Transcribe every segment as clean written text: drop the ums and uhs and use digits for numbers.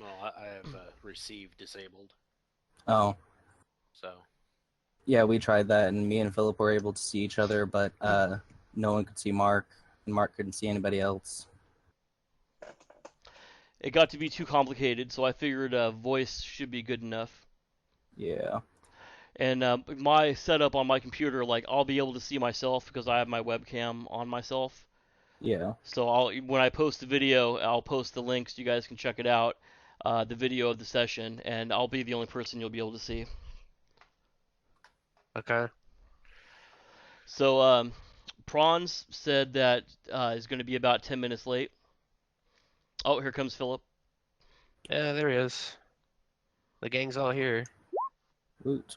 Well, I have received disabled. Oh. So. Yeah, we tried that, and me and Philip were able to see each other, but no one could see Mark, and Mark couldn't see anybody else. It got to be too complicated, so I figured voice should be good enough. Yeah. And my setup on my computer, like, I'll be able to see myself because I have my webcam on myself. Yeah. So when I post the video, I'll post the links. You guys can check it out, the video of the session, and I'll be the only person you'll be able to see. Okay. So Prawns said that is going to be about 10 minutes late. Oh, here comes Philip. Yeah, there he is. The gang's all here. Woot.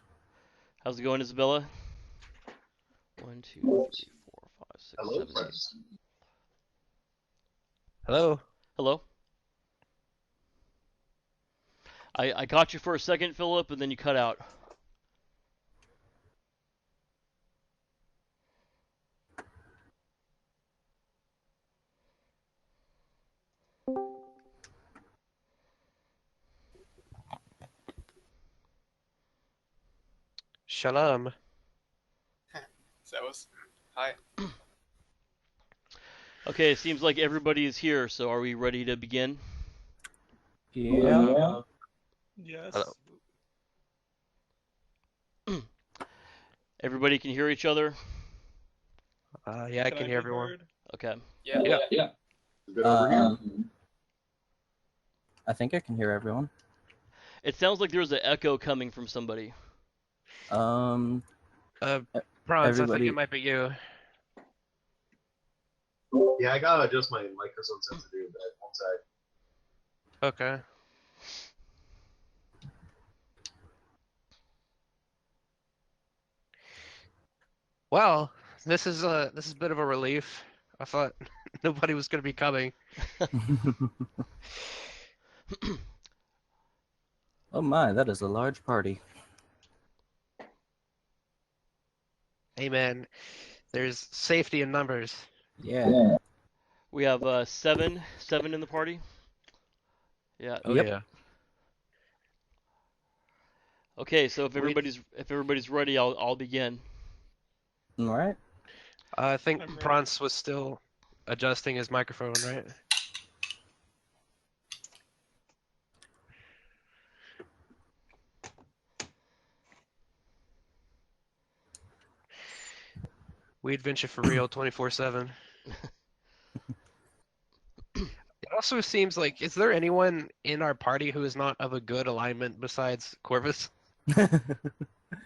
How's it going, Isabella? 1, 2, 3, 4, 5, 6, Hello, 7, 8. Hello. Hello. I got you for a second, Philip, and then you cut out. Shalom. Servus. Hi. Okay, it seems like everybody is here, so are we ready to begin? Yeah. Yes. Hello. Everybody can hear each other? Yeah, I can hear everyone. Heard? Okay. Yeah. I think I can hear everyone. It sounds like there's an echo coming from somebody. Bronze, Everybody... I think it might be you. Yeah, I gotta adjust my microphone sensitivity to that. One sec. Okay. Well, this is a bit of a relief. I thought nobody was going to be coming. Oh my, that is a large party. Hey man, there's safety in numbers. Yeah. We have seven in the party. Yeah. Oh Yep. yeah. Okay, so if everybody's ready, I'll begin. All right. I think I'm ready. Bronze was still adjusting his microphone, right? We adventure for real 24/7. It also seems like, is there anyone in our party who is not of a good alignment besides Corvus?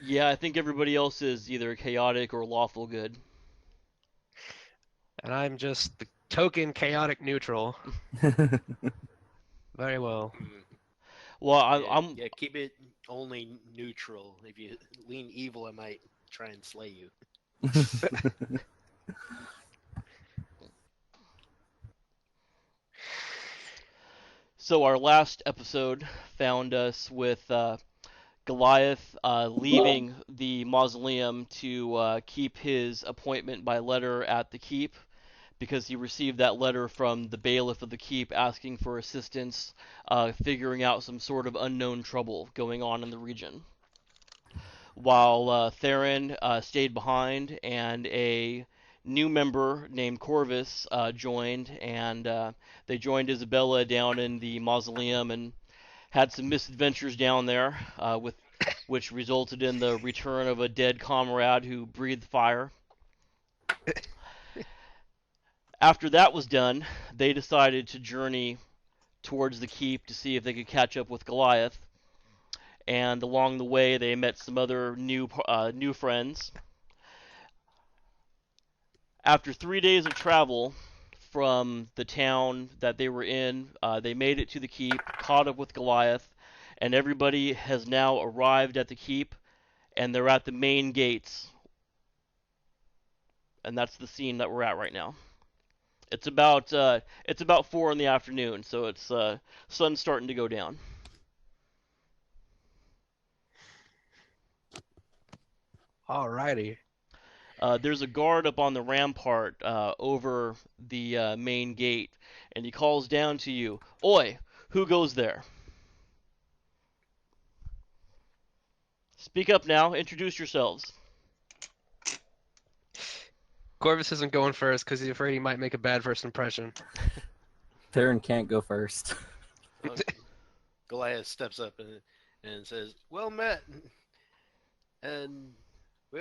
Yeah, I think everybody else is either chaotic or lawful good. And I'm just the token chaotic neutral. Very well. Well, I'm. Yeah, keep it only neutral. If you lean evil, I might try and slay you. So our last episode found us with Goliath leaving the mausoleum to keep his appointment by letter at the keep, because he received that letter from the bailiff of the keep asking for assistance figuring out some sort of unknown trouble going on in the region. While Theren stayed behind, and a new member named Corvus joined, and they joined Isabella down in the mausoleum and had some misadventures down there, which resulted in the return of a dead comrade who breathed fire. After that was done, they decided to journey towards the keep to see if they could catch up with Goliath. And along the way, they met some other new friends. After 3 days of travel from the town that they were in, they made it to the keep, caught up with Goliath, and everybody has now arrived at the keep, and they're at the main gates. And that's the scene that we're at right now. It's about 4 in the afternoon, so it's sun's starting to go down. Alrighty. There's a guard up on the rampart over the main gate, and he calls down to you, "Oi, who goes there?" Speak up now. Introduce yourselves. Corvus isn't going first because he's afraid he might make a bad first impression. Theren can't go first. Goliath steps up and says, "Well met, and we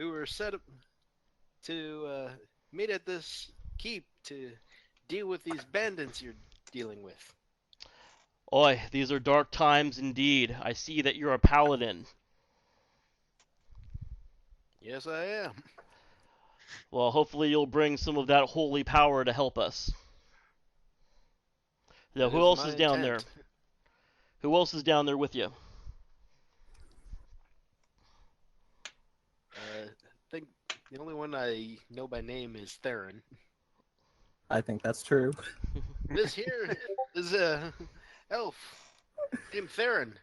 were set up to meet at this keep to deal with these bandits you're dealing with." Oi, these are dark times indeed. I see that you're a paladin. Yes, I am. Well, hopefully you'll bring some of that holy power to help us. Now, That who is else my is down there? intent. Who else is down there with you? I think the only one I know by name is Theren. I think that's true. This here is a elf named Theren.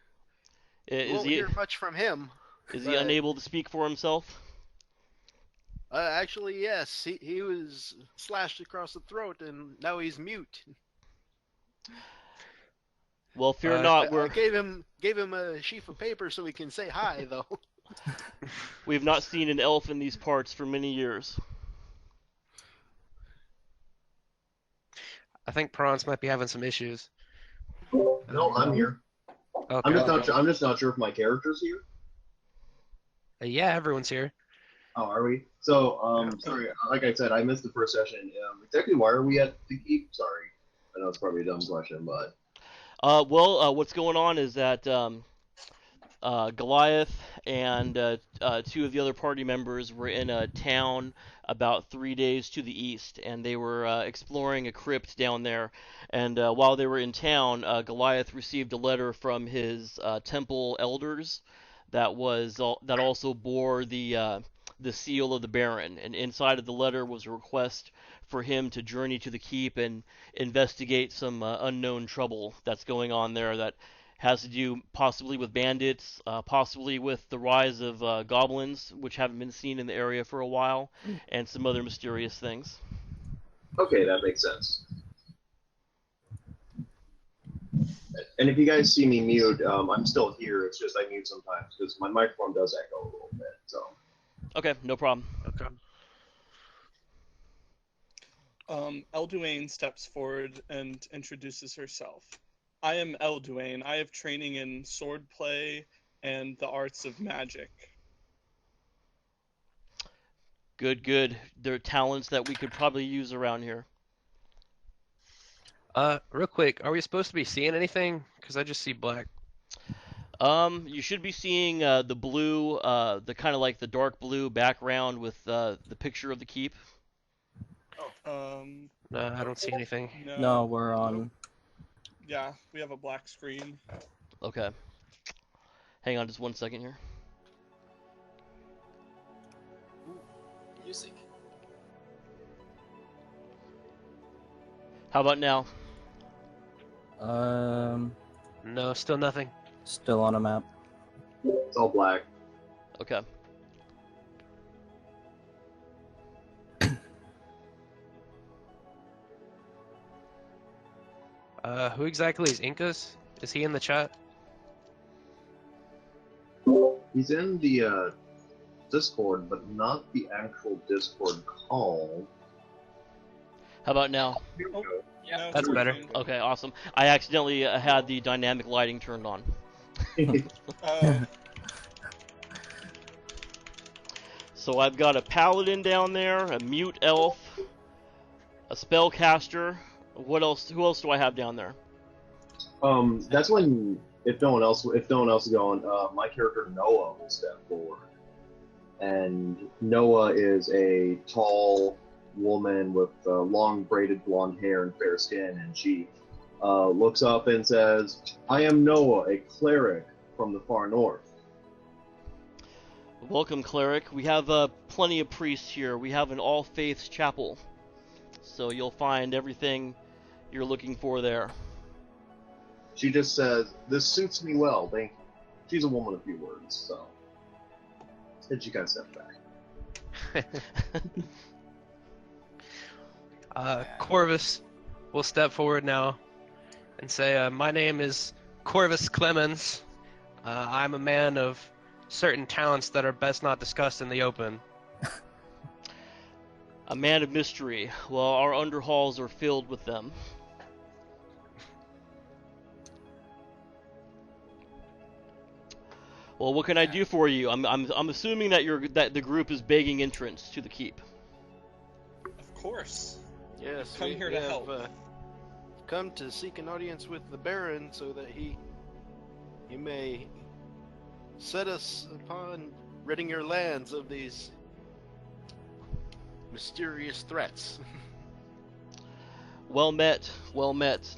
You Is won't he hear much from him. is he but- unable to speak for himself? Actually, yes. He was slashed across the throat, and now he's mute. Well, fear I- not. I gave him a sheaf of paper so he can say hi, though. We've not seen an elf in these parts for many years. I think Prawns might be having some issues. No, I'm here. Okay. I'm just not sure if my character's here. Yeah, everyone's here. Oh, are we? So, sorry. Like I said, I missed the first session. Exactly why are we at the keep? Sorry. I know it's probably a dumb question, but What's going on is that Goliath and two of the other party members were in a town about 3 days to the east, and they were exploring a crypt down there. And while they were in town, Goliath received a letter from his temple elders that also bore the seal of the Baron. And inside of the letter was a request for him to journey to the keep and investigate some unknown trouble that's going on there that has to do possibly with bandits, possibly with the rise of goblins, which haven't been seen in the area for a while, and some other mysterious things. okay, that makes sense. And if you guys see me mute, I'm still here. It's just I mute sometimes because my microphone does echo a little bit. So Okay, no problem. Okay. Elduane steps forward and introduces herself. I am Elduane. I have training in swordplay and the arts of magic. Good. They're talents that we could probably use around here. Real quick, are we supposed to be seeing anything? Because I just see black. You should be seeing the blue, the kind of like the dark blue background with the picture of the keep. No, I don't see anything. No, we're on. Yeah, we have a black screen. Okay. Hang on just 1 second here. Music. How about now? No, still nothing. Still on a map. it's all black. Okay. Who exactly is Incas? Is he in the chat? He's in the Discord, but not the actual Discord call. How about now? Here we Oh. go. No, That's it's better. fine. Okay, awesome. I accidentally had the dynamic lighting turned on. So I've got a paladin down there, a mute elf, a spellcaster. What else? Who else do I have down there? That's when if no one else is going, my character Noah will step forward, and Noah is a tall woman with long braided blonde hair and fair skin, and she looks up and says, "I am Noah, a cleric from the far north." Welcome, cleric. We have plenty of priests here. We have an all faiths chapel, so you'll find everything you're looking for there. She just says, "This suits me well, thank you." She's a woman of few words, so. And she kind of steps back. Corvus will step forward now and say, my name is Corvus Clemens. I'm a man of certain talents that are best not discussed in the open. A man of mystery. Well, our underhalls are filled with them. Well, what can I do for you? I'm assuming that the group is begging entrance to the keep. Of course. Yes, Come here to help. Come to seek an audience with the Baron so that he may set us upon ridding your lands of these mysterious threats. Well met, well met.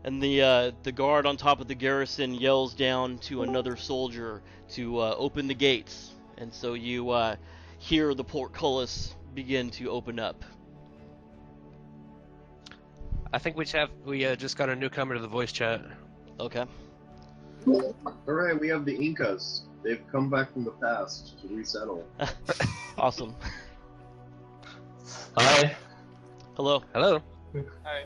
And the guard on top of the garrison yells down to another soldier to open the gates. And so you hear the portcullis begin to open up. I think we just got a newcomer to the voice chat. Okay. Alright, we have the Incas. They've come back from the past to resettle. Awesome. Hi. Hello. Hello. Hi.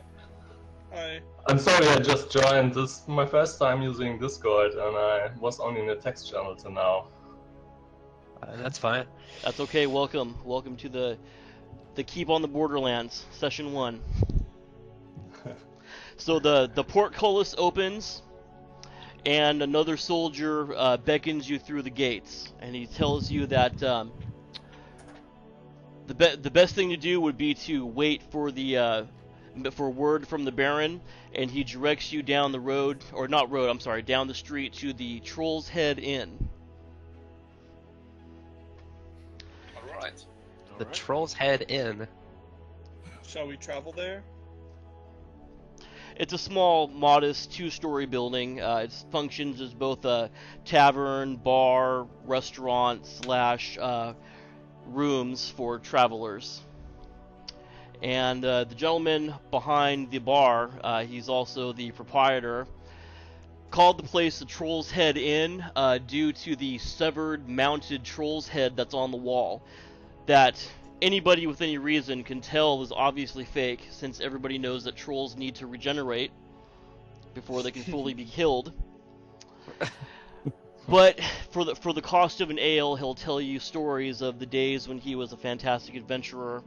I'm sorry I just joined. This is my first time using Discord, and I was only in the text channel till now. That's fine. That's okay. Welcome. Welcome to the Keep on the Borderlands, Session 1. So the portcullis opens, and another soldier beckons you through the gates, and he tells you that the best thing to do would be to wait for for word from the Baron, and he directs you down the road, or not road, I'm sorry, down the street to the Troll's Head Inn. Alright. The Troll's Head Inn. Shall we travel there? It's a small, modest, two-story building. It functions as both a tavern, bar, restaurant / rooms for travelers. And the gentleman behind the bar, he's also the proprietor, called the place the Troll's Head Inn due to the severed, mounted troll's head that's on the wall. That anybody with any reason can tell is obviously fake, since everybody knows that trolls need to regenerate before they can fully be killed. But for the cost of an ale, he'll tell you stories of the days when he was a fantastic adventurer,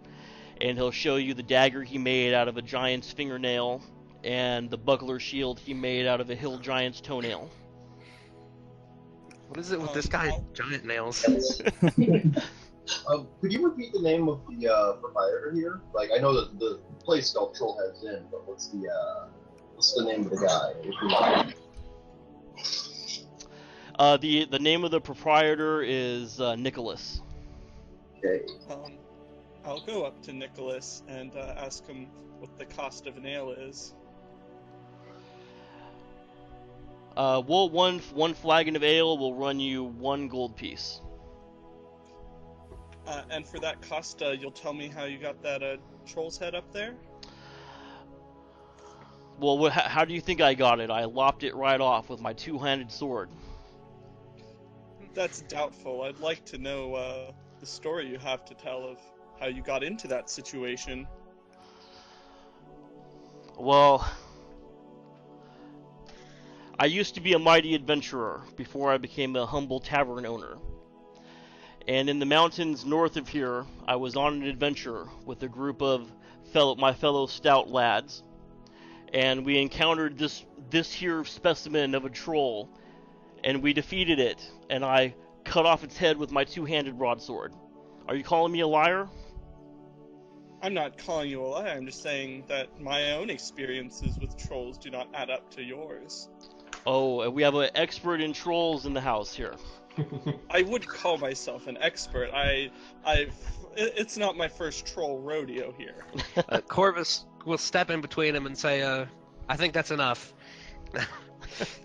and he'll show you the dagger he made out of a giant's fingernail, and the buckler shield he made out of a hill giant's toenail. What is it with this guy? Giant nails. Could you repeat the name of the proprietor here? Like, I know that the place is called Trollhead's Inn, but what's the name of the guy? If you like? The name of the proprietor is Nicholas. Okay. I'll go up to Nicholas and ask him what the cost of an ale is. Well, one flagon of ale will run you 1 gold piece. And for that cost, you'll tell me how you got that troll's head up there? Well, how do you think I got it? I lopped it right off with my two-handed sword. That's doubtful. I'd like to know the story you have to tell of how you got into that situation. Well, I used to be a mighty adventurer before I became a humble tavern owner. And in the mountains north of here, I was on an adventure with a group of my fellow stout lads, and we encountered this here specimen of a troll, and we defeated it, and I cut off its head with my two-handed broadsword. Are you calling me a liar? I'm not calling you a liar, I'm just saying that my own experiences with trolls do not add up to yours. Oh, we have an expert in trolls in the house here. I would call myself an expert. It's not my first troll rodeo here. Corvus will step in between him and say, I think that's enough.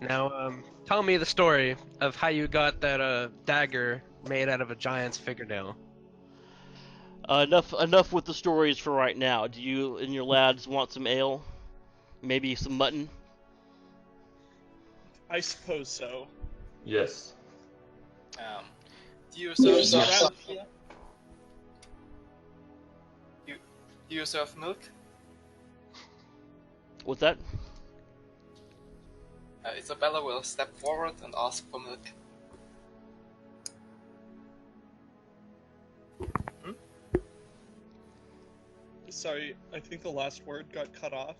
Now, tell me the story of how you got that dagger made out of a giant's fingernail. Enough with the stories for right now. Do you and your lads want some ale? Maybe some mutton? I suppose so. Yes. Do you serve here? Do you serve milk? What's that? Isabella will step forward and ask for milk. Sorry, I think the last word got cut off.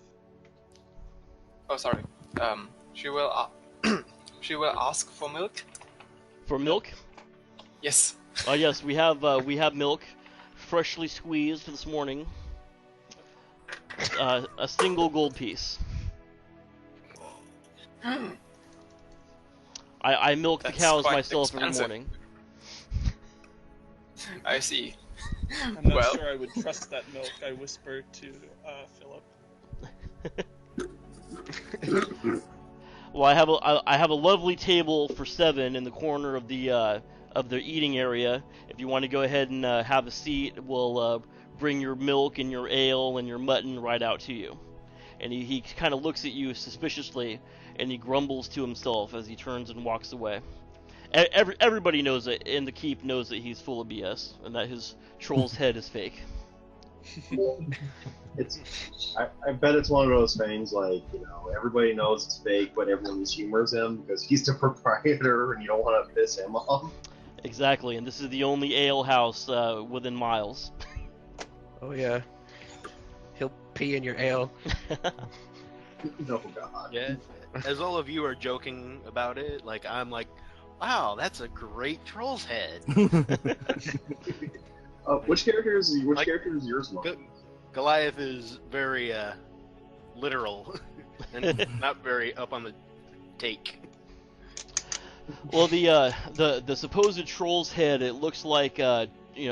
Oh, sorry. She will. She will ask for milk. For milk? Yes. Yes, we have milk, freshly squeezed this morning. A single gold piece. I milk the That's cows quite myself expensive. every morning. I see. I'm not Well. sure I would trust that milk, I whisper to Philip. Well, I have a lovely table for 7 in the corner of the eating area. If you want to go ahead and have a seat, we'll bring your milk and your ale and your mutton right out to you. And he kind of looks at you suspiciously, and he grumbles to himself as he turns and walks away. Everybody knows it, and the keep knows that he's full of BS, and that his troll's head is fake. I bet it's one of those things like, everybody knows it's fake, but everyone just humors him because he's the proprietor and you don't want to piss him off. Exactly, and this is the only ale house within miles. Oh yeah. He'll pee in your ale. Oh god. Yeah. As all of you are joking about it, like I'm like, wow, that's a great troll's head. Which character is yours, Mark? Goliath is very literal and not very up on the take. Well, the supposed troll's head, it looks like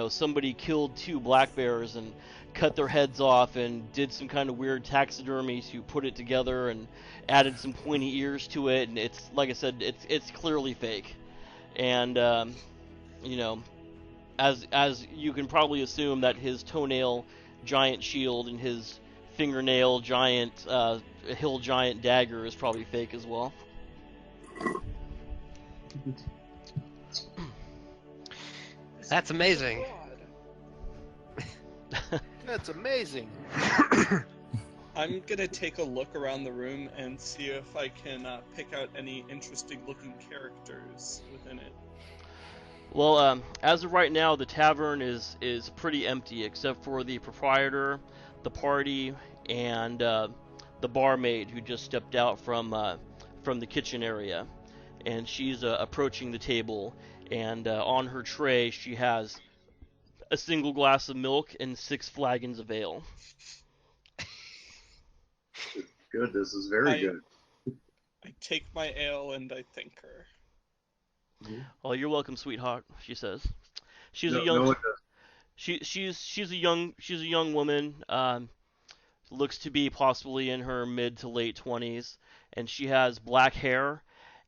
somebody killed 2 black bears and cut their heads off and did some kind of weird taxidermy to put it together and added some pointy ears to it, and it's like I said, it's clearly fake. And as you can probably assume that his toenail giant shield and his fingernail giant hill giant dagger is probably fake as well. That's amazing. That's amazing. I'm gonna take a look around the room and see if I can pick out any interesting looking characters within it. Well, as of right now, the tavern is pretty empty except for the proprietor, the party, and the barmaid who just stepped out from the kitchen area, and she's approaching the table, and on her tray she has a single glass of milk and 6 flagons of ale. Good, this is very good. I take my ale and I thank her. Oh, you're welcome, sweetheart, she says. She's No, a young no, it she's a young woman, looks to be possibly in her mid to late 20s, and she has black hair,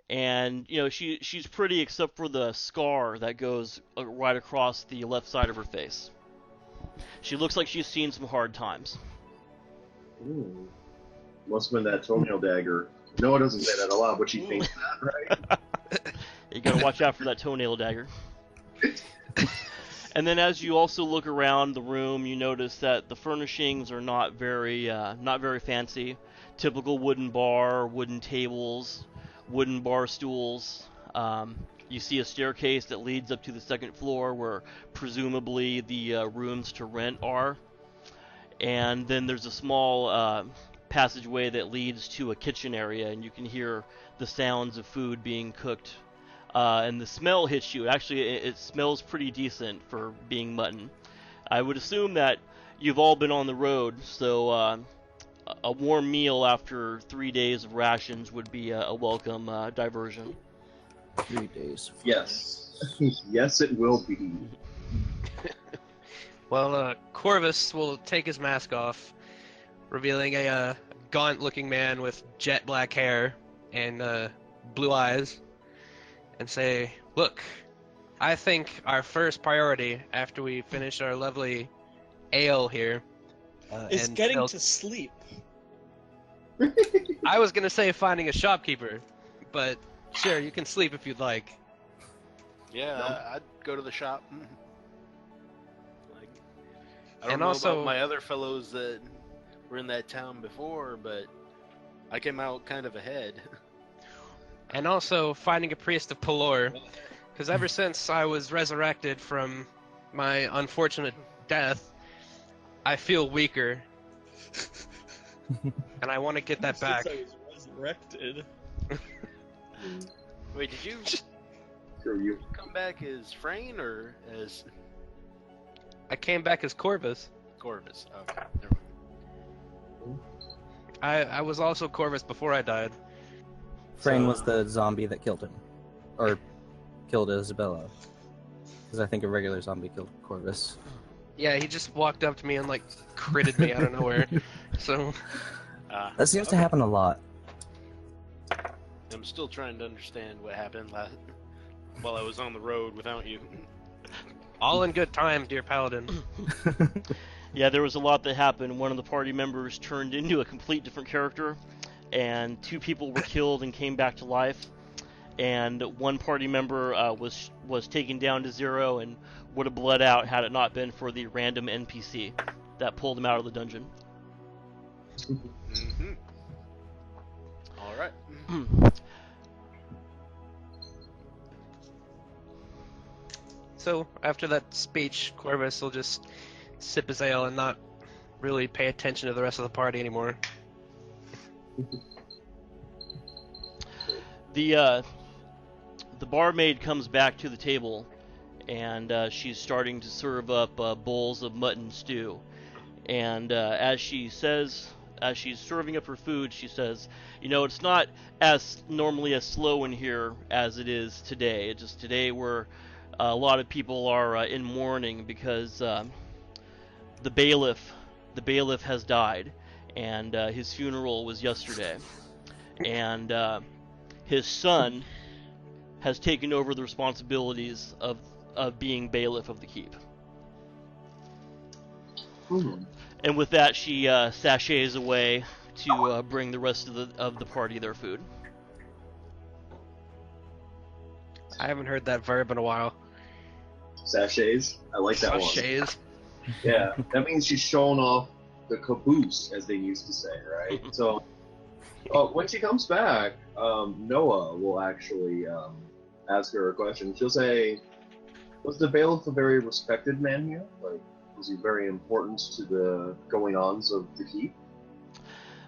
and she's pretty except for the scar that goes right across the left side of her face. She looks like she's seen some hard times. Ooh. Must have been that toenail dagger. Noah doesn't say that a lot, but she thinks that, right? You gotta watch out for that toenail dagger. And then as you also look around the room, you notice that the furnishings are not very fancy. Typical wooden bar, wooden tables, wooden bar stools. You see a staircase that leads up to the 2nd floor where presumably the rooms to rent are. And then there's a small passageway that leads to a kitchen area, and you can hear the sounds of food being cooked. And the smell hits you. Actually, it smells pretty decent for being mutton. I would assume that you've all been on the road, so a warm meal after 3 days of rations would be a welcome diversion. 3 days. Yes. Yes, it will be. Well, Corvus will take his mask off, revealing a gaunt-looking man with jet black hair and blue eyes, and say, "Look, I think our first priority after we finish our lovely ale here is and getting fill- to sleep." I was gonna say finding a shopkeeper, but sure, you can sleep if you'd like. Yeah, I'd go to the shop. Like, I don't And know also- about my other fellows that were in that town before, but I came out kind of ahead. and also finding a priest of Pelor, because ever since I was resurrected from my unfortunate death, I feel weaker, and I want to get that back. Since I was resurrected. Wait, did you Screw you. come back as Frayne or as I came back as Corvus. Corvus? Okay, never mind. I was also Corvus before I died. Frayne So- was the zombie that killed him. Or killed Isabella. Because I think a regular zombie killed Corvus. Yeah, he just walked up to me and like critted me out of nowhere. So That seems to happen a lot. I'm still trying to understand what happened while I was on the road without you. all in good time, dear Paladin. Yeah, there was a lot that happened. One of the party members turned into a complete different character, and 2 people were killed and came back to life. And one party member was taken down to 0 and would have bled out had it not been for the random NPC that pulled him out of the dungeon. Mm-hmm. All right. So after that speech, Corvus will just sip his ale and not really pay attention to the rest of the party anymore. The barmaid comes back to the table, and she's starting to serve up bowls of mutton stew. And as she's serving up her food, she says, "You know, it's not as normally as slow in here as it is today. It's just today a lot of people are in mourning because the bailiff has died, and his funeral was yesterday, and his son has taken over the responsibilities of being bailiff of the keep." And with that, she sachets away to bring the rest of the party their food. I haven't heard that verb in a while. Sachets. I like that one. Sachets. Yeah, that means she's showing off the caboose, as they used to say, right? So, when she comes back, Noah will actually ask her a question. She'll say, "Was the bailiff a very respected man here? Like, was he very important to the going-ons of the keep?"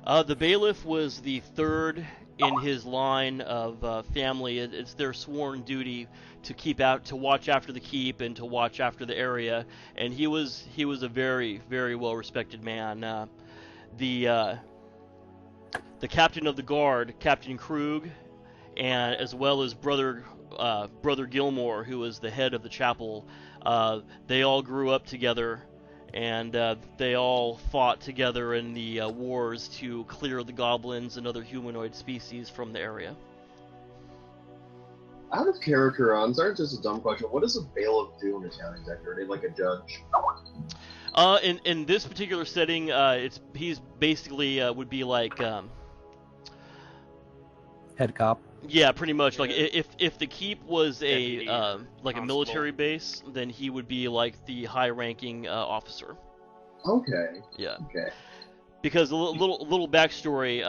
The bailiff was the third in his line of family. It's their sworn duty to watch after the keep and to watch after the area. And he was a very, very well respected man. The captain of the guard, Captain Krug, and as well as brother Gilmore, who was the head of the chapel, they all grew up together. And they all fought together in the wars to clear the goblins and other humanoid species from the area. Out of character, I'm sorry, just a dumb question. What does a bailiff do in a town exactly? Are they like a judge? In this particular setting, he's basically would be like Head cop. yeah, pretty much. Like if the keep was Deputy, a like a constable. military base, then he would be like the high-ranking officer. Okay. Yeah. Okay. Because a little backstory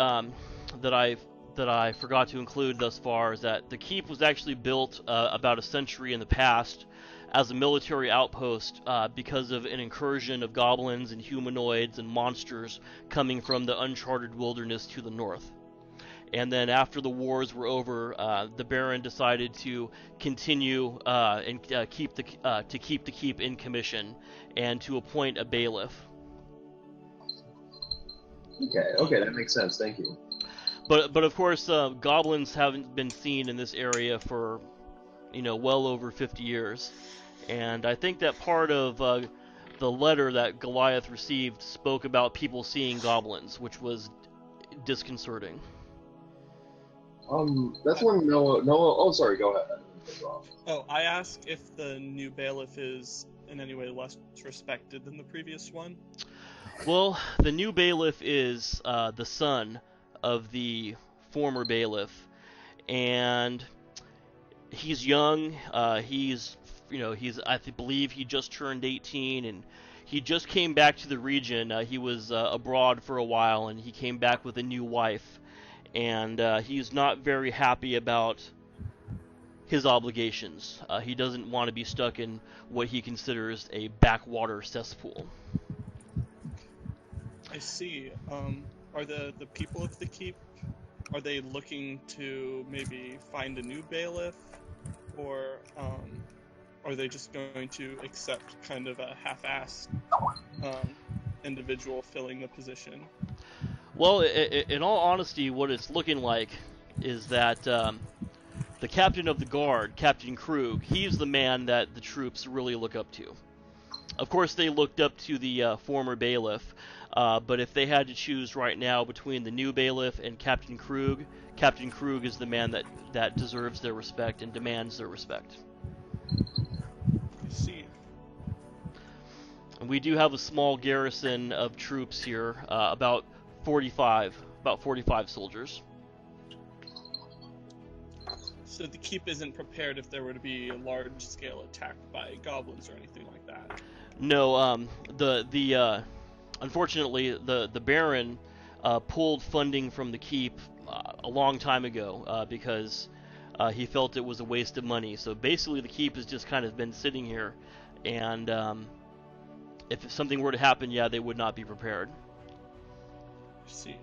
that I forgot to include thus far is that the keep was actually built about a century in the past as a military outpost because of an incursion of goblins and humanoids and monsters coming from the uncharted wilderness to the north. And then after the wars were over, the Baron decided to continue and keep the keep in commission and to appoint a bailiff. Okay, that makes sense. Thank you. But of course, goblins haven't been seen in this area for, well over 50 years. And I think that part of the letter that Goliath received spoke about people seeing goblins, which was disconcerting. That's when Noah. Oh, sorry. Go ahead. Oh, I asked if the new bailiff is in any way less respected than the previous one. Well, the new bailiff is the son of the former bailiff, and he's young. I believe he just turned 18, and he just came back to the region. He was abroad for a while, and he came back with a new wife. and he's not very happy about his obligations. He doesn't want to be stuck in what he considers a backwater cesspool. I see. Are the people of the keep, are they looking to maybe find a new bailiff, or are they just going to accept kind of a half-assed individual filling the position? Well, in all honesty, what it's looking like is that the captain of the guard, Captain Krug, he's the man that the troops really look up to. Of course, they looked up to the former bailiff, but if they had to choose right now between the new bailiff and Captain Krug is the man that deserves their respect and demands their respect. I see. And we do have a small garrison of troops here, about 45 soldiers. So the keep isn't prepared if there were to be a large-scale attack by goblins or anything like that? No, unfortunately, the Baron pulled funding from the keep a long time ago because he felt it was a waste of money. So basically, the keep has just kind of been sitting here, and if something were to happen, yeah, they would not be prepared. I see.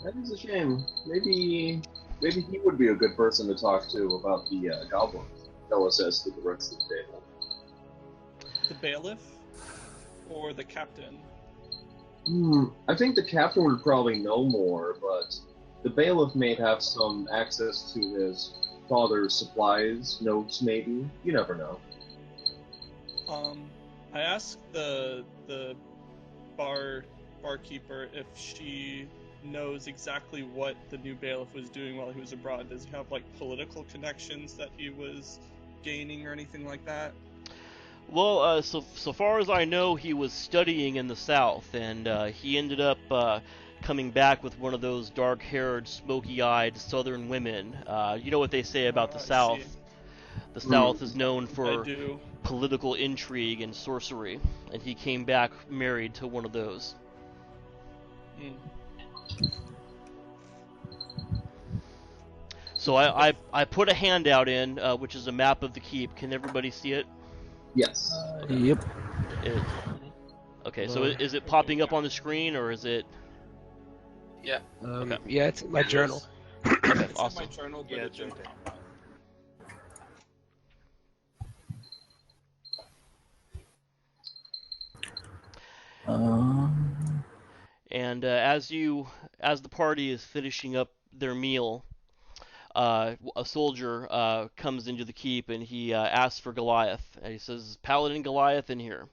That is a shame. Maybe he would be a good person to talk to about the goblins. Noah says to the rest of the table. The bailiff or the captain? I think the captain would probably know more, but the bailiff may have some access to his father's supplies, notes maybe. You never know. I asked the barkeeper if she knows exactly what the new bailiff was doing while he was abroad. Does he have like political connections that he was gaining or anything like that? Well, so far as I know, he was studying in the south, and he ended up coming back with one of those dark-haired, smoky-eyed southern women. You know what they say about the South? See. The South is known for I do. political intrigue and sorcery, and he came back married to one of those. So I put a handout in, which is a map of the keep. Can everybody see it? Yes. Yep. Okay, so is it popping up on the screen, or is it... Yeah. Okay. Yeah, it's in my journal. Okay, It's awesome. in my journal, but Yeah, it it's didn't right there. pop up. And as the party is finishing up their meal, a soldier comes into the keep and he asks for Goliath. And he says, "Paladin Goliath in here."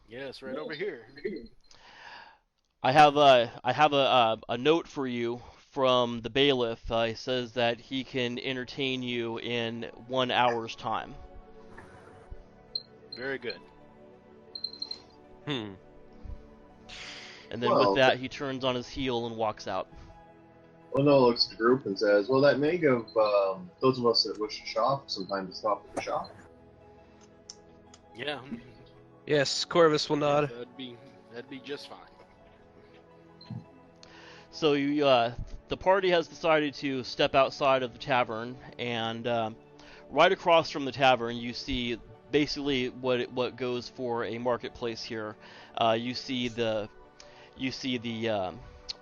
Yes, right over here. I have a note for you from the bailiff. He says that he can entertain you in 1 hour's time. Very good. And then Well, with that, he turns on his heel and walks out. Well, Noah looks at the group and says, "Well, that may give those of us that wish to shop some time to stop at the shop." Yeah. Yes, Corvus will nod. That'd be just fine. So the party has decided to step outside of the tavern, and right across from the tavern, you see basically what goes for a marketplace here. You see the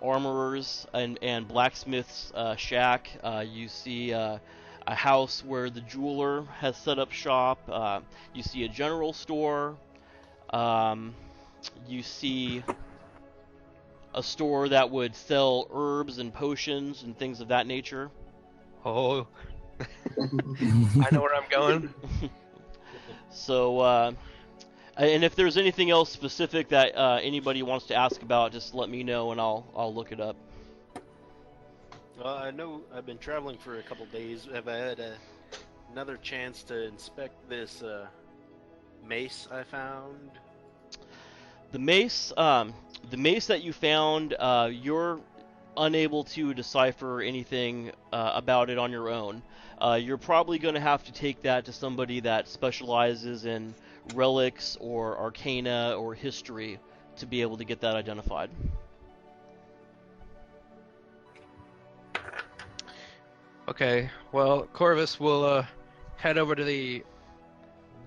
armorers and blacksmith's shack. You see a house where the jeweler has set up shop. You see a general store. You see a store that would sell herbs and potions and things of that nature. Oh, I know where I'm going. So, and if there's anything else specific that anybody wants to ask about, just let me know and I'll look it up. Well, I know I've been traveling for a couple days. Have I had another chance to inspect this mace I found? The mace that you found, you're unable to decipher anything about it on your own. You're probably going to have to take that to somebody that specializes in relics or arcana or history to be able to get that identified. Okay, well, Corvus will head over to the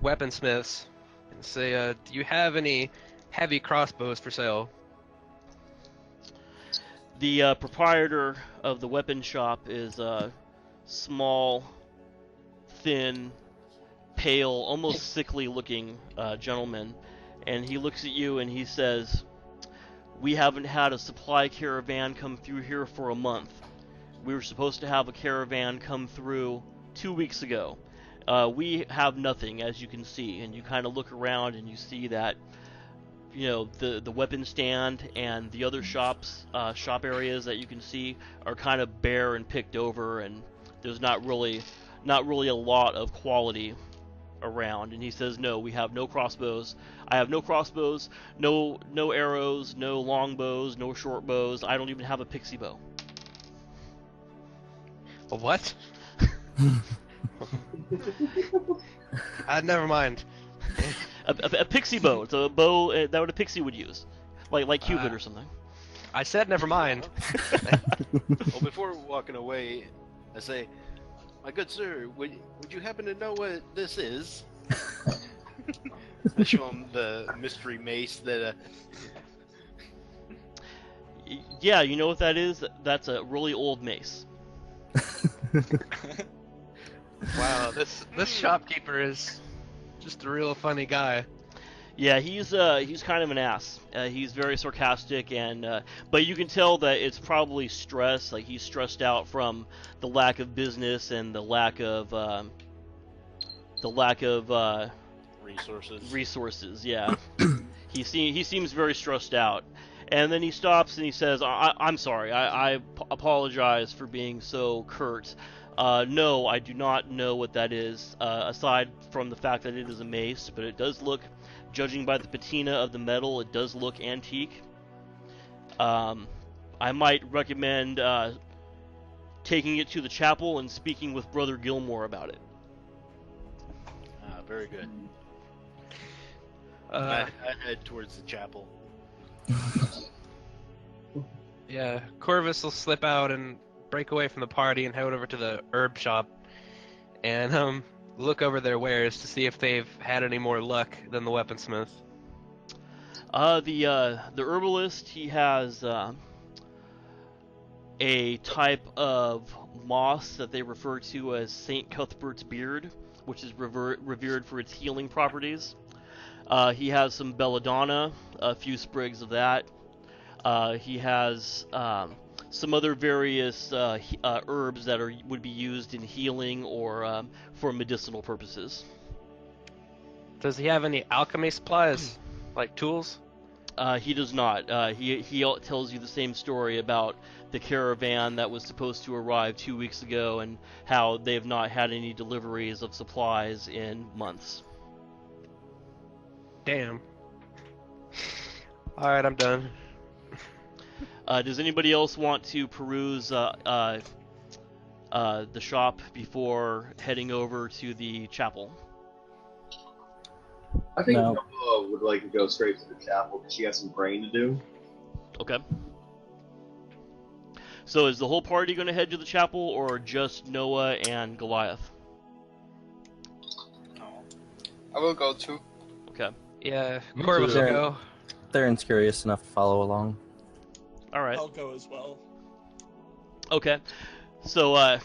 weaponsmiths and say, do you have any heavy crossbows for sale? The proprietor of the weapon shop is a small, thin, pale, almost sickly-looking gentleman, and he looks at you and he says, "We haven't had a supply caravan come through here for a month. We were supposed to have a caravan come through 2 weeks ago. We have nothing, as you can see." And you kind of look around and you see that, you know, the weapon stand and the other shop areas that you can see are kind of bare and picked over, and there's not really a lot of quality around. And he says, "No, we have no crossbows. I have no crossbows, no arrows, no longbows, no short bows. I don't even have a pixie bow." A what? Never mind. A pixie bow. It's a bow that what a pixie would use, like Cupid or something. I said never mind. Well, before walking away, I say, "My good sir, would you happen to know what this is?" I show him the mystery mace that. Yeah, you know what that is? That's a really old mace. Wow, this shopkeeper is just a real funny guy. Yeah, he's kind of an ass. He's very sarcastic, and but you can tell that it's probably stress. Like, he's stressed out from the lack of business and the lack of resources. Yeah, he seems very stressed out. And then he stops and he says, I'm sorry. I apologize for being so curt. No, I do not know what that is, aside from the fact that it is a mace, but it does look, judging by the patina of the metal, it does look antique. I might recommend taking it to the chapel and speaking with Brother Gilmore about it. Very good. I head towards the chapel. Yeah, Corvus will slip out and break away from the party and head over to the herb shop and look over their wares to see if they've had any more luck than the weaponsmith. The herbalist, he has a type of moss that they refer to as Saint Cuthbert's beard, which is revered for its healing properties. He has some belladonna, a few sprigs of that. He has some other various herbs that would be used in healing or for medicinal purposes. Does he have any alchemy supplies, like tools? He does not. He tells you the same story about the caravan that was supposed to arrive 2 weeks ago and how they have not had any deliveries of supplies in months. Damn. Alright, I'm done. Does anybody else want to peruse the shop before heading over to the chapel? I think No. Noah would like to go straight to the chapel because she has some praying to do. Okay. So is the whole party going to head to the chapel, or just Noah and Goliath? I will go too. Okay. Yeah, Me Corvus too. will go. Theron's curious enough to follow along. All right. I'll go as well. Okay. So,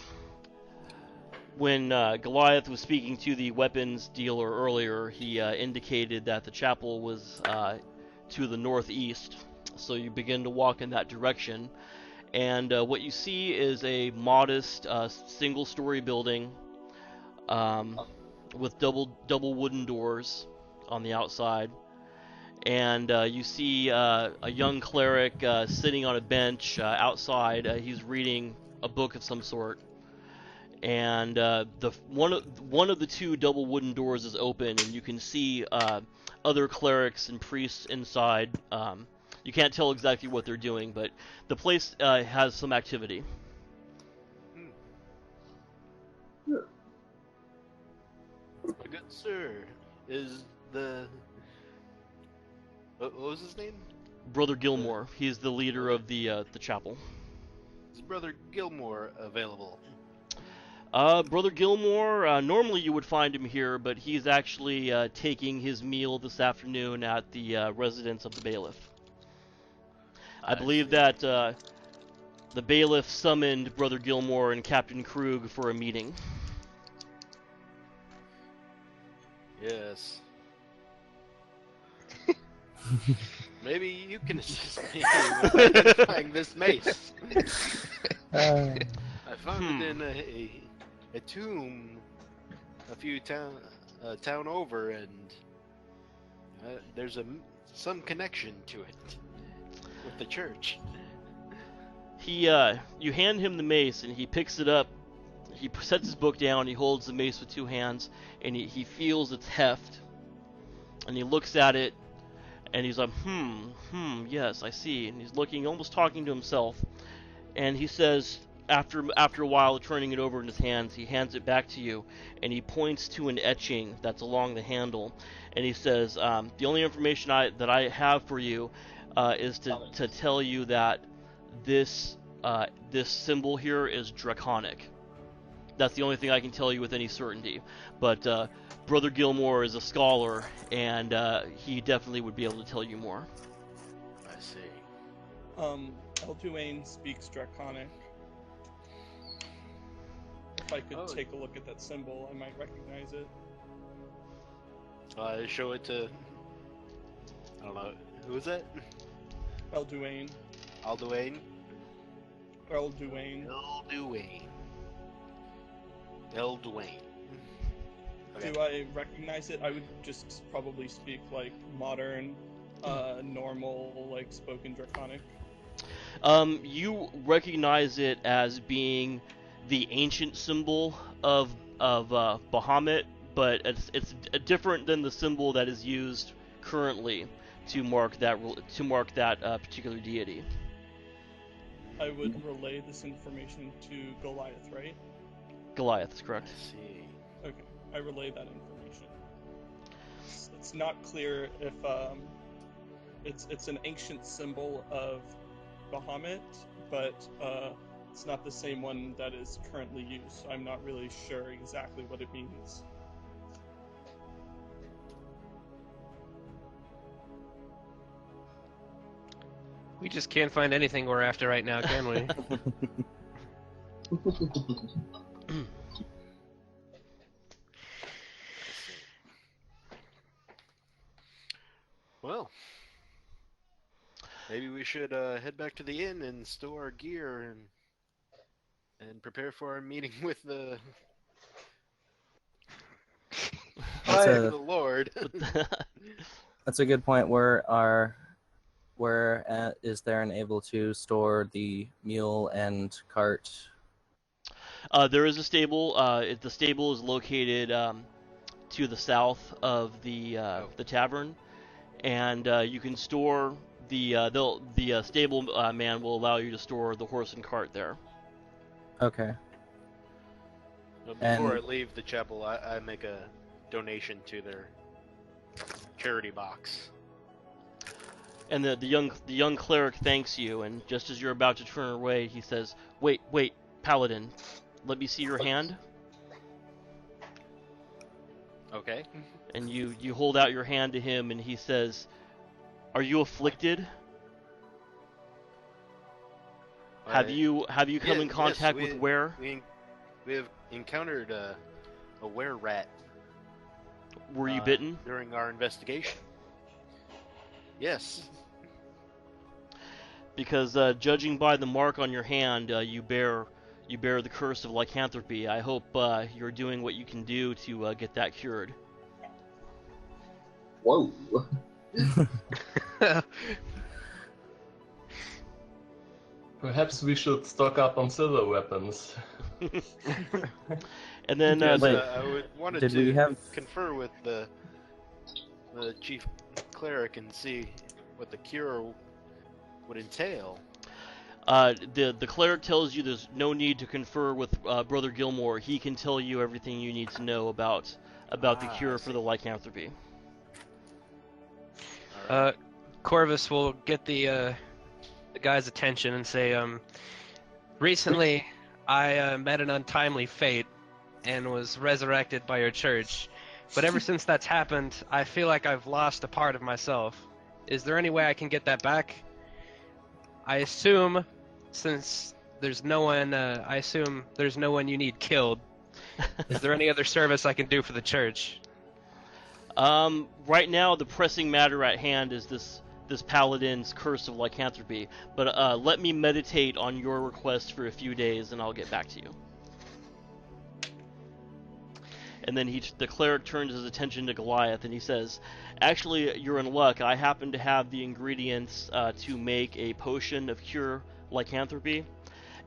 when Goliath was speaking to the weapons dealer earlier, he indicated that the chapel was to the northeast. So you begin to walk in that direction, and what you see is a modest single-story building with double wooden doors on the outside. And you see a young cleric sitting on a bench outside. He's reading a book of some sort. And one of the two double wooden doors is open, and you can see other clerics and priests inside. You can't tell exactly what they're doing, but the place has some activity. Good sir, is the what was his name? Brother Gilmore. He's the leader of the chapel. Is Brother Gilmore available? Brother Gilmore, normally you would find him here, but he's actually taking his meal this afternoon at the residence of the bailiff. I believe that the bailiff summoned Brother Gilmore and Captain Krug for a meeting. Yes. Maybe you can assist me with identifying this mace. I found it in a tomb a few town over, and there's some connection to it with the church. You hand him the mace, and he picks it up. He sets his book down. He holds the mace with two hands, and he feels its heft, and he looks at it, and he's like, yes, I see. And he's looking, almost talking to himself, and he says, after a while, turning it over in his hands, he hands it back to you, and he points to an etching that's along the handle, and he says, the only information that I have for you is to tell you that this symbol here is draconic. That's the only thing I can tell you with any certainty. But Brother Gilmore is a scholar, and he definitely would be able to tell you more. I see. Elduane speaks Draconic. If I could take a look at that symbol, I might recognize it. Show it to... I don't know. Who is that? Elduane. Elduane? Elduane. Elduane. Okay. Do I recognize it? I would just probably speak like modern, normal, like spoken Draconic. You recognize it as being the ancient symbol of Bahamut, but it's different than the symbol that is used currently to mark that particular deity. I would relay this information to Goliath, right? Goliath is correct. I see. Okay, I relay that information. It's not clear if it's an ancient symbol of Bahamut, but it's not the same one that is currently used. So I'm not really sure exactly what it means. We just can't find anything we're after right now, can we? Well, maybe we should head back to the inn and store our gear and prepare for our meeting with the the Lord. That's a good point. Where is Theren able to store the mule and cart? There is a stable. The stable is located to the south of the tavern, and you can store the stable man will allow you to store the horse and cart there. Okay. Before I leave the chapel, I make a donation to their charity box. And the young cleric thanks you, and just as you're about to turn away, he says, "Wait, Paladin, let me see your hand." Okay. And you hold out your hand to him, and he says, "Are you afflicted? Have you come in contact with were? We have encountered a were rat. Were you bitten during our investigation? Yes. Because judging by the mark on your hand, you bear the curse of lycanthropy. I hope you're doing what you can do to get that cured." Whoa. Perhaps we should stock up on silver weapons. And then I wanted did to we have... confer with the chief cleric and see what the cure would entail. The cleric tells you there's no need to confer with Brother Gilmore. He can tell you everything you need to know about the cure for the lycanthropy. Corvus will get the guy's attention and say, recently I met an untimely fate and was resurrected by your church. But ever since that's happened, I feel like I've lost a part of myself. Is there any way I can get that back? I assume, since there's no one, you need killed. Is there any other service I can do for the church? Right now, the pressing matter at hand is this paladin's curse of lycanthropy. But let me meditate on your request for a few days, and I'll get back to you. And then the cleric turns his attention to Goliath, and he says, "Actually, you're in luck. I happen to have the ingredients to make a potion of cure lycanthropy,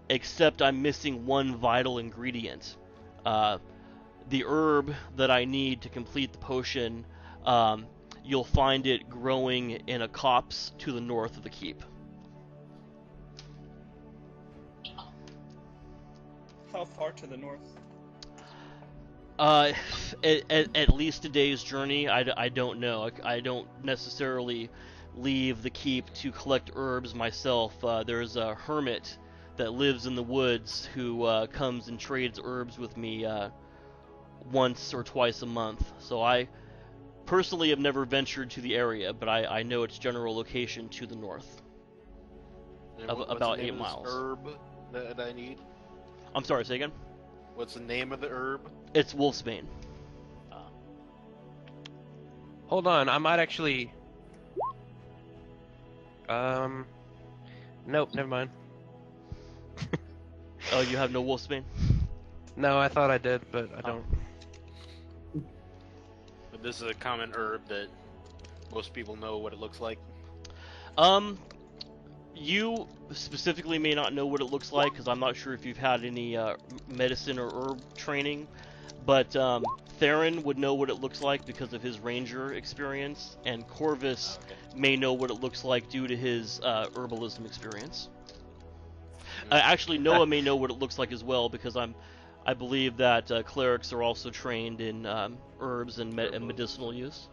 except I'm missing one vital ingredient. The herb that I need to complete the potion, you'll find it growing in a copse to the north of the keep." How far to the north? At least a day's journey. I don't know. I don't necessarily leave the keep to collect herbs myself. There's a hermit that lives in the woods who comes and trades herbs with me once or twice a month. So I personally have never ventured to the area, but I know its general location to the north. What's About the name 8 of this miles. herb that I need? I'm sorry, say again? What's the name of the herb? It's wolfsbane. Hold on, I might actually... Nope, never mind. Oh, you have no wolfsbane? No, I thought I did, but I don't. But this is a common herb that most people know what it looks like. You specifically may not know what it looks like, because I'm not sure if you've had any medicine or herb training, but Theren would know what it looks like because of his ranger experience, and Corvus may know what it looks like due to his herbalism experience. Actually, Noah may know what it looks like as well, because I believe that clerics are also trained in herbs and medicinal use.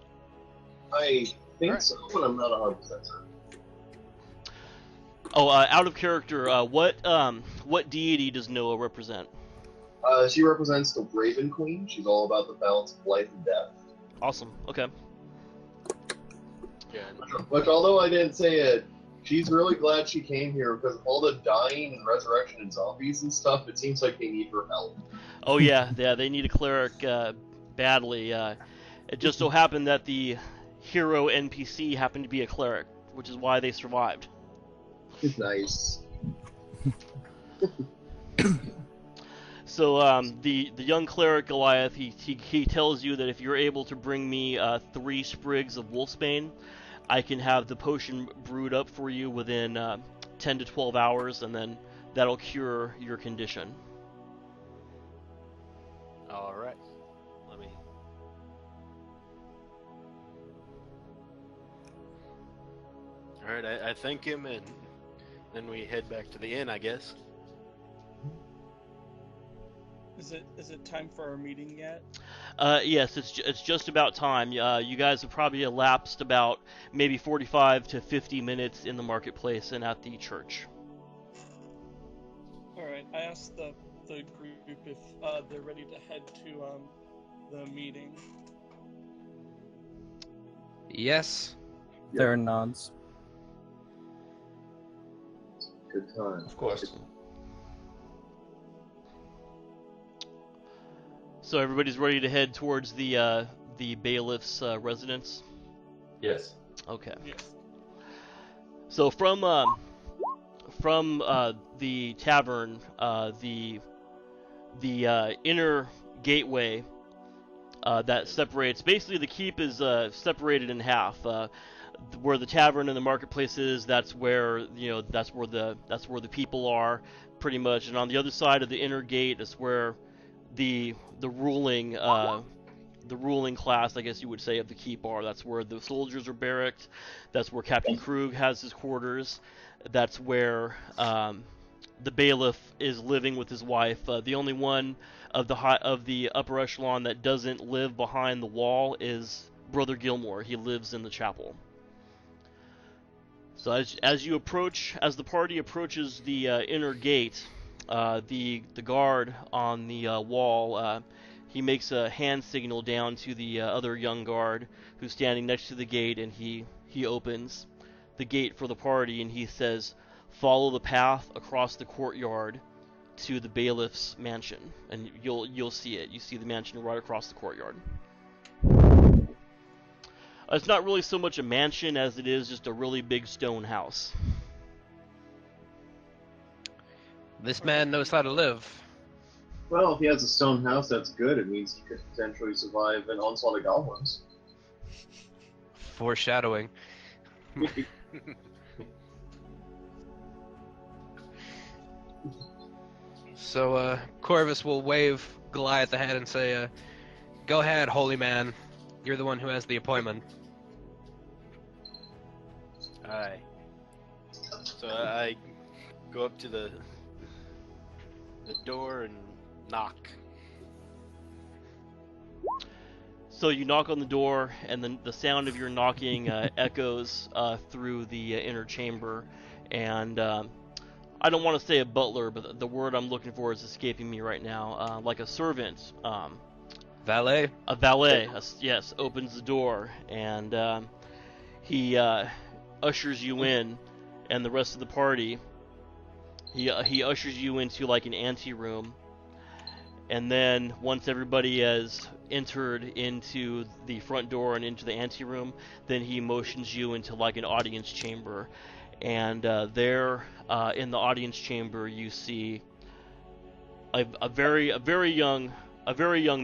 I think so, but I'm not 100% certain. Oh, out of character, what deity does Noah represent? She represents the Raven Queen. She's all about the balance of life and death. Awesome. Okay. Yeah. Which, although I didn't say it, she's really glad she came here because of all the dying and resurrection and zombies and stuff. It seems like they need her help. Oh yeah, they need a cleric badly. It just so happened that the hero NPC happened to be a cleric, which is why they survived. Nice. So the young cleric Goliath, he tells you that if you're able to bring me 3 sprigs of wolfsbane, I can have the potion brewed up for you within 10 to 12 hours, and then that'll cure your condition. All right. Let me. All right. I thank him, and then we head back to the inn, I guess. Is it time for our meeting yet? Yes, it's just about time. You guys have probably elapsed about maybe 45 to 50 minutes in the marketplace and at the church. All right. I asked the group if they're ready to head to the meeting. Yes. Theren nods. Good time. Of course. So everybody's ready to head towards the bailiff's residence? Yes. Okay. Yes. So from the tavern, the inner gateway that separates, basically the keep is separated in half. Where the tavern and the marketplace is, that's where that's where the people are, pretty much. And on the other side of the inner gate is where the ruling class, I guess you would say, of the keep are. That's where the soldiers are barracked. That's where Captain Krug has his quarters. That's where the bailiff is living with his wife. The only one of the upper echelon that doesn't live behind the wall is Brother Gilmore. He lives in the chapel. So as the party approaches the inner gate, the guard on the wall, he makes a hand signal down to the other young guard who's standing next to the gate, and he opens the gate for the party, and he says, "Follow the path across the courtyard to the bailiff's mansion," and you'll see it. You see the mansion right across the courtyard. It's not really so much a mansion as it is just a really big stone house. This man knows how to live. Well, if he has a stone house, that's good. It means he could potentially survive an onslaught of goblins. Foreshadowing. So, Corvus will wave Goliath ahead and say, "Go ahead, holy man. You're the one who has the appointment." Aye. So I go up to the door and knock. So you knock on the door, and then the sound of your knocking echoes through the inner chamber, and I don't want to say a butler, but the word I'm looking for is escaping me right now. Like a servant. Valet? A valet, yes, opens the door, and he ushers you in, and the rest of the party. He ushers you into like an anteroom, and then once everybody has entered into the front door and into the anteroom, then he motions you into like an audience chamber, and there in the audience chamber you see a very young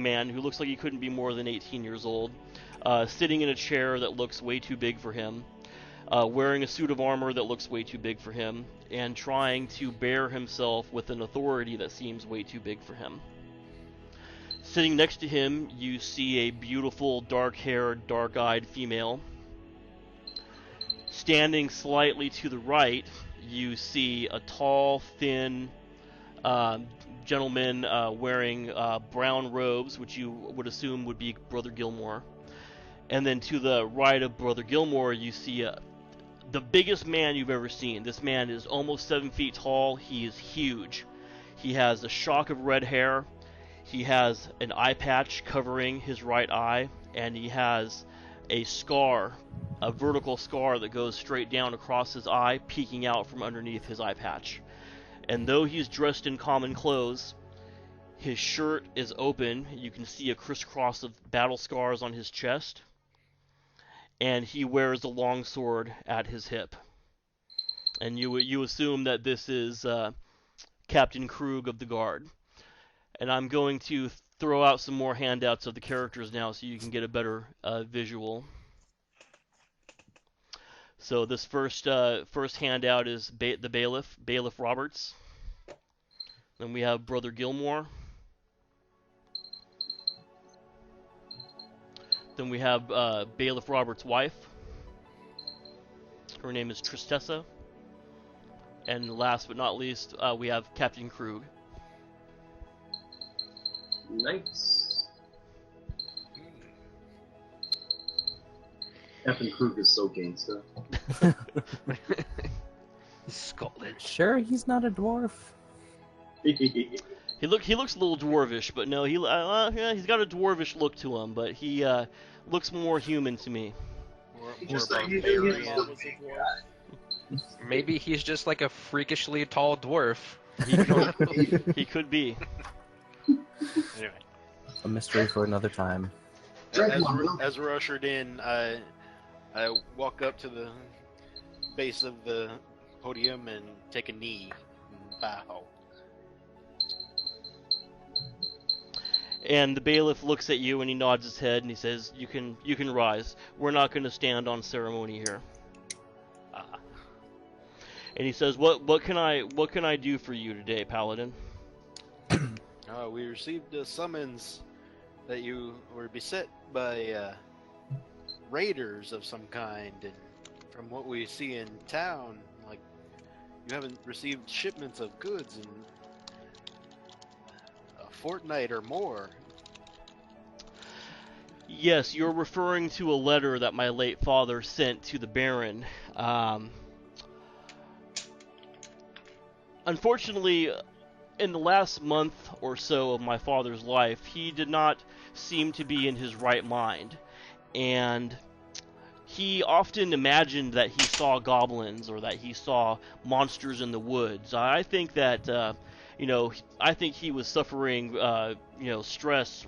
man who looks like he couldn't be more than 18 years old, sitting in a chair that looks way too big for him, wearing a suit of armor that looks way too big for him, and trying to bear himself with an authority that seems way too big for him. Sitting next to him, you see a beautiful, dark-haired, dark-eyed female. Standing slightly to the right, you see a tall, thin gentleman wearing brown robes, which you would assume would be Brother Gilmore. And then to the right of Brother Gilmore, you see the biggest man you've ever seen. This man is almost 7 feet tall. He is huge. He has a shock of red hair. He has an eye patch covering his right eye, and he has a scar, a vertical scar that goes straight down across his eye, peeking out from underneath his eye patch. And though he's dressed in common clothes, his shirt is open. You can see a crisscross of battle scars on his chest, and he wears a long sword at his hip. And you assume that this is Captain Krug of the Guard. And I'm going to throw out some more handouts of the characters now so you can get a better visual. So this first handout is the Bailiff Roberts. Then we have Brother Gilmore. Then we have Bailiff Roberts' wife. Her name is Tristessa. And last but not least, we have Captain Krug. Nice. Captain Krug is so gangsta. Scalded. Sure, he's not a dwarf. He looks a little dwarvish, but no, yeah, he's got a dwarvish look to him, but he looks more human to me. More Barbarian. Maybe he's just like a freakishly tall dwarf. He could be. Anyway, A mystery for another time. as we're ushered in, I walk up to the base of the podium and take a knee and bow. And the bailiff looks at you and he nods his head and he says, "You can rise. We're not going to stand on ceremony here." And he says, "What can I do for you today, Paladin?" We received a summons that you were beset by raiders of some kind, and from what we see in town, like, you haven't received shipments of goods in a fortnight or more. Yes, you're referring to a letter that my late father sent to the Baron. unfortunately, in the last month or so of my father's life, he did not seem to be in his right mind, and he often imagined that he saw goblins or that he saw monsters in the woods. I think that, I think he was suffering, stress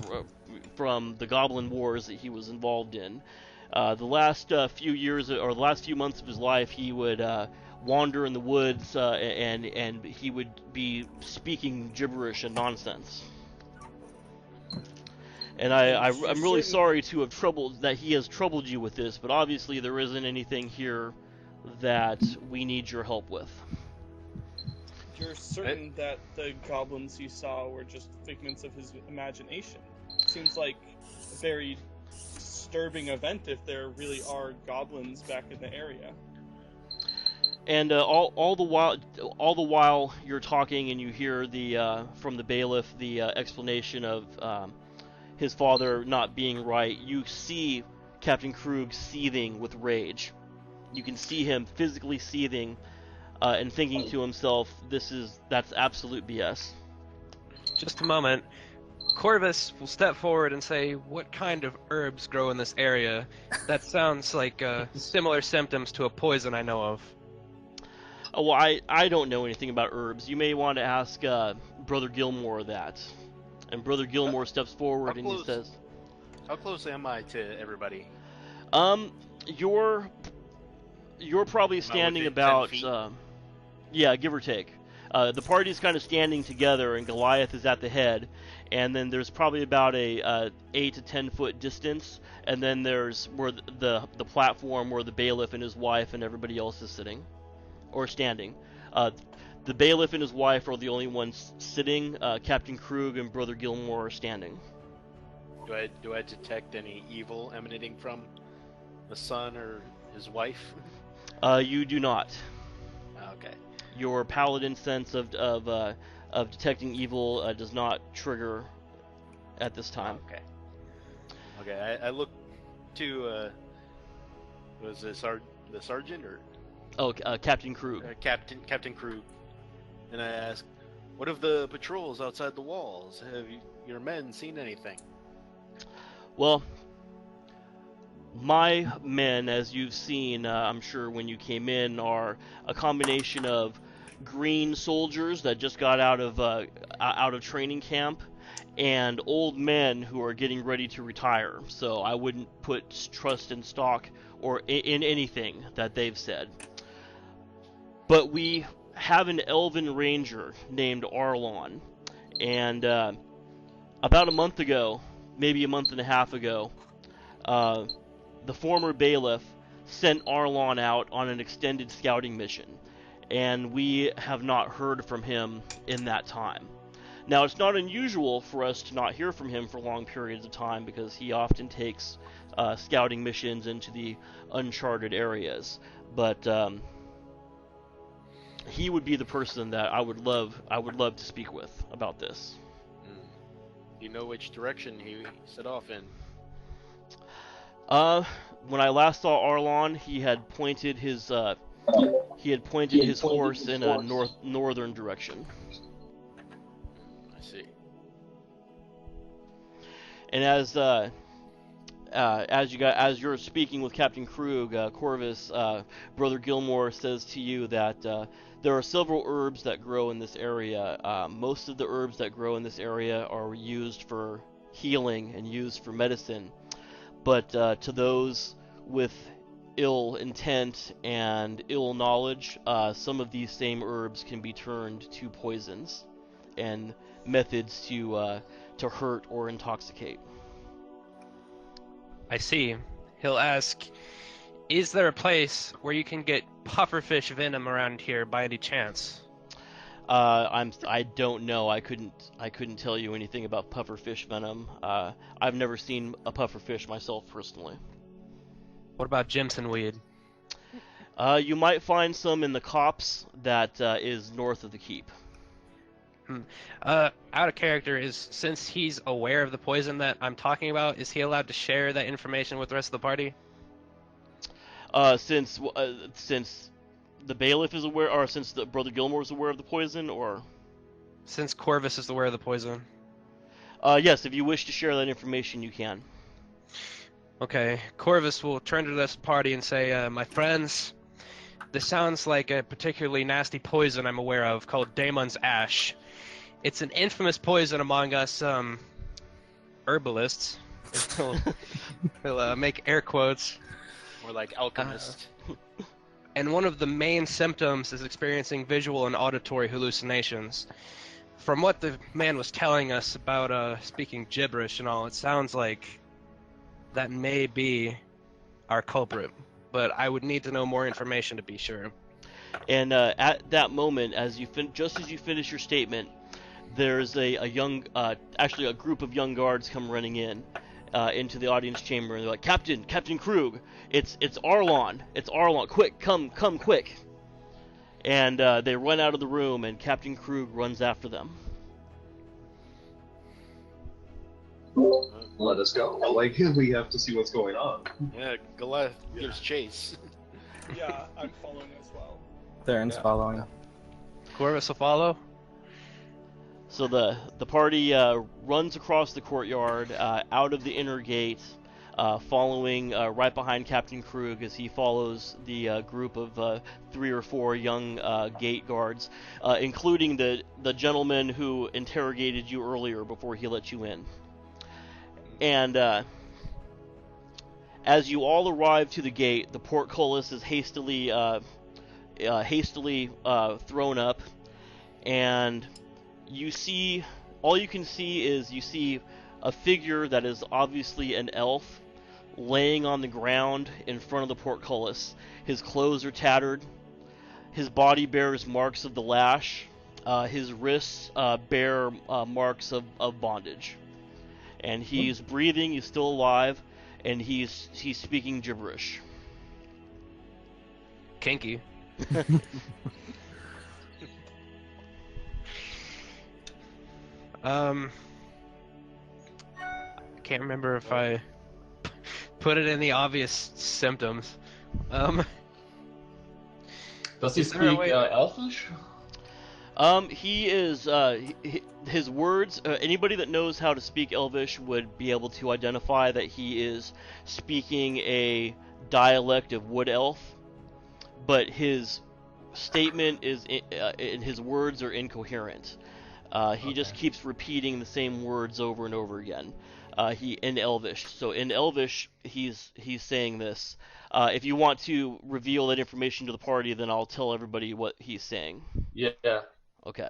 from the goblin wars that he was involved in. The last few years, or the last few months of his life, he would wander in the woods, and he would be speaking gibberish and nonsense. And I'm really sorry to have that he has troubled you with this, but obviously there isn't anything here that we need your help with. You're certain that the goblins you saw were just figments of his imagination? Seems like a very disturbing event if there really are goblins back in the area. And all the while you're talking, and you hear from the bailiff the explanation of his father not being right, you see Captain Krug seething with rage. You can see him physically seething and thinking to himself, that's absolute BS. Just a moment. Corvus will step forward and say, what kind of herbs grow in this area? That sounds like similar symptoms to a poison I know of. Oh, well, I don't know anything about herbs. You may want to ask Brother Gilmore that. And Brother Gilmore steps forward and he says, "How close am I to everybody?" You're probably standing about 10 feet? Yeah, give or take. The party's kind of standing together, and Goliath is at the head, and then there's probably about a 8 to 10 foot distance, and then there's where the platform where the bailiff and his wife and everybody else is sitting or standing. The bailiff and his wife are the only ones sitting. Captain Krug and Brother Gilmore are standing. Do I detect any evil emanating from the son or his wife? You do not. Okay. Your paladin sense of detecting evil does not trigger at this time. Okay. I look to was this the sergeant or? Oh, Captain Krug. Captain Krug. And I ask, what of the patrols outside the walls? Have your men seen anything? Well, my men, as you've seen, I'm sure when you came in, are a combination of green soldiers that just got out of training camp, and old men who are getting ready to retire. So I wouldn't put trust in stock or in anything that they've said. But we have an elven ranger named Arlon, and about a month ago, maybe a month and a half ago, the former bailiff sent Arlon out on an extended scouting mission, and we have not heard from him in that time. Now, it's not unusual for us to not hear from him for long periods of time, because he often takes scouting missions into the uncharted areas, but he would be the person that I would love to speak with about this. Do you know which direction he set off in? When I last saw Arlon, he had pointed his horse in a northern direction. I see. And as you're speaking with Captain Krug, Corvus, Brother Gilmore says to you that there are several herbs that grow in this area. Most of the herbs that grow in this area are used for healing and used for medicine. But to those with ill intent and ill knowledge, some of these same herbs can be turned to poisons and methods to hurt or intoxicate. I see. He'll ask, is there a place where you can get pufferfish venom around here by any chance? I don't know. I couldn't tell you anything about pufferfish venom. I've never seen a pufferfish myself personally. What about Jimson weed? You might find some in the copse that is north of the keep. Out of character, since he's aware of the poison that I'm talking about, is he allowed to share that information with the rest of the party? Since the bailiff is aware, or since the Brother Gilmore is aware of the poison, or? Since Corvus is aware of the poison. Yes, if you wish to share that information, you can. Okay, Corvus will turn to this party and say, my friends, this sounds like a particularly nasty poison I'm aware of called Daemon's Ash. It's an infamous poison among us, herbalists. He'll make air quotes. Or like alchemist. And one of the main symptoms is experiencing visual and auditory hallucinations. From what the man was telling us about speaking gibberish and all, it sounds like that may be our culprit. But I would need to know more information to be sure. And at that moment, just as you finish your statement, there's a group of young guards come running in into the audience chamber, and they're like, Captain Krug, it's Arlon, quick, come quick. And they run out of the room, and Captain Krug runs after them. Let us go. Like, we have to see what's going on. Yeah, Goliath gives chase. Yeah, I'm following as well. Theron's following. Corvus will follow. So the party runs across the courtyard, out of the inner gate, following right behind Captain Krug as he follows the group of 3 or 4 young gate guards, including the gentleman who interrogated you earlier before he let you in. And as you all arrive to the gate, the portcullis is hastily thrown up, and you see a figure that is obviously an elf laying on the ground in front of the portcullis. His clothes are tattered. His body bears marks of the lash. His wrists bear marks of bondage. And he's breathing, he's still alive, and he's speaking gibberish. Kinky. I can't remember if I put it in the obvious symptoms. Does he Is there a speak way- Elfish? He is, his words, anybody that knows how to speak Elvish would be able to identify that he is speaking a dialect of Wood Elf, but his statement is, his words are incoherent. He just keeps repeating the same words over and over again. In Elvish. So in Elvish, he's saying this. If you want to reveal that information to the party, then I'll tell everybody what he's saying. Yeah. Okay.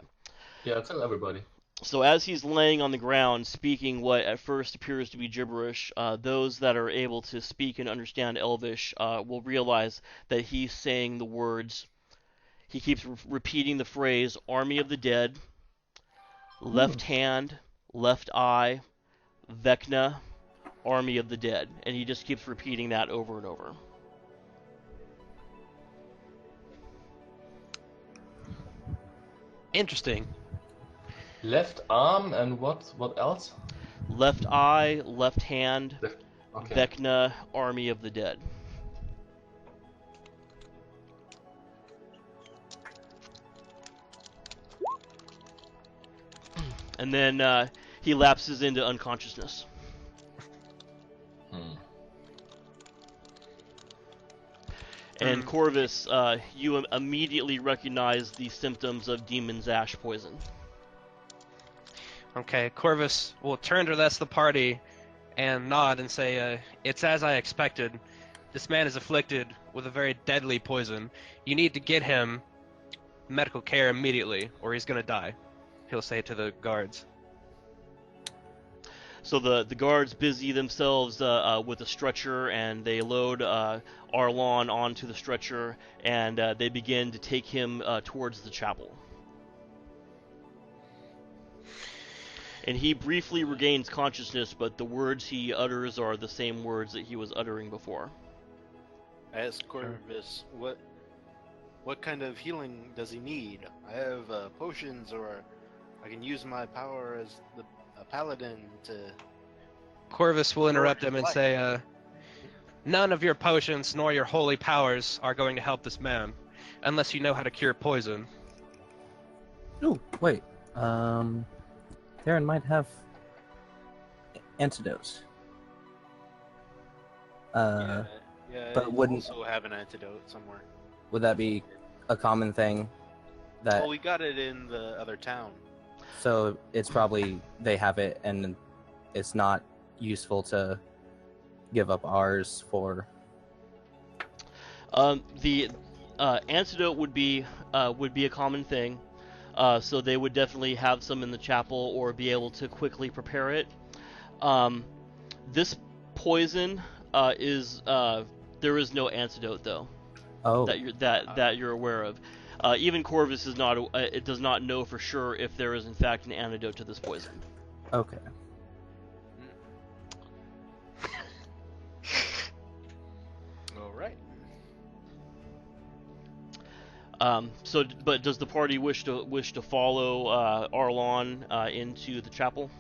Yeah, tell everybody. So as he's laying on the ground, speaking what at first appears to be gibberish, those that are able to speak and understand Elvish will realize that he's saying the words. He keeps repeating the phrase, Army of the Dead, left hand, left eye, Vecna, Army of the Dead. And he just keeps repeating that over and over. Interesting. Left arm and what else? Left eye, left hand, Okay. Vecna, Army of the Dead. And then he lapses into unconsciousness. And Corvus, you immediately recognize the symptoms of Demon's Ash poison. Okay, Corvus will turn to the rest of the party and nod and say, it's as I expected. This man is afflicted with a very deadly poison. You need to get him medical care immediately, or he's gonna die. He'll say to the guards. So the guards busy themselves with a stretcher, and they load Arlon onto the stretcher, and they begin to take him towards the chapel. And he briefly regains consciousness, but the words he utters are the same words that he was uttering before. I asked Corvus, what kind of healing does he need? I have potions, or I can use my power as a paladin to... Corvus will interrupt him and say, none of your potions nor your holy powers are going to help this man. unless you know how to cure poison. Ooh, wait. Theren might have antidotes. Yeah, but I wouldn't- also have an antidote somewhere. Would that be a common thing? That Well, we got it in the other town. so it's probably they have it, and it's not useful to give up ours for. The antidote would be a common thing, so they would definitely have some in the chapel or be able to quickly prepare it. This poison is there is no antidote though. Oh, That you're aware of. Even Corvus is not. It does not know for sure if there is in fact an antidote to this poison. okay. All right. But does the party wish to follow Arlon into the chapel?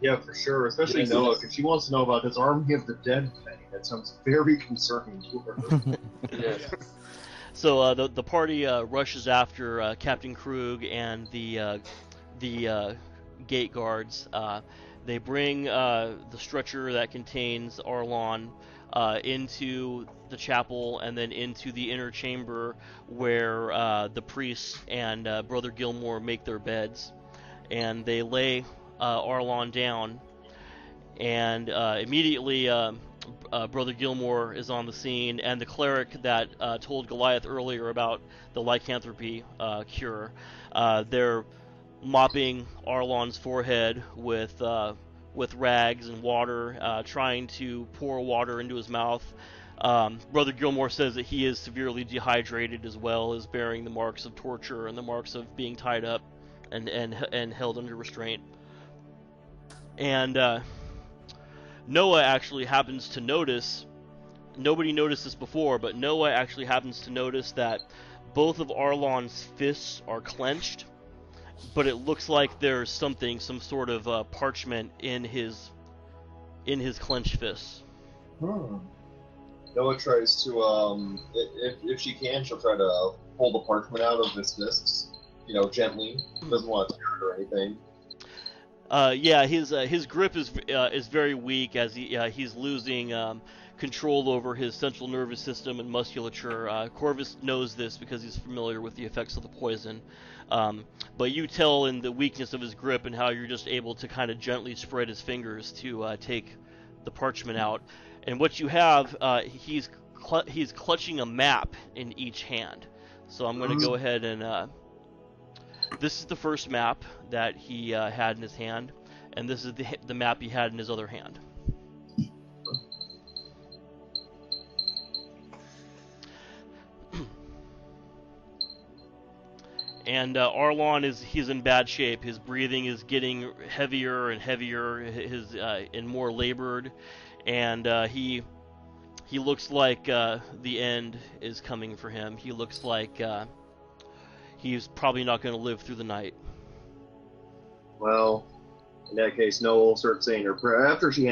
Yeah, for sure. Especially Yes, Noah, yes. because she wants to know about this army of the dead thing. That sounds very concerning to her. Yes. So the party rushes after Captain Krug and the gate guards. They bring the stretcher that contains Arlon into the chapel and then into the inner chamber where the priests and Brother Gilmore make their beds, and they lay Arlon down, and immediately Brother Gilmore is on the scene, and the cleric that told Goliath earlier about the lycanthropy cure. They're mopping Arlon's forehead with rags and water, trying to pour water into his mouth. Brother Gilmore says that he is severely dehydrated, as well as bearing the marks of torture and the marks of being tied up and held under restraint. And Noah actually happens to notice, nobody noticed this before, but Noah actually happens to notice that both of Arlon's fists are clenched, but it looks like there's some sort of parchment in his clenched fists. Noah tries to, if she can, she'll try to pull the parchment out of his fists, gently. Doesn't want to tear it or anything. Yeah, his grip is very weak as he's losing control over his central nervous system and musculature. Corvus knows this because he's familiar with the effects of the poison. But you tell in the weakness of his grip and how you're just able to kind of gently spread his fingers to take the parchment out. And what you have, he's clutching a map in each hand. So I'm going to go ahead and this is the first map that he had in his hand, and this is the map he had in his other hand. And Arlon he's in bad shape. His breathing is getting heavier and heavier, and more labored, and he looks like the end is coming for him. He looks like he's probably not going to live through the night. Well, in that case, Noah will start saying her prayer. After she'll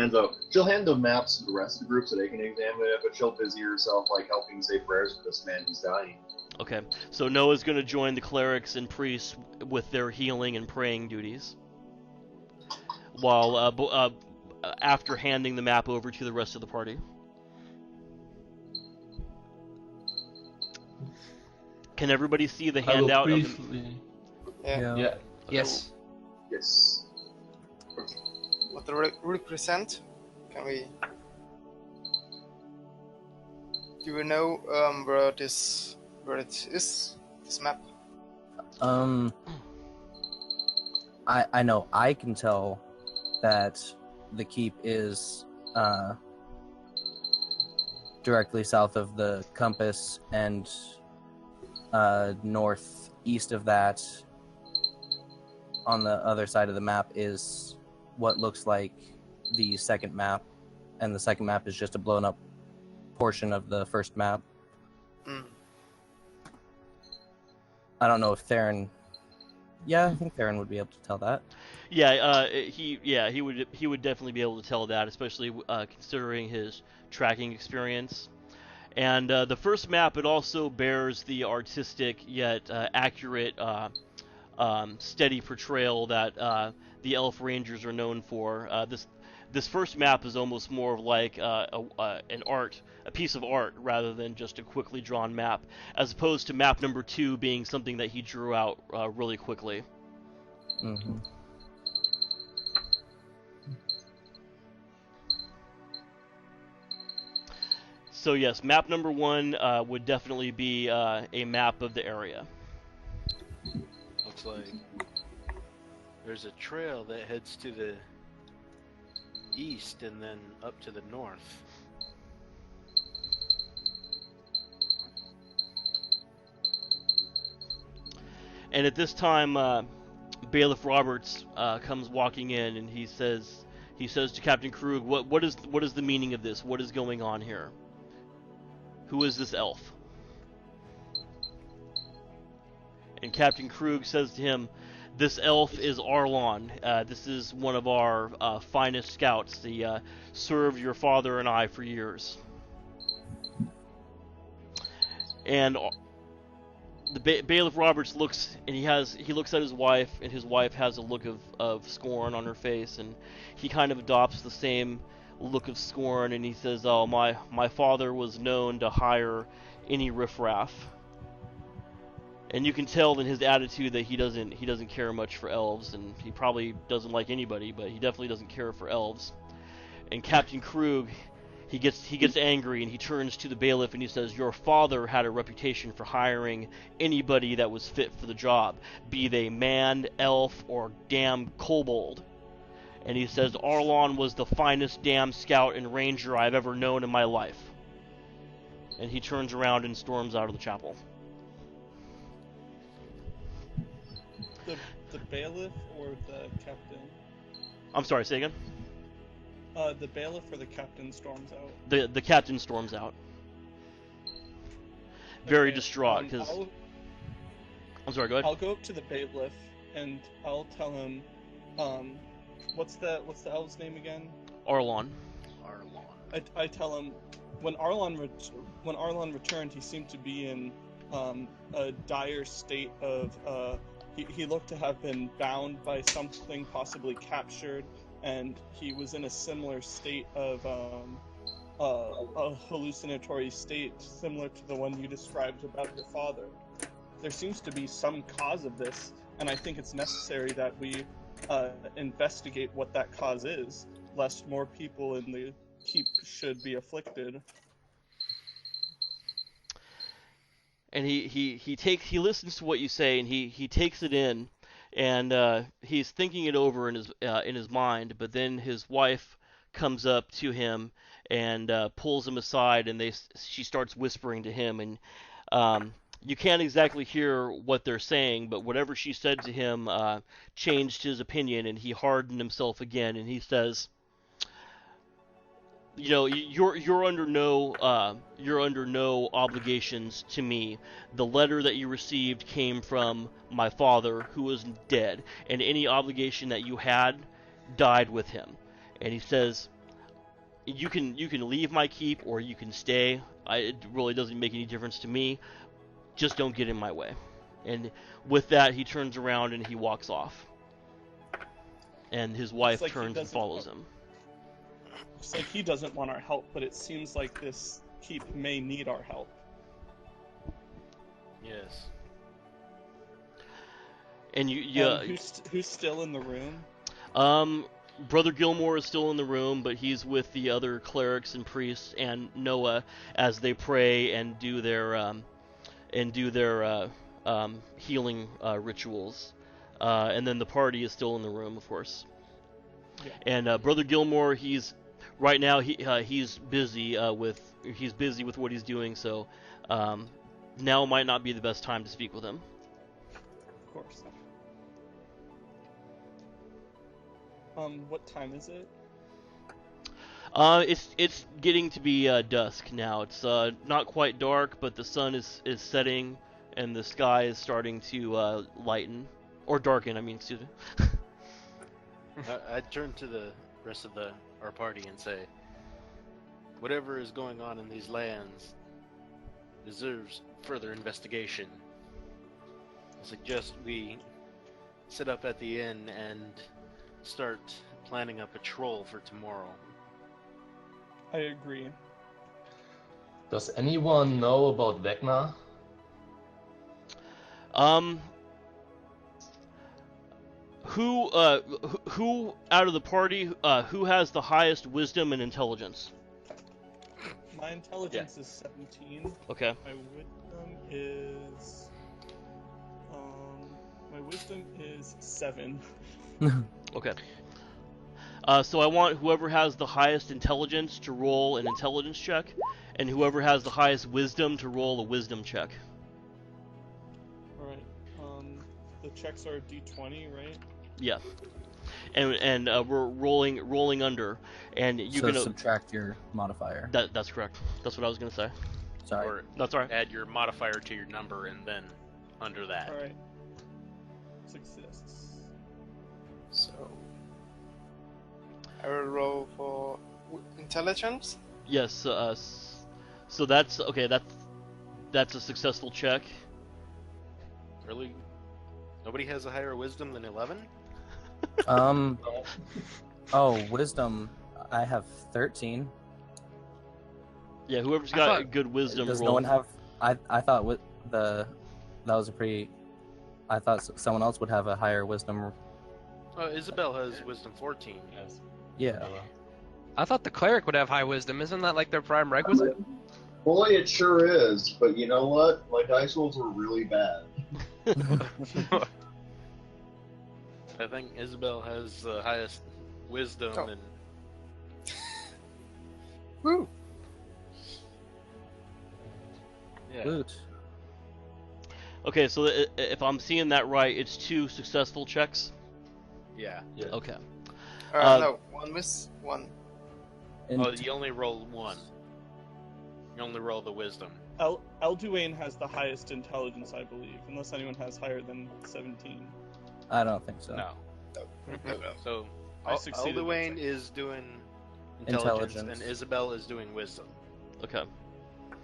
hand the maps to the rest of the group so they can examine it, but she'll busy herself helping say prayers for this man who's dying. Okay, so Noah's going to join the clerics and priests with their healing and praying duties, while after handing the map over to the rest of the party. Can everybody see the I will handout? briefly. Yeah. Yes. Yes. What to represent? Can we? Do we know where it is? This map? I know I can tell that the keep is directly south of the compass, and northeast of that, on the other side of the map, is what looks like the second map, and the second map is just a blown up portion of the first map. I don't know if Theren. Yeah, I think Theren would be able to tell that. Yeah, he would definitely be able to tell that, especially considering his tracking experience. And the first map, it also bears the artistic yet accurate, steady portrayal that the Elf Rangers are known for. This first map is almost more of like a piece of art rather than just a quickly drawn map, as opposed to map number 2 being something that he drew out really quickly. Mm-hmm. So yes, map number 1 would definitely be a map of the area. Looks like there's a trail that heads to the east and then up to the north. And at this time, Bailiff Roberts comes walking in, and he says to Captain Krug, "What is the meaning of this? What is going on here? Who is this elf?" And Captain Krug says to him, "This elf is Arlon. This is one of our finest scouts. He served your father and I for years." And the Bailiff Roberts looks, and he looks at his wife, and his wife has a look of scorn on her face, and he kind of adopts the same look of scorn, and he says, "Oh, my father was known to hire any riffraff." And you can tell in his attitude that he doesn't care much for elves, and he probably doesn't like anybody, but he definitely doesn't care for elves. And Captain Krug, he gets angry, and he turns to the bailiff and he says, "Your father had a reputation for hiring anybody that was fit for the job, be they man, elf, or damn kobold." And he says, "Arlon was the finest damn scout and ranger I've ever known in my life." And he turns around and storms out of the chapel. The bailiff or the captain? I'm sorry, say again? The bailiff or the captain storms out? The captain storms out. Very Okay, distraught, because... I'm sorry, go ahead. I'll go up to the bailiff and I'll tell him, what's the elf's name again? Arlon. I tell him, when Arlon returned, he seemed to be in a dire state of he looked to have been bound by something, possibly captured, and he was in a similar state of a hallucinatory state similar to the one you described about your father. There seems to be some cause of this, and I think it's necessary that we investigate what that cause is, lest more people in the keep should be afflicted. And he listens to what you say, and he takes it in, and he's thinking it over in his mind. But then his wife comes up to him and pulls him aside, and she starts whispering to him, and you can't exactly hear what they're saying, but whatever she said to him changed his opinion, and he hardened himself again, and he says, "You know, you're under no obligations to me. The letter that you received came from my father, who is dead, and any obligation that you had died with him." And he says, "You can leave my keep, or you can stay. It really doesn't make any difference to me. Just don't get in my way." And with that, he turns around and he walks off. And his wife turns and follows him. Looks like he doesn't want our help, but it seems like this keep may need our help. Yes. And who's still in the room? Brother Gilmore is still in the room, but he's with the other clerics and priests and Noah as they pray and do their healing rituals. And then the party is still in the room, of course. Yeah. And Brother Gilmore, he's busy with what he's doing, so now might not be the best time to speak with him. Of course. What time is it? It's getting to be dusk now. It's not quite dark, but the sun is setting, and the sky is starting to lighten or darken. I mean, excuse me. I turn to the rest of our party and say, "Whatever is going on in these lands, deserves further investigation. I suggest we sit up at the inn and start planning a patrol for tomorrow. I agree. Does anyone know about Vecna? Who out of the party, who has the highest wisdom and intelligence? My intelligence is 17. Okay. My wisdom is 7. Okay. So I want whoever has the highest intelligence to roll an intelligence check, and whoever has the highest wisdom to roll a wisdom check. Alright. The checks are D20, right? Yeah. And we're rolling under, and you So can subtract your modifier. That's correct. That's what I was gonna say. Sorry. Or That's all right. add your modifier to your number and then under that. Alright. Success. So I will roll for intelligence. Yes. So that's okay. That's a successful check. Really? Nobody has a higher wisdom than 11? Oh, wisdom. I have 13. Yeah. Whoever's got good wisdom. Does roll. no one have? I thought that was a pretty. I thought someone else would have a higher wisdom. Isabel has wisdom 14. Yes. Yeah. I thought the cleric would have high wisdom. Isn't that like their prime requisite? Boy, it sure is. But you know what? My dice rolls were really bad. I think Isabel has the highest wisdom Oh. and Woo! yeah. Good. Okay. So if I'm seeing that right, it's 2 successful checks. Yeah. Yeah. Okay. No, one miss, one. Oh, you only roll 1. You only roll the wisdom. Elduane has the highest intelligence, I believe, unless anyone has higher than 17. I don't think so. No. No. So I succeeded. Elduane is doing intelligence, and Isabel is doing wisdom. Okay.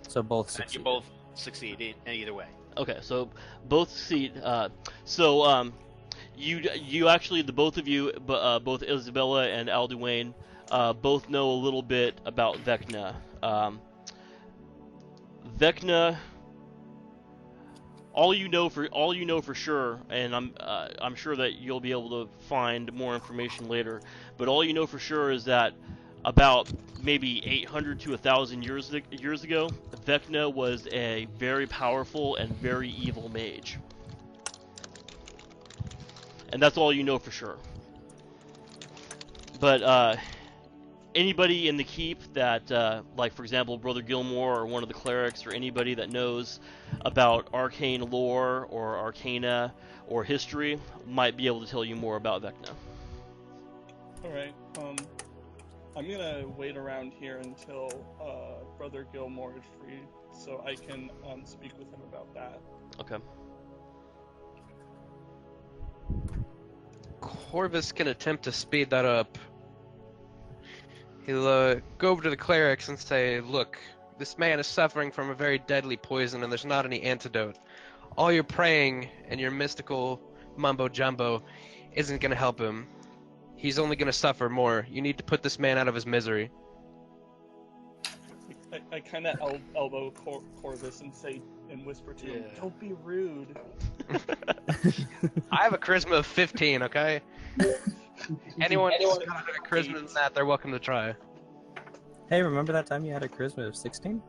So both And you succeed. both succeed either way. Okay. So both succeed. You actually, the both of you, both Isabella and Elduane, both know a little bit about Vecna. Vecna. All you know for sure, and I'm sure that you'll be able to find more information later. But all you know for sure is that about maybe 800 to 1,000 years ago, Vecna was a very powerful and very evil mage. And that's all you know for sure. But anybody in the keep that, like for example, Brother Gilmore or one of the clerics or anybody that knows about arcane lore or arcana or history might be able to tell you more about Vecna. Alright, I'm gonna wait around here until Brother Gilmore is free, so I can speak with him about that. Okay. Corvus can attempt to speed that up. He'll go over to the clerics and say, "Look, this man is suffering from a very deadly poison and there's not any antidote. All your praying and your mystical mumbo-jumbo isn't going to help him. He's only going to suffer more. You need to put this man out of his misery." I kind of elbow Corvus and say and whisper to him, Yeah. "Don't be rude." I have a charisma of 15, okay? Anyone who's got a higher charisma than that, they're welcome to try. Hey, remember that time you had a charisma of 16?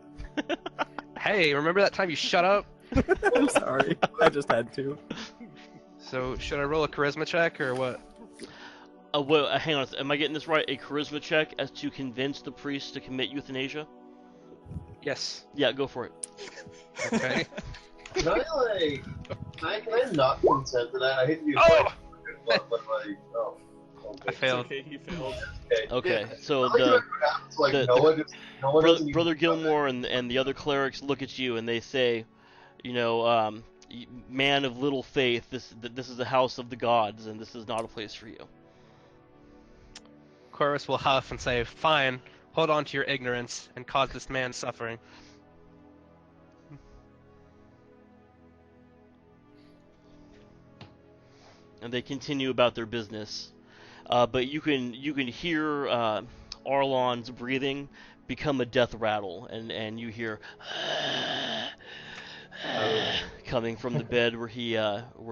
Hey, remember that time you shut up? I'm sorry. I just had to. So, should I roll a charisma check or what? Well, hang on. Am I getting this right? A charisma check as to convince the priest to commit euthanasia? Yes. Yeah, go for it. Okay. Can I not consent to that? I hate to be a Oh! but like, oh. I failed. Okay, he failed. Okay, so I like the what happens, like, the- Noah doesn't even- Brother Gilmore and the other clerics look at you and they say, man of little faith, this is the house of the gods and this is not a place for you. Corvus will huff and say, "Fine, hold on to your ignorance and cause this man suffering." and they continue about their business. But you can hear Arlon's breathing become a death rattle, and you hear coming from the bed where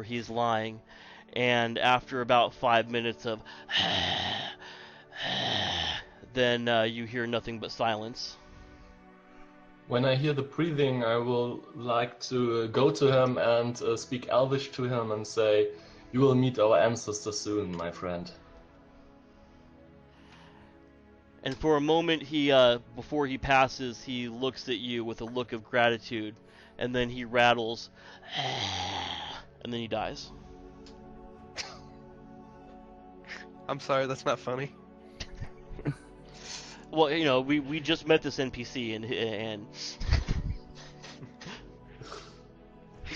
he's lying. And after about 5 minutes of then you hear nothing but silence. When I hear the breathing, I will like to go to him and speak Elvish to him and say, "You will meet our ancestors soon, my friend." And for a moment, he before he passes, he looks at you with a look of gratitude, and then he rattles, and then he dies. I'm sorry, that's not funny. Well, you know, we just met this NPC, and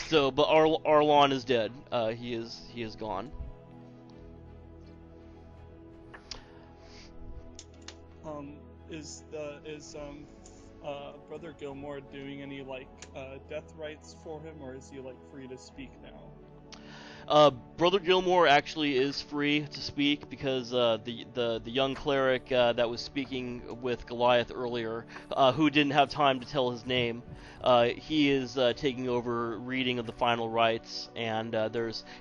so, but Arlon is dead. He is gone. Is Brother Gilmore doing any death rites for him, or is he free to speak now? Brother Gilmore actually is free to speak because the young cleric that was speaking with Goliath earlier, who didn't have time to tell his name, he is taking over reading of the final rites, and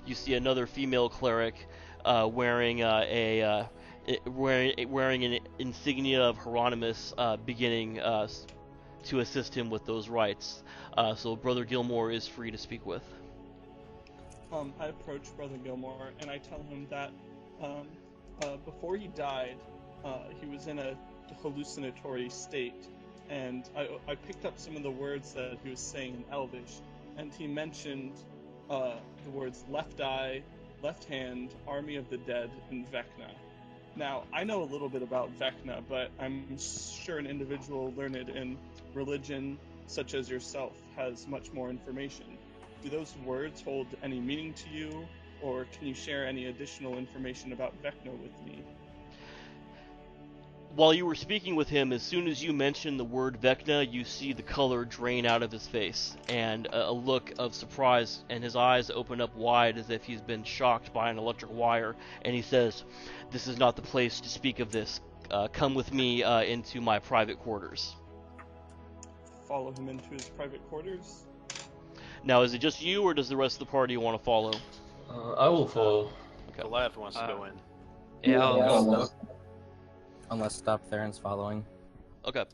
you see another female cleric wearing an insignia of Hieronymus, beginning to assist him with those rites. So Brother Gilmore is free to speak with. I approach Brother Gilmore and I tell him that before he died, he was in a hallucinatory state, and I picked up some of the words that he was saying in Elvish, and he mentioned the words left eye, left hand, army of the dead, and Vecna. Now, I know a little bit about Vecna, but I'm sure an individual learned in religion, such as yourself, has much more information. Do those words hold any meaning to you, or can you share any additional information about Vecna with me? While you were speaking with him, as soon as you mentioned the word Vecna, you see the color drain out of his face, and a look of surprise, and his eyes open up wide as if he's been shocked by an electric wire, and he says, "This is not the place to speak of this. Come with me into my private quarters." Follow him into his private quarters? Now, is it just you, or does the rest of the party want to follow? I will follow. Okay. Goliath wants to go in. Yeah, I'll go. Unless Stop Theron's following. Okay.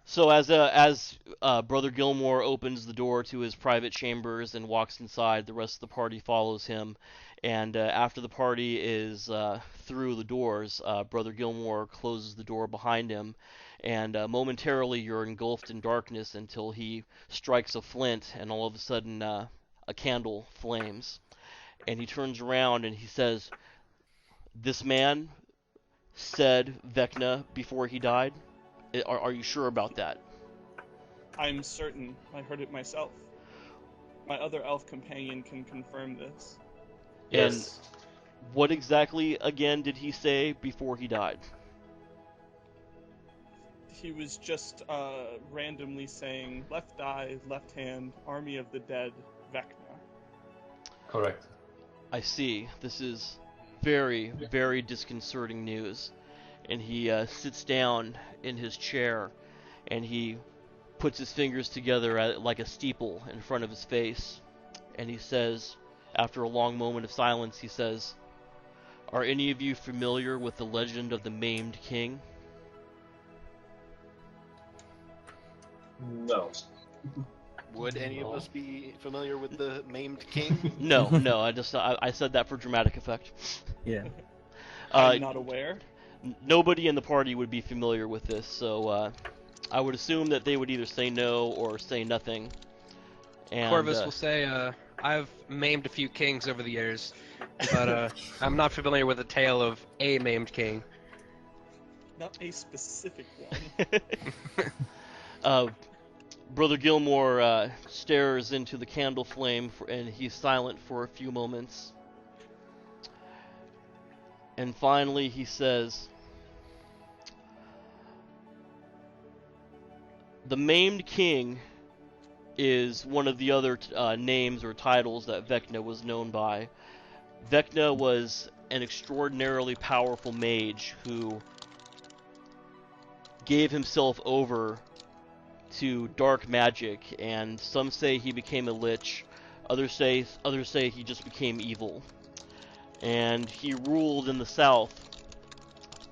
So as Brother Gilmore opens the door to his private chambers and walks inside, the rest of the party follows him. And after the party is through the doors, Brother Gilmore closes the door behind him, and momentarily you're engulfed in darkness until he strikes a flint, and all of a sudden a candle flames. And he turns around and he says, "This man said Vecna before he died? Are you sure about that?" I'm certain. I heard it myself. My other elf companion can confirm this. Yes. And what exactly, again, did he say before he died? He was just randomly saying left eye, left hand, army of the dead, Vecna. Correct. I see. This is very, very disconcerting news. And he sits down in his chair, and he puts his fingers together like a steeple in front of his face. And he says, after a long moment of silence, he says, "Are any of you familiar with the legend of the Maimed King?" No. Would any of us be familiar with the Maimed King? No, I said that for dramatic effect. Yeah. I'm not aware. Nobody in the party would be familiar with this, so I would assume that they would either say no or say nothing. And, Corvus will say, I've maimed a few kings over the years, but I'm not familiar with the tale of a maimed king. Not a specific one. Brother Gilmore stares into the candle flame, and he's silent for a few moments. And finally he says, "The Maimed King is one of the other names or titles that Vecna was known by. Vecna was an extraordinarily powerful mage who gave himself over to dark magic, and some say he became a lich, others say he just became evil. And he ruled in the south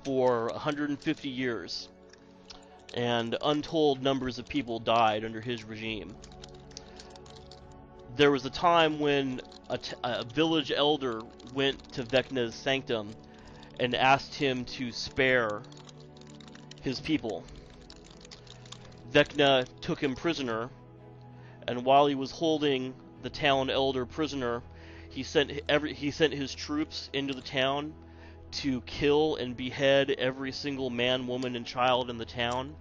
for 150 years, and untold numbers of people died under his regime. There was a time when a village elder went to Vecna's sanctum and asked him to spare his people. Vecna took him prisoner, and while he was holding the town elder prisoner, he sent his troops into the town to kill and behead every single man, woman, and child in the town,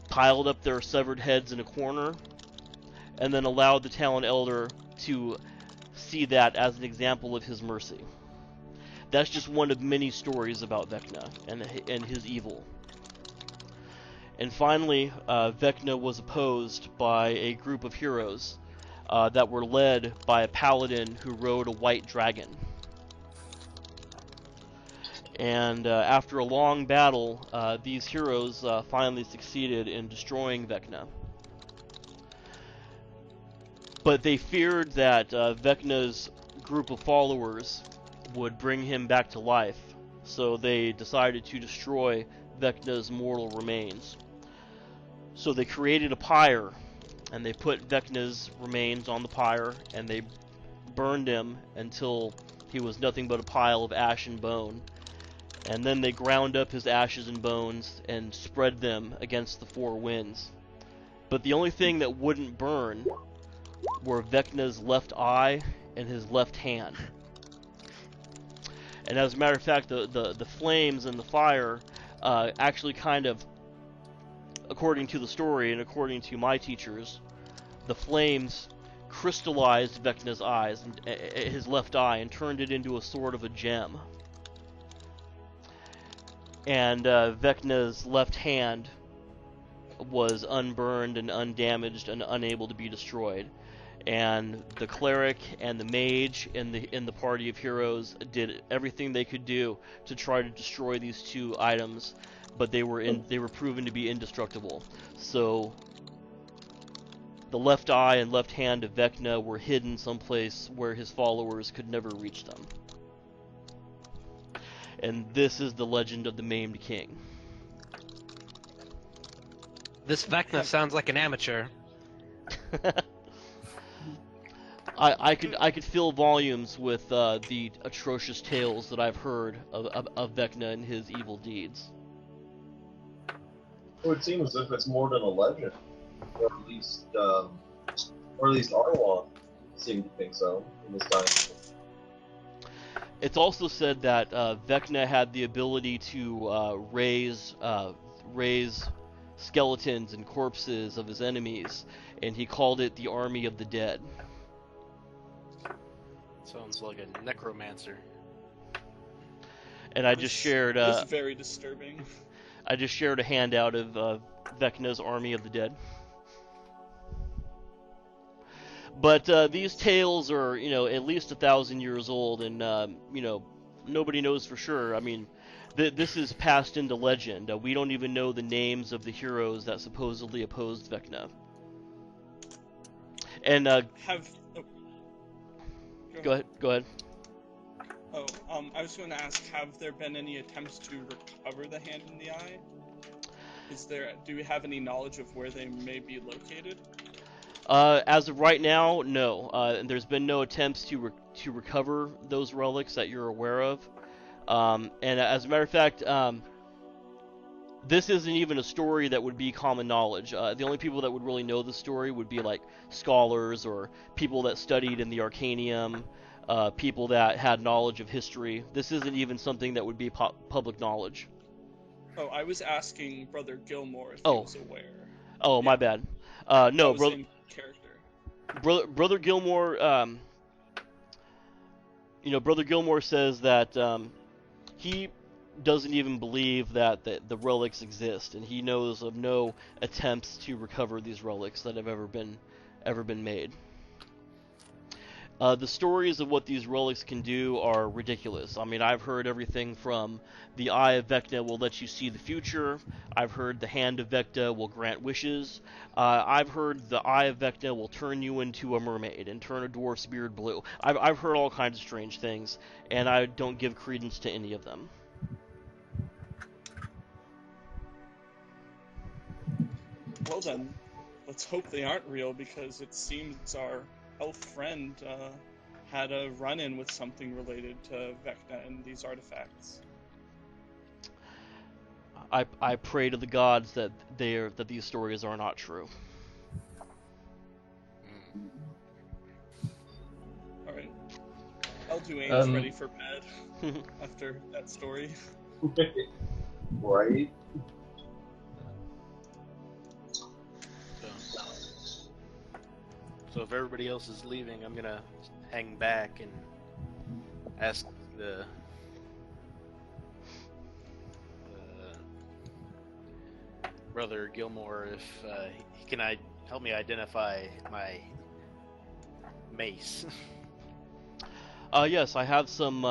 piled up their severed heads in a corner, and then allowed the town elder to see that as an example of his mercy. That's just one of many stories about Vecna and his evil. And finally, Vecna was opposed by a group of heroes that were led by a paladin who rode a white dragon. And after a long battle, these heroes finally succeeded in destroying Vecna. But they feared that Vecna's group of followers would bring him back to life, so they decided to destroy Vecna's mortal remains. So they created a pyre, and they put Vecna's remains on the pyre, and they burned him until he was nothing but a pile of ash and bone. And then they ground up his ashes and bones and spread them against the four winds. But the only thing that wouldn't burn were Vecna's left eye and his left hand. And as a matter of fact, the flames and the fire actually kind of, according to the story and according to my teachers, the flames crystallized Vecna's eyes, and his left eye, and turned it into a sort of a gem. And Vecna's left hand was unburned and undamaged and unable to be destroyed. And the cleric and the mage in the party of heroes did everything they could do to try to destroy these two items, but they were proven to be indestructible. So the left eye and left hand of Vecna were hidden someplace where his followers could never reach them. And this is the legend of the Maimed King. This Vecna sounds like an amateur. I could fill volumes with the atrocious tales that I've heard of Vecna and his evil deeds. It would seem as if it's more than a legend, or at least Arlon seemed to think so in this time. It's also said that Vecna had the ability to raise skeletons and corpses of his enemies, and he called it the Army of the Dead. Sounds like a necromancer. And I just shared. This is very disturbing. I just shared a handout of Vecna's Army of the Dead. But these tales are, at least 1,000 years old, and nobody knows for sure. I mean, this is passed into legend. We don't even know the names of the heroes that supposedly opposed Vecna. And Go ahead. Oh, I was going to ask, have there been any attempts to recover the hand and the eye? Do we have any knowledge of where they may be located? As of right now, no. There's been no attempts to recover those relics that you're aware of. And as a matter of fact, this isn't even a story that would be common knowledge. The only people that would really know the story would be like scholars or people that studied in the Arcanium, people that had knowledge of history. This isn't even something that would be public knowledge. Oh, I was asking Brother Gilmore if he was aware. Oh, my bad. No, brother. Character. Brother Gilmore. Brother Gilmore says that he doesn't even believe that the relics exist, and he knows of no attempts to recover these relics that have ever been made. The stories of what these relics can do are ridiculous. I mean, I've heard everything from the Eye of Vecna will let you see the future. I've heard the Hand of Vecna will grant wishes. I've heard the Eye of Vecna will turn you into a mermaid and turn a dwarf's beard blue. I've heard all kinds of strange things, and I don't give credence to any of them. Well then, let's hope they aren't real, because it seems our elf friend had a run-in with something related to Vecna and these artifacts. I pray to the gods that these stories are not true. Alright. Elduane's ready for bed after that story. Right? So if everybody else is leaving, I'm gonna hang back and ask the Brother Gilmore if he can help me identify my mace. Yes, I have some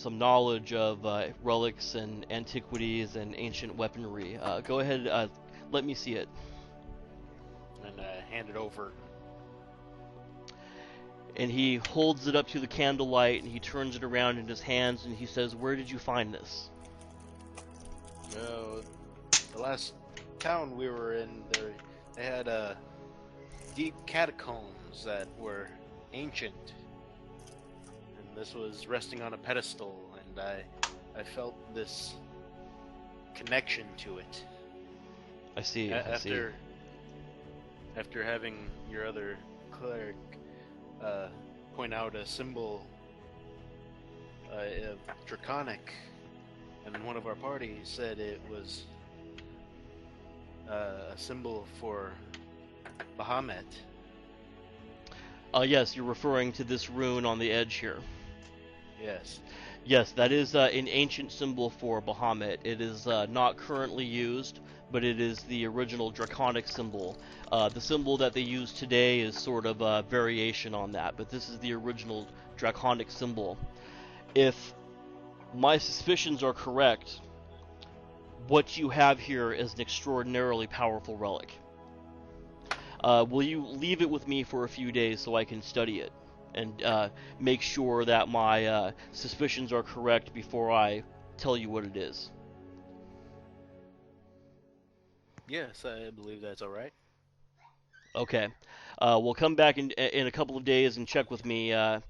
knowledge of relics and antiquities and ancient weaponry. Go ahead, let me see it. And hand it over. And he holds it up to the candlelight, and he turns it around in his hands, and he says, "Where did you find this?" The last town we were in, they had deep catacombs that were ancient, and this was resting on a pedestal, and I felt this connection to it. I see. After having your other cleric point out a symbol of draconic, and one of our party said it was a symbol for Bahamut. Yes, you're referring to this rune on the edge here. Yes. Yes, that is an ancient symbol for Bahamut. It is not currently used, but it is the original draconic symbol. The symbol that they use today is sort of a variation on that, but this is the original draconic symbol. If my suspicions are correct, what you have here is an extraordinarily powerful relic. Will you leave it with me for a few days so I can study it and make sure that my suspicions are correct before I tell you what it is? Yes, I believe that's all right. Okay. We'll come back in a couple of days and check with me, and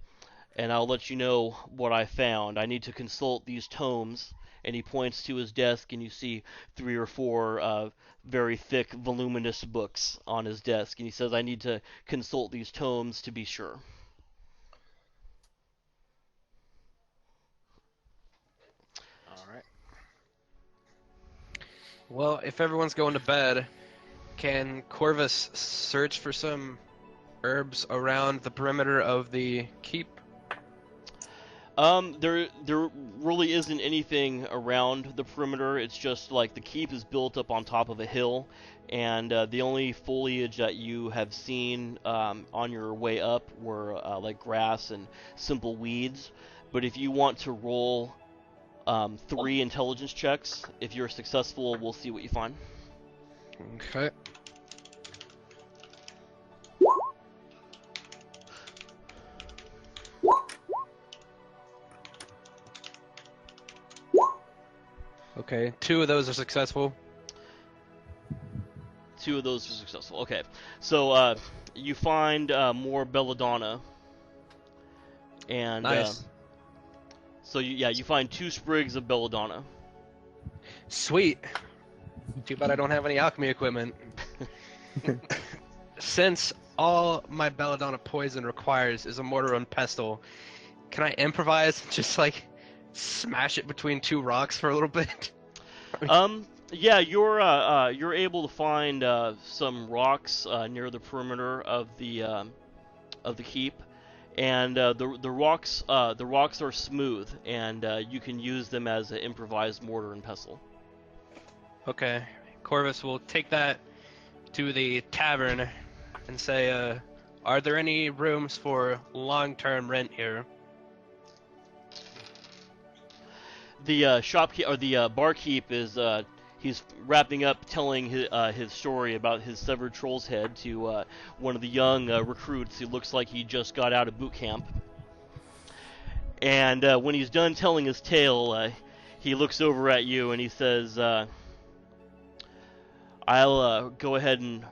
I'll let you know what I found. I need to consult these tomes, and he points to his desk, and you see 3 or 4 very thick, voluminous books on his desk, and he says, I need to consult these tomes to be sure. All right. Well, if everyone's going to bed, can Corvus search for some herbs around the perimeter of the keep? There really isn't anything around the perimeter. It's just like the keep is built up on top of a hill, and the only foliage that you have seen on your way up were like grass and simple weeds. But if you want to roll 3 intelligence checks, if you're successful, we'll see what you find. Okay. Okay, 2 of those are successful. 2 of those are successful. Okay, so you find more belladonna, and Nice. so you find 2 sprigs of belladonna. Sweet. Too bad I don't have any alchemy equipment. Since all my belladonna poison requires is a mortar and pestle, can I improvise and just like smash it between 2 rocks for a little bit? Yeah, you're able to find some rocks near the perimeter of the keep, and the rocks are smooth, and you can use them as an improvised mortar and pestle. Okay, Corvus will take that to the tavern and say, are there any rooms for long-term rent here? The shopkeep or the barkeep is he's wrapping up telling his story about his severed troll's head to one of the young recruits who looks like he just got out of boot camp. And when he's done telling his tale, he looks over at you and he says, I'll go ahead and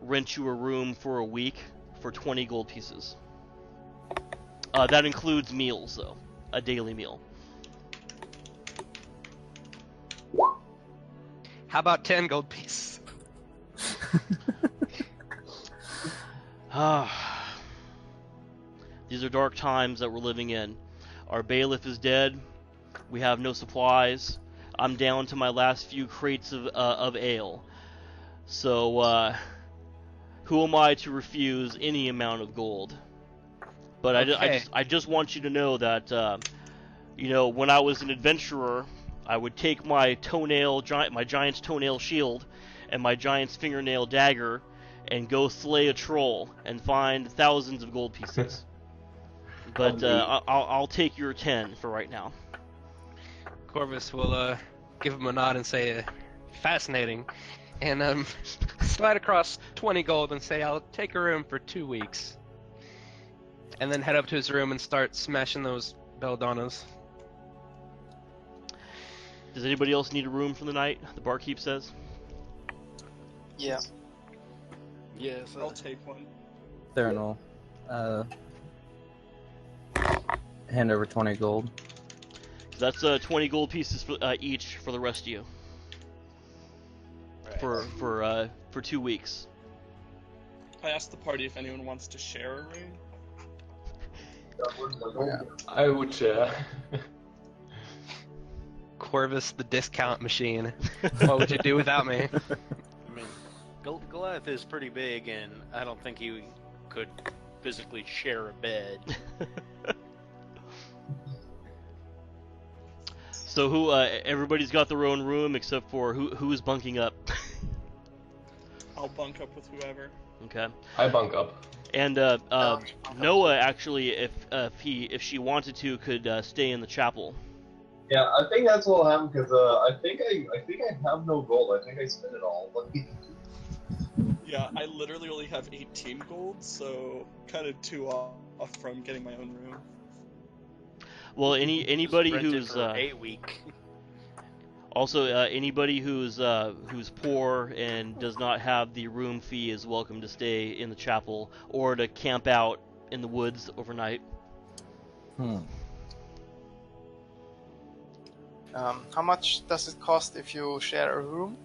rent you a room for a week for 20 gold pieces. That includes meals, though. A daily meal. How about 10 gold pieces? These are dark times that we're living in. Our bailiff is dead. We have no supplies. I'm down to my last few crates of ale. So, who am I to refuse any amount of gold? But Okay. I just want you to know that, when I was an adventurer, I would take my giant's toenail shield and my giant's fingernail dagger and go slay a troll and find thousands of gold pieces. But I'll take your 10 for right now. Corvus will give him a nod and say, fascinating, and slide across 20 gold and say, I'll take a room for 2 weeks. And then head up to his room and start smashing those belladonnas. Does anybody else need a room for the night? The barkeep says. Yeah. Yes, I'll take one. Theren will hand over 20 gold. So that's 20 gold pieces for, each for the rest of you. right. For 2 weeks. I asked the party if anyone wants to share a room. I would share. Corvus, the discount machine. What would you do without me? I mean, Goliath is pretty big, and I don't think he could physically share a bed. So who? Everybody's got their own room except for who's bunking up. I'll bunk up with whoever. Okay. I bunk up. And Noah actually, if she wanted to, could stay in the chapel. Yeah, I think that's what'll happen because I think I have no gold. I think I spent it all. Yeah, I literally only have 18 gold, so kind of too off from getting my own room. Well, anybody Just rent it who's for a week. also anybody who's poor and does not have the room fee is welcome to stay in the chapel or to camp out in the woods overnight. How much does it cost if you share a room?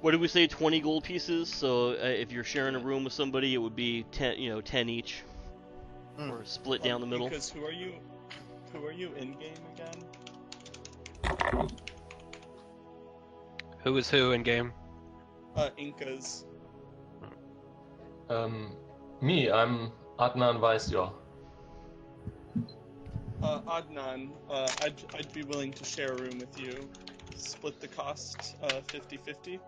What did we say? 20 gold pieces. So if you're sharing a room with somebody, it would be 10 each, or split down the middle. Because who are you in game again? Who is who in game? Incas. Me, I'm Adnan Weisjor. Adnan, I'd be willing to share a room with you. Split the cost 50-50.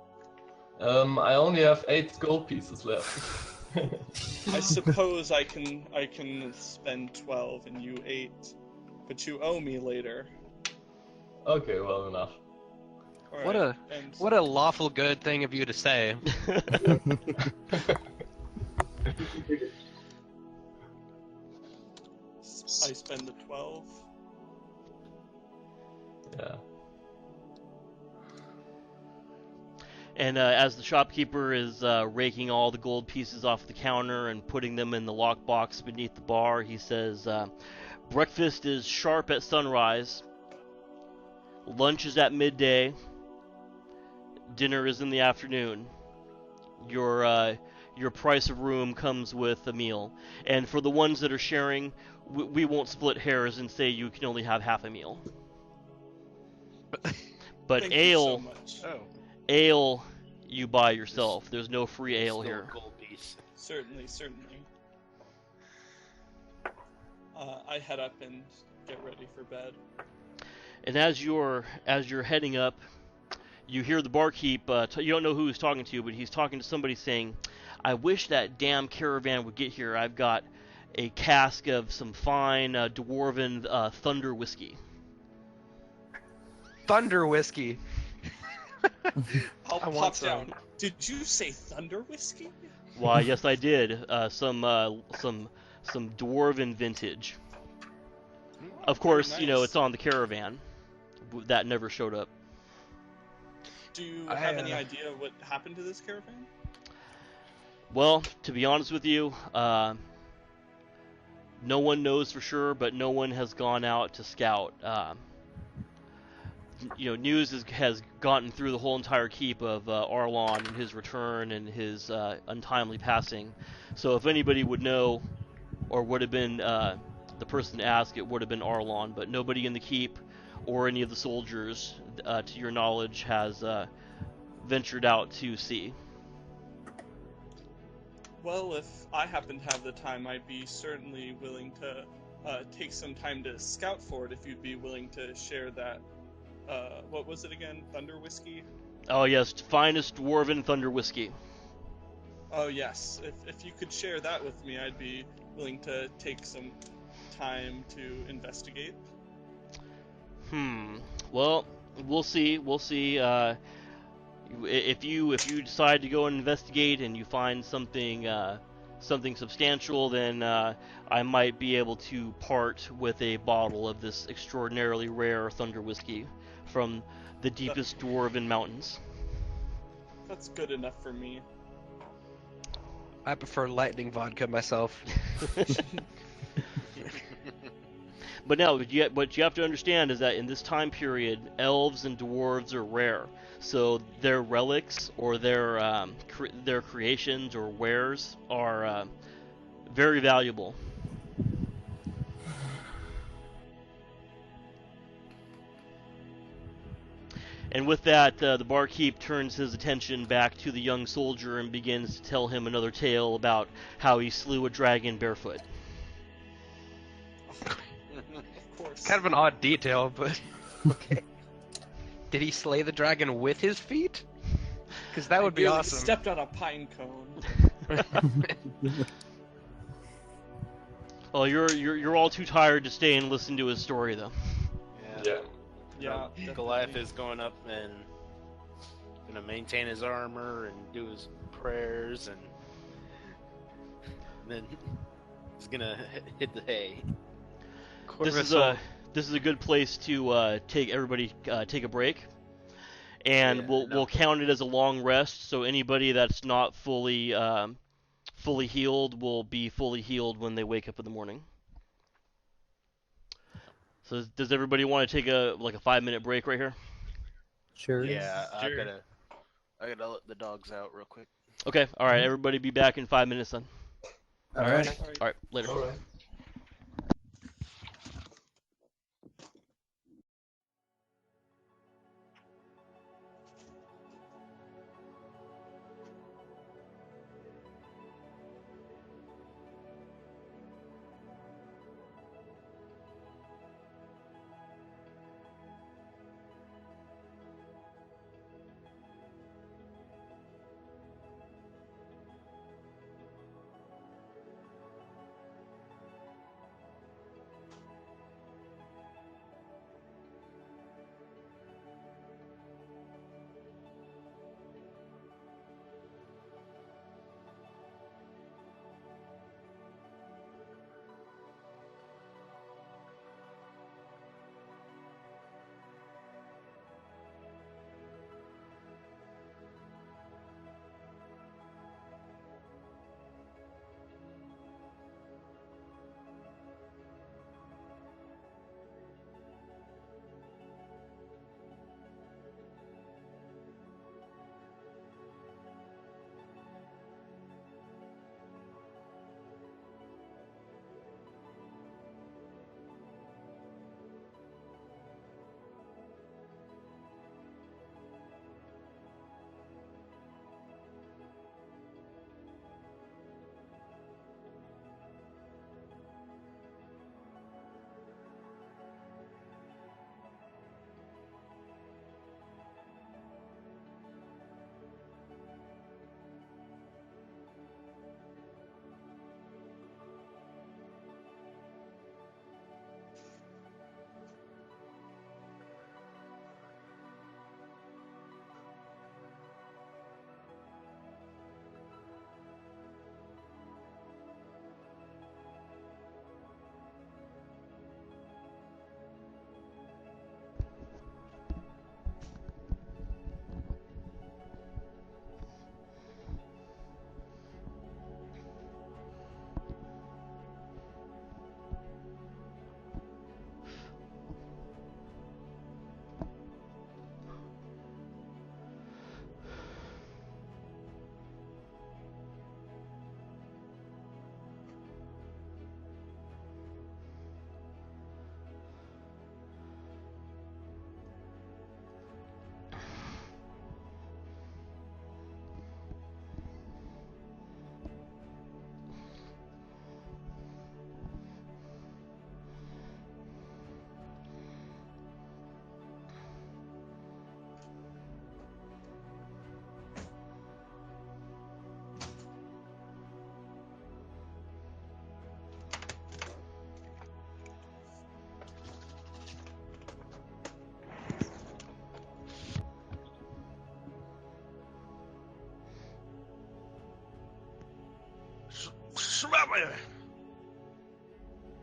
I only have 8 gold pieces left. I suppose I can spend 12 and you 8, but you owe me later. Okay, well enough. All What right, a and what a lawful good thing of you to say. I spend the 12. Yeah. And as the shopkeeper is raking all the gold pieces off the counter and putting them in the lockbox beneath the bar, he says, breakfast is sharp at sunrise, lunch is at midday, dinner is in the afternoon. Your price of room comes with a meal. And for the ones that are sharing, we won't split hairs and say you can only have half a meal. But Thank ale... you so much. Oh, Ale, you buy yourself. There's no free ale still here. a gold piece. Certainly. I head up and get ready for bed. And as you're heading up, you hear the barkeep. You don't know who he's talking to, but he's talking to somebody saying, "I wish that damn caravan would get here. I've got a cask of some fine dwarven thunder whiskey." Thunder whiskey. I'll I want pop some. down. Did you say thunder whiskey? Why, yes, I did. Some dwarven vintage. Of course, Very you know nice. it's on the caravan. That never showed up. Do you I, have any idea what happened to this caravan? Well, to be honest with you, no one knows for sure, but no one has gone out to scout. News has gotten through the whole entire keep of Arlon and his return and his untimely passing. So if anybody would know, or would have been the person to ask, it would have been Arlon. But nobody in the keep or any of the soldiers, to your knowledge, has ventured out to sea. Well, if I happen to have the time, I'd be certainly willing to take some time to scout for it if you'd be willing to share that. What was it again? Thunder whiskey? Oh yes, finest dwarven thunder whiskey. Oh yes. If you could share that with me, I'd be willing to take some time to investigate. Well, we'll see. We'll see. If you decide to go and investigate and you find something substantial, then I might be able to part with a bottle of this extraordinarily rare thunder whiskey from the deepest dwarven mountains. That's good enough for me. I prefer lightning vodka myself. But no, what you have to understand is that in this time period, elves and dwarves are rare. So their relics or their creations or wares are very valuable. And with that, the barkeep turns his attention back to the young soldier and begins to tell him another tale about how he slew a dragon barefoot. Of course. Kind of an odd detail, but okay. Did he slay the dragon with his feet? Because that would be Ideally, awesome. Stepped on a pine cone. Well, you're all too tired to stay and listen to his story, though. Yeah. Yeah. Goliath definitely. is going up and gonna maintain his armor and do his prayers, and then he's gonna hit the hay. This is a good place to take a break, and Yeah, we'll count it as a long rest. So anybody that's not fully healed will be fully healed when they wake up in the morning. So does everybody want to take a 5-minute break right here? Sure. Yeah, I Sure. gotta let the dogs out real quick. Okay, all right. Everybody be back in 5 minutes then. All right. All right, later. All right.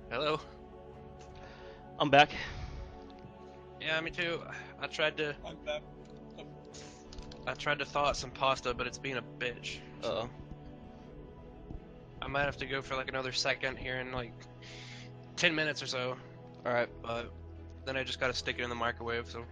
Hello. I'm back. Yeah, me too. I tried to I'm back. thaw out some pasta, but it's being a bitch. Uh-oh. I might have to go for like another second here in like 10 minutes or so. Alright. But then I just gotta stick it in the microwave, so.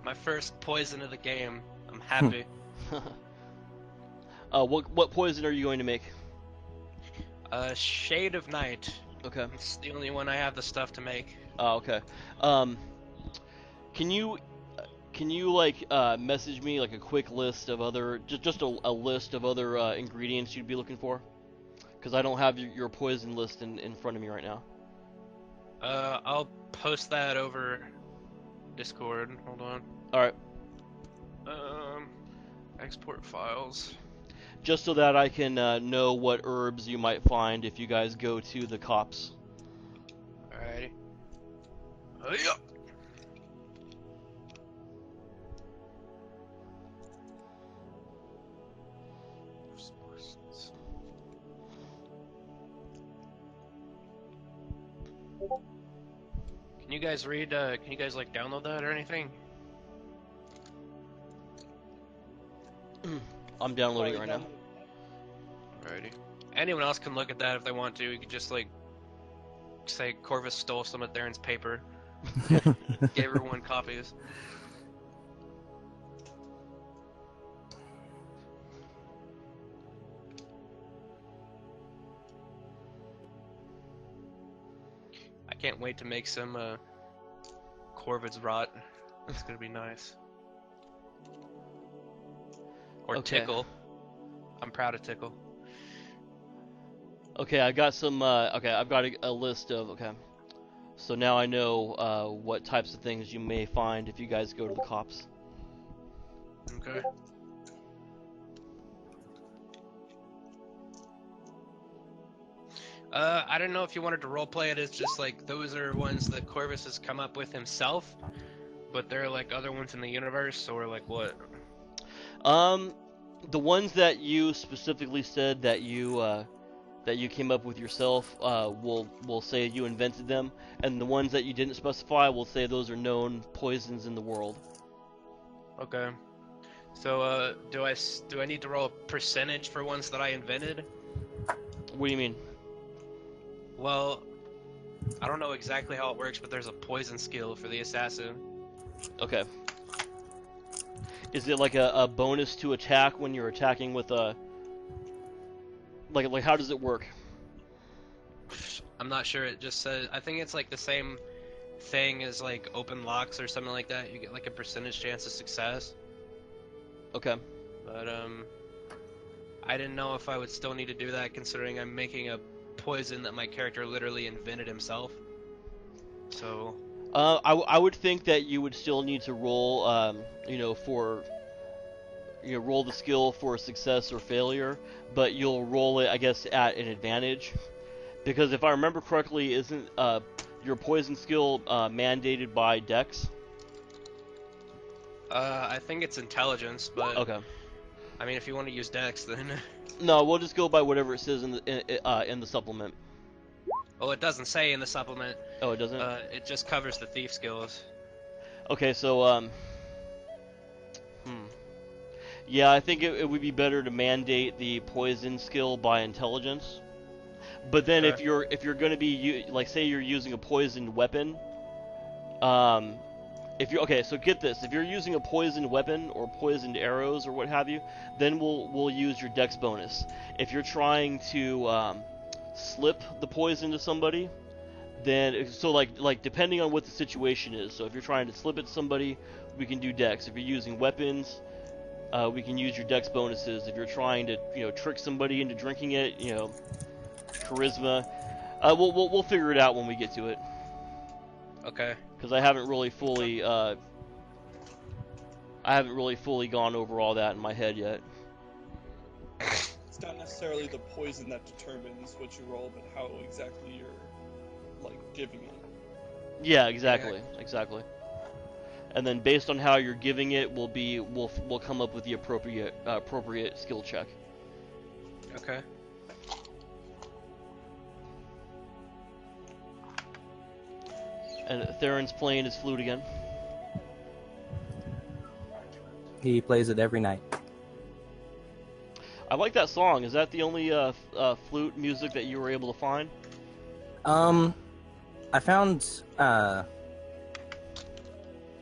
My first poison of the game. I'm happy. What poison are you going to make? Shade of Night. Okay. It's the only one I have the stuff to make. Oh, okay. Can you like message me like a quick list of other just a list of other ingredients you'd be looking for? Because I don't have your poison list in front of me right now. I'll post that over Discord. Hold on. All right. Export files. Just so that I can know what herbs you might find if you guys go to the cops. Alrighty. Yeah. Can you guys read? Can you guys like download that or anything? I'm downloading it right now. Alrighty. Anyone else can look at that if they want to. You could just like say Corvus stole some of Theron's paper. Gave everyone copies. I can't wait to make some Corvus rot. It's gonna be nice. Or Okay. Tickle. I'm proud of Tickle. Okay, I got some. Okay, I've got a list of. Okay, so now I know what types of things you may find if you guys go to the cops. Okay. I don't know if you wanted to roleplay it as just like those are ones that Corvus has come up with himself, but they're like other ones in the universe, or like what? The ones that you specifically said that you came up with yourself, will say you invented them, and the ones that you didn't specify will say those are known poisons in the world. Okay. So do I need to roll a percentage for ones that I invented? What do you mean? Well, I don't know exactly how it works, but there's a poison skill for the assassin. Okay. Is it like a bonus to attack when you're attacking with a... Like how does it work? I'm not sure, it just says... I think it's like the same thing as like open locks or something like that. You get like a percentage chance of success. Okay. But I didn't know if I would still need to do that considering I'm making a poison that my character literally invented himself. So... I would think that you would still need to roll, roll the skill for success or failure, but you'll roll it, I guess, at an advantage. Because if I remember correctly, isn't your poison skill mandated by Dex? I think it's intelligence, but... Okay. I mean, if you want to use Dex, then... No, we'll just go by whatever it says in the supplement. Oh, it doesn't say in the supplement. Oh, it doesn't? It just covers the thief skills. Okay, so, yeah, I think it would be better to mandate the poison skill by intelligence. But then Okay. if you're going to be, like, say you're using a poisoned weapon, so get this, if you're using a poisoned weapon or poisoned arrows or what have you, then we'll use your dex bonus. If you're trying to slip the poison to somebody, then like depending on what the situation is. So if you're trying to slip it to somebody, we can do dex. If you're using weapons, we can use your dex bonuses. If you're trying to trick somebody into drinking it, charisma. We'll figure it out when we get to it. Okay. Because I haven't really fully I haven't really fully gone over all that in my head yet. It's not necessarily the poison that determines what you roll, but how exactly you're like giving it. Yeah, exactly. And then based on how you're giving it, we'll come up with the appropriate skill check. Okay. And Theron's playing his flute again. He plays it every night. I like that song. Is that the only flute music that you were able to find? I found a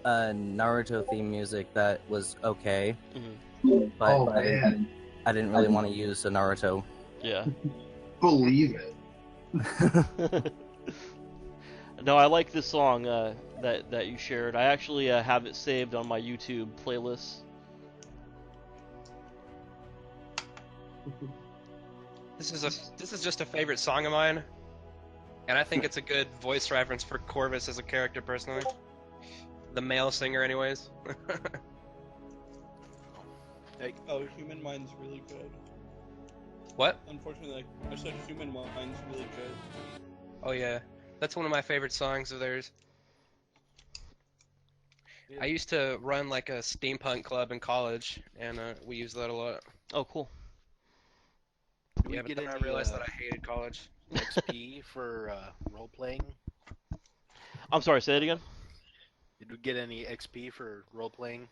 Naruto theme music that was okay, but I didn't really want to use a Naruto. Yeah. Believe it. No, I like this song that you shared. I actually have it saved on my YouTube playlist. This is just a favorite song of mine, and I think it's a good voice reference for Corvus as a character personally. The male singer, anyways. Oh, Human Mind's really good. What? Unfortunately, I said Human Mind's really good. Oh yeah, that's one of my favorite songs of theirs. I used to run like a steampunk club in college, and we used that a lot. Oh, cool. Yeah, but then I realized that I hated college. XP for role playing? I'm sorry, say it again. Did we get any XP for role playing?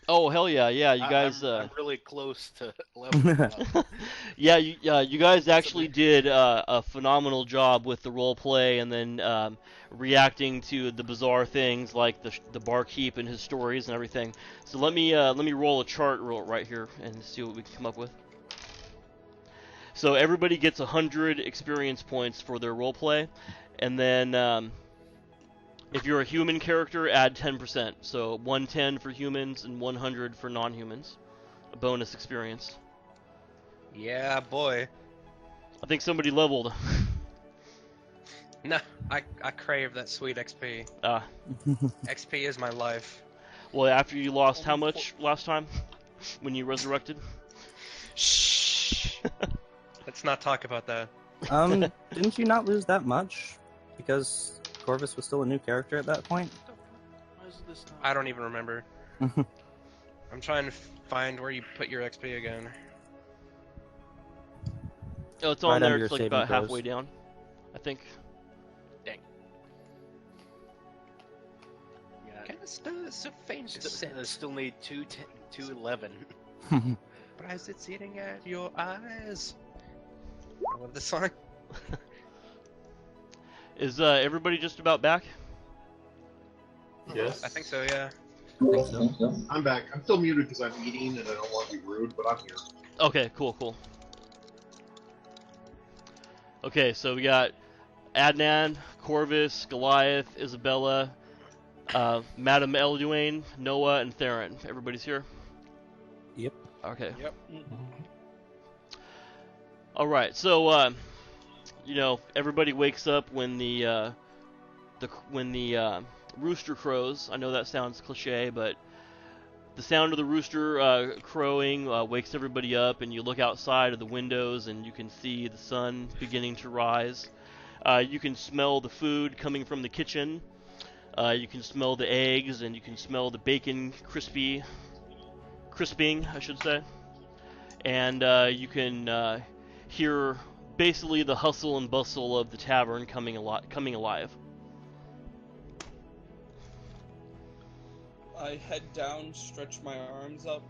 Oh, hell yeah, yeah, you guys... I'm really close to leveling up. Yeah, you guys actually did a phenomenal job with the role play, and then reacting to the bizarre things like the barkeep and his stories and everything. So let me roll a chart right here and see what we can come up with. So everybody gets 100 experience points for their role play, and then if you're a human character, add 10%. So 110 for humans and 100 for non-humans. A bonus experience. Yeah, boy. I think somebody leveled. No, I crave that sweet XP. XP is my life. Well, after you lost how much last time? When you resurrected? Shh. Let's not talk about that. Didn't you not lose that much? Because Corvus was still a new character at that point? I don't even remember. I'm trying to find where you put your XP again. Oh, it's on Right there. under It's your like about saving halfway throws. down, I think. Dang. Yeah. So faint I still need 211. Why is it sitting at your eyes? I love this song. Is everybody just about back? Yes. I think so, yeah. I think so. I'm back. I'm still muted because I'm eating and I don't want to be rude, but I'm here. Okay, cool. Okay, so we got Adnan, Corvus, Goliath, Isabella, Madame Elduane, Noah, and Theren. Everybody's here? Yep. Okay. Yep. Alright, so, everybody wakes up when the rooster crows. I know that sounds cliche, but the sound of the rooster crowing wakes everybody up, and you look outside of the windows and you can see the sun beginning to rise. You can smell the food coming from the kitchen. You can smell the eggs, and you can smell the bacon crisping, I should say. And you can hear basically the hustle and bustle of the tavern coming alive. I head down, stretch my arms up,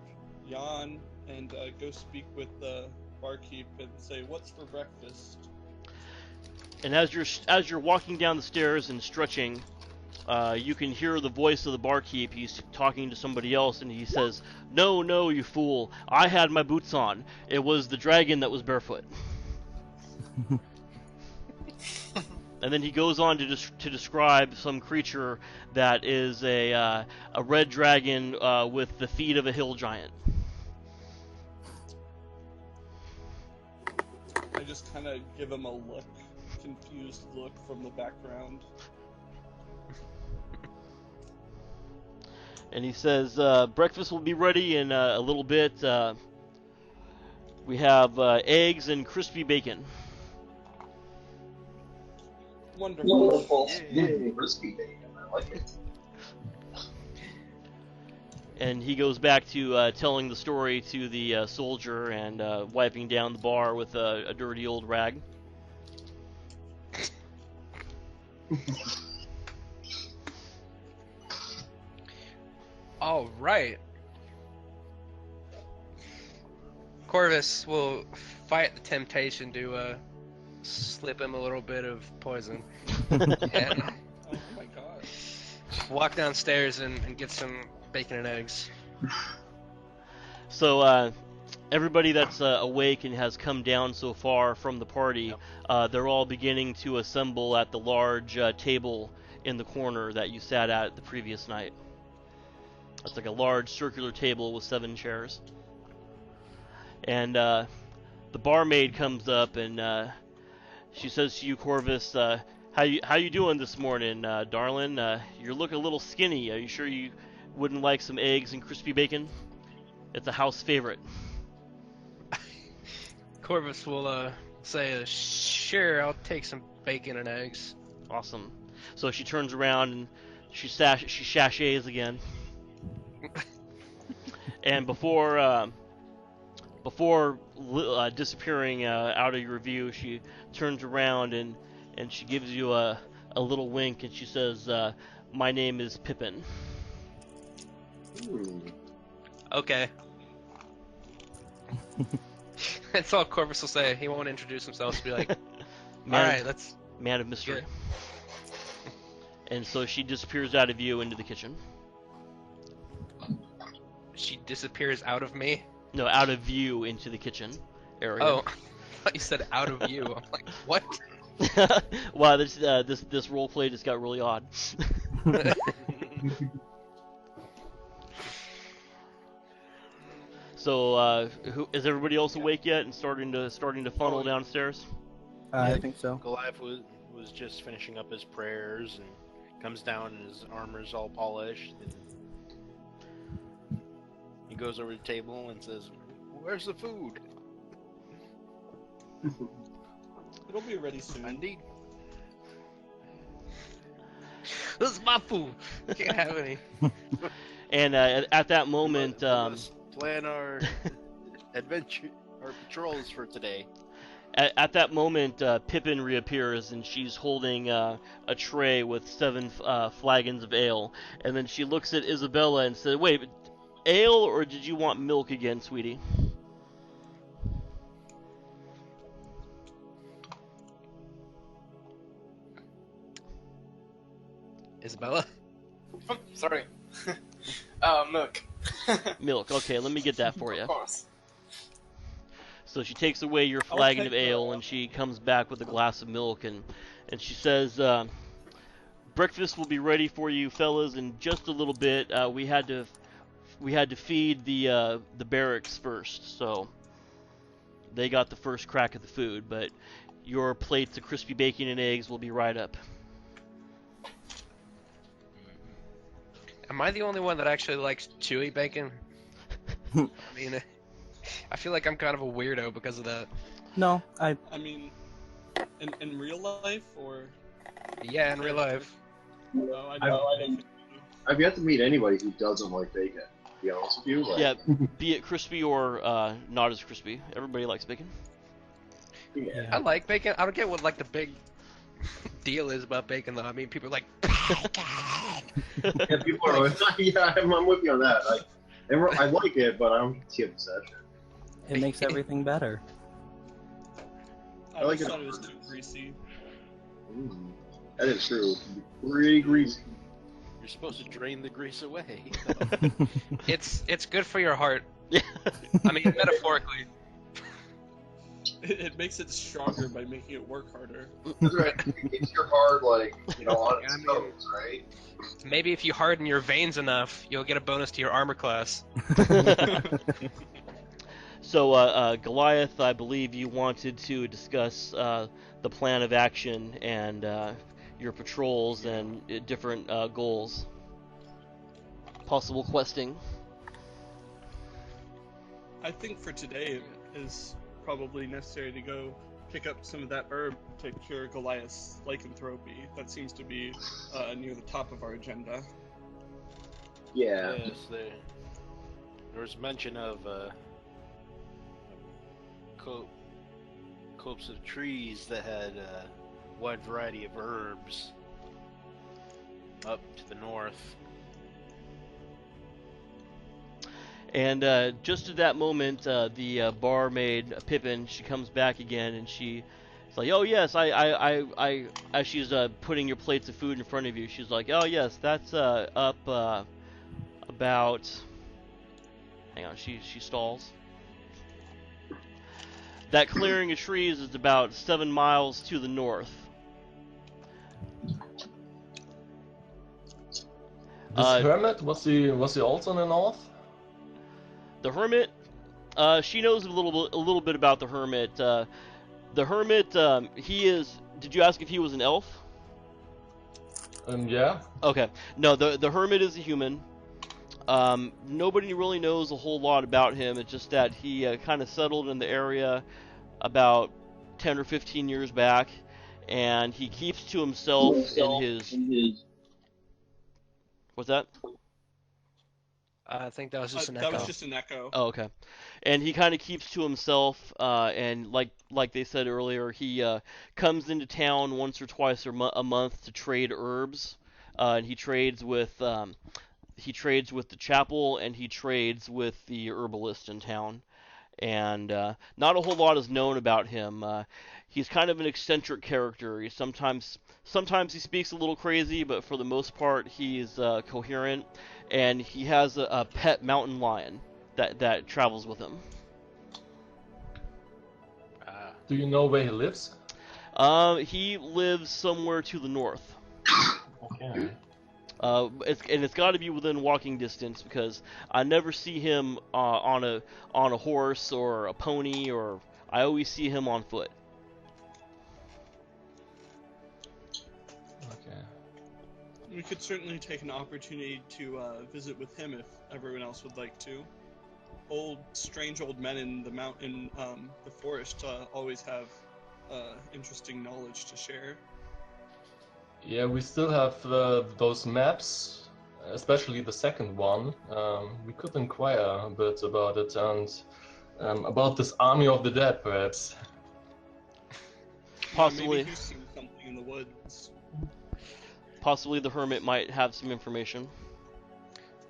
yawn, and go speak with the barkeep and say, "What's for breakfast?" And as you're walking down the stairs and stretching, you can hear the voice of the barkeep. He's talking to somebody else, and he says, "No, you fool! I had my boots on. It was the dragon that was barefoot." And then he goes on to describe some creature that is a red dragon with the feet of a hill giant. I just kind of give him a confused look from the background. And he says, breakfast will be ready in a little bit. We have eggs and crispy bacon. Wonderful. Yeah, crispy bacon. I like it. And he goes back to telling the story to the soldier and wiping down the bar with a dirty old rag. All right. Corvus will fight the temptation to slip him a little bit of poison and Oh my god. walk downstairs and get some bacon and eggs. So everybody that's awake and has come down so far from the party, they're all beginning to assemble at the large table in the corner that you sat at the previous night. It's like a large circular table with 7 chairs. And the barmaid comes up and she says to you, Corvus, how you doing this morning, darling? You look a little skinny. Are you sure you wouldn't like some eggs and crispy bacon? It's a house favorite. Corvus will say, sure, I'll take some bacon and eggs. Awesome. So she turns around and she sachets again. And before disappearing out of your view, she turns around and she gives you a little wink and she says, my name is Pippin. Okay. That's all Corvus will say. He won't introduce himself. He'll be like, alright, let's... Man of mystery. Good. And so she disappears out of view into the kitchen. She disappears out of me? No, out of view into the kitchen area. Oh, I thought you said out of view. I'm like, what? Wow, this roleplay just got really odd. So, is everybody else awake yet and starting to funnel downstairs? I think so. Goliath was just finishing up his prayers and comes down and his armor's all polished. And he goes over to the table and says, "Where's the food?" It'll be ready soon. Indeed. This is my food. Can't have any. And at that moment, We must plan our adventure, our patrols for today. At that moment, Pippin reappears and she's holding a tray with 7 flagons of ale. And then she looks at Isabella and says, "Wait, ale or did you want milk again, sweetie?" Isabella? Oh, sorry. Milk. Milk. Okay, let me get that for you. Of course. So she takes away your I'll flagon take of ale the- and she comes back with a glass of milk and she says, "Breakfast will be ready for you fellas in just a little bit. We had to feed the barracks first, so they got the first crack of the food, but your plates of crispy bacon and eggs will be right up." Am I the only one that actually likes chewy bacon? I mean, I feel like I'm kind of a weirdo because of that. No, I mean, in real life or? Yeah, in real life. No, I don't. I've yet to meet anybody who doesn't like bacon. To be honest with you, like, Yeah, be it crispy or not as crispy. Everybody likes bacon. yeah. I like bacon. I don't get what like the big deal is about bacon though. I mean, people are like, Yeah, people are always, yeah, I'm with you on that. I like it, but I don't see obsession. it makes everything better. I I like just it. thought it was too greasy. That is true. Pretty greasy. You're supposed to drain the grease away. it's good for your heart. Yeah. I mean, metaphorically. It makes it stronger by making it work harder. That's right. It keeps your heart, like, on its I mean- toes, right? Maybe if you harden your veins enough, you'll get a bonus to your armor class. So, Goliath, I believe you wanted to discuss the plan of action and your patrols and different goals. possible questing. I think for today it is probably necessary to go pick up some of that herb to cure Goliath's lycanthropy. That seems to be near the top of our agenda. Yeah. Yes, there was mention of copse of trees that had a wide variety of herbs up to the north. And just at that moment, the barmaid Pippin, she comes back again, and she's like, "Oh yes, I as she's putting your plates of food in front of you, she's like, "Oh yes, that's up about." Hang on, she stalls. That clearing of trees is about 7 miles to the north. This hermit, was he also in the north? The hermit, she knows a little bit about the hermit. The hermit, he is. Did you ask if he was an elf? Yeah. Okay. No, the hermit is a human. Nobody really knows a whole lot about him. It's just that he kind of settled in the area about 10 or 15 years back, and he keeps to himself in his. What's that? I think that was just an That echo. was just an echo. Oh, okay. And he kind of keeps to himself, and like they said earlier, he comes into town once or twice a month to trade herbs, and he trades with the chapel, and he trades with the herbalist in town. And not a whole lot is known about him. He's kind of an eccentric character. He sometimes he speaks a little crazy, but for the most part, he's coherent. And he has a pet mountain lion that travels with him. Do you know where he lives? He lives somewhere to the north. Okay. It's got to be within walking distance, because I never see him on a horse or a pony, or I always see him on foot. Okay. We could certainly take an opportunity to visit with him if everyone else would like to. Strange old men in the forest always have interesting knowledge to share. Yeah, we still have those maps, especially the second one. We could inquire a bit about it and about this army of the dead, perhaps. Possibly. Maybe he's seen something in the woods. Possibly the hermit might have some information.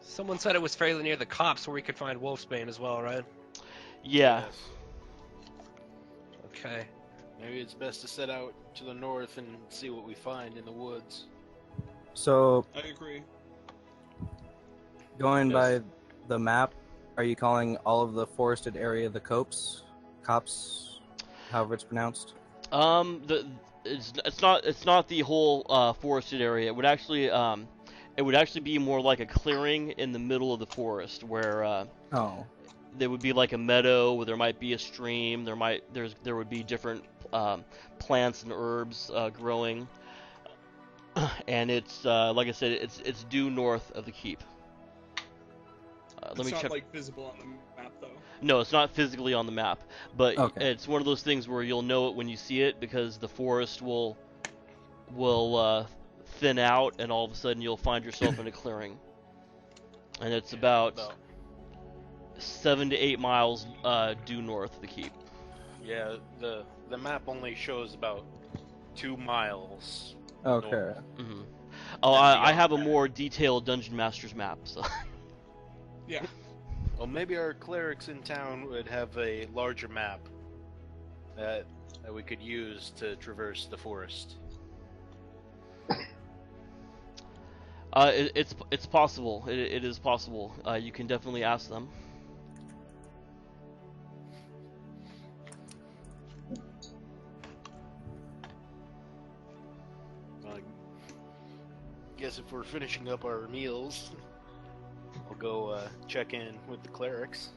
Someone said it was fairly near the copse where we could find Wolfsbane as well, right? Yeah. Yes. Okay. Maybe it's best to set out to the north and see what we find in the woods. So, I agree. going Yes. by the map, are you calling all of the forested area the copse, however it's pronounced? It's not the whole forested area. It would actually be more like a clearing in the middle of the forest, where Oh, there would be like a meadow where there might be a stream. There would be different plants and herbs growing, and it's like I said, it's due north of the keep. Let It's me not check. like visible on the map though. No, it's not physically on the map, but Okay. it's one of those things where you'll know it when you see it, because the forest will thin out, and all of a sudden you'll find yourself in a clearing, and it's about 7 to 8 miles due north of the keep. Yeah, the map only shows about 2 miles. okay. north. Mm-hmm. Oh, I have a more detailed Dungeon Master's map, so. Yeah. Well, maybe our clerics in town would have a larger map that we could use to traverse the forest. It's possible. It is possible. You can definitely ask them. I guess if we're finishing up our meals, I'll go check in with the clerics.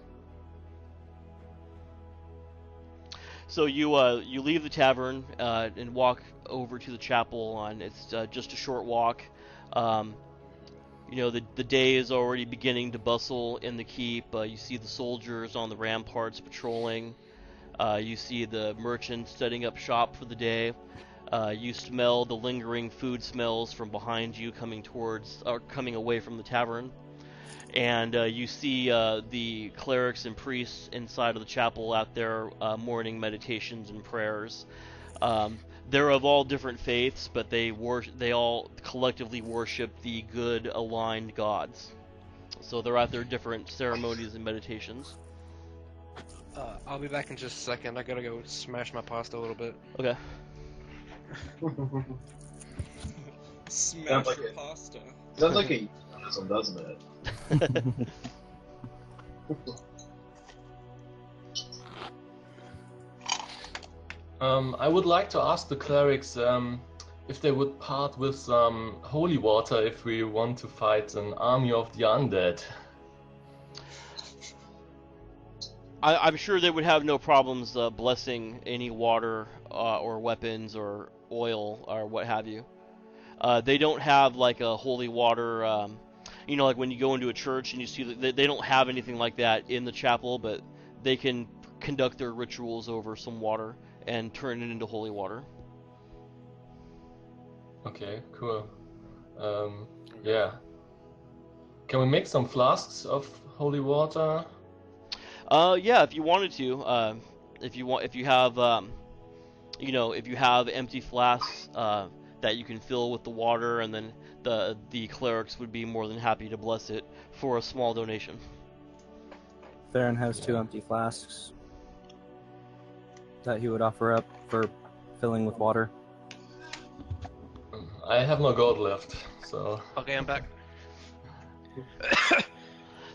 So you leave the tavern and walk over to the chapel, and it's just a short walk. You know, the day is already beginning to bustle in the keep. You see the soldiers on the ramparts patrolling. You see the merchants setting up shop for the day. You smell the lingering food smells from behind you coming away from the tavern. And you see the clerics and priests inside of the chapel at their morning meditations and prayers. They're of all different faiths, but they all collectively worship the good aligned gods. So they're at their different ceremonies and meditations. I'll be back in just a second. I gotta go smash my pasta a little bit. Okay. Smash Sounds like your it. pasta. Sounds like a euphemism, doesn't it? I would like to ask the clerics if they would part with some holy water if we want to fight an army of the undead. I'm sure they would have no problems blessing any water or weapons or oil or what have you. They don't have like a holy water, you know, like when you go into a church and you see that they don't have anything like that in the chapel, but they can conduct their rituals over some water and turn it into holy water. Okay, cool. Yeah. Can we make some flasks of holy water? Yeah, if you wanted to, if you have, you know, if you have empty flasks that you can fill with the water, and then the clerics would be more than happy to bless it for a small donation. Theren has 2 empty flasks that he would offer up for filling with water. I have no gold left, so... Okay, I'm back.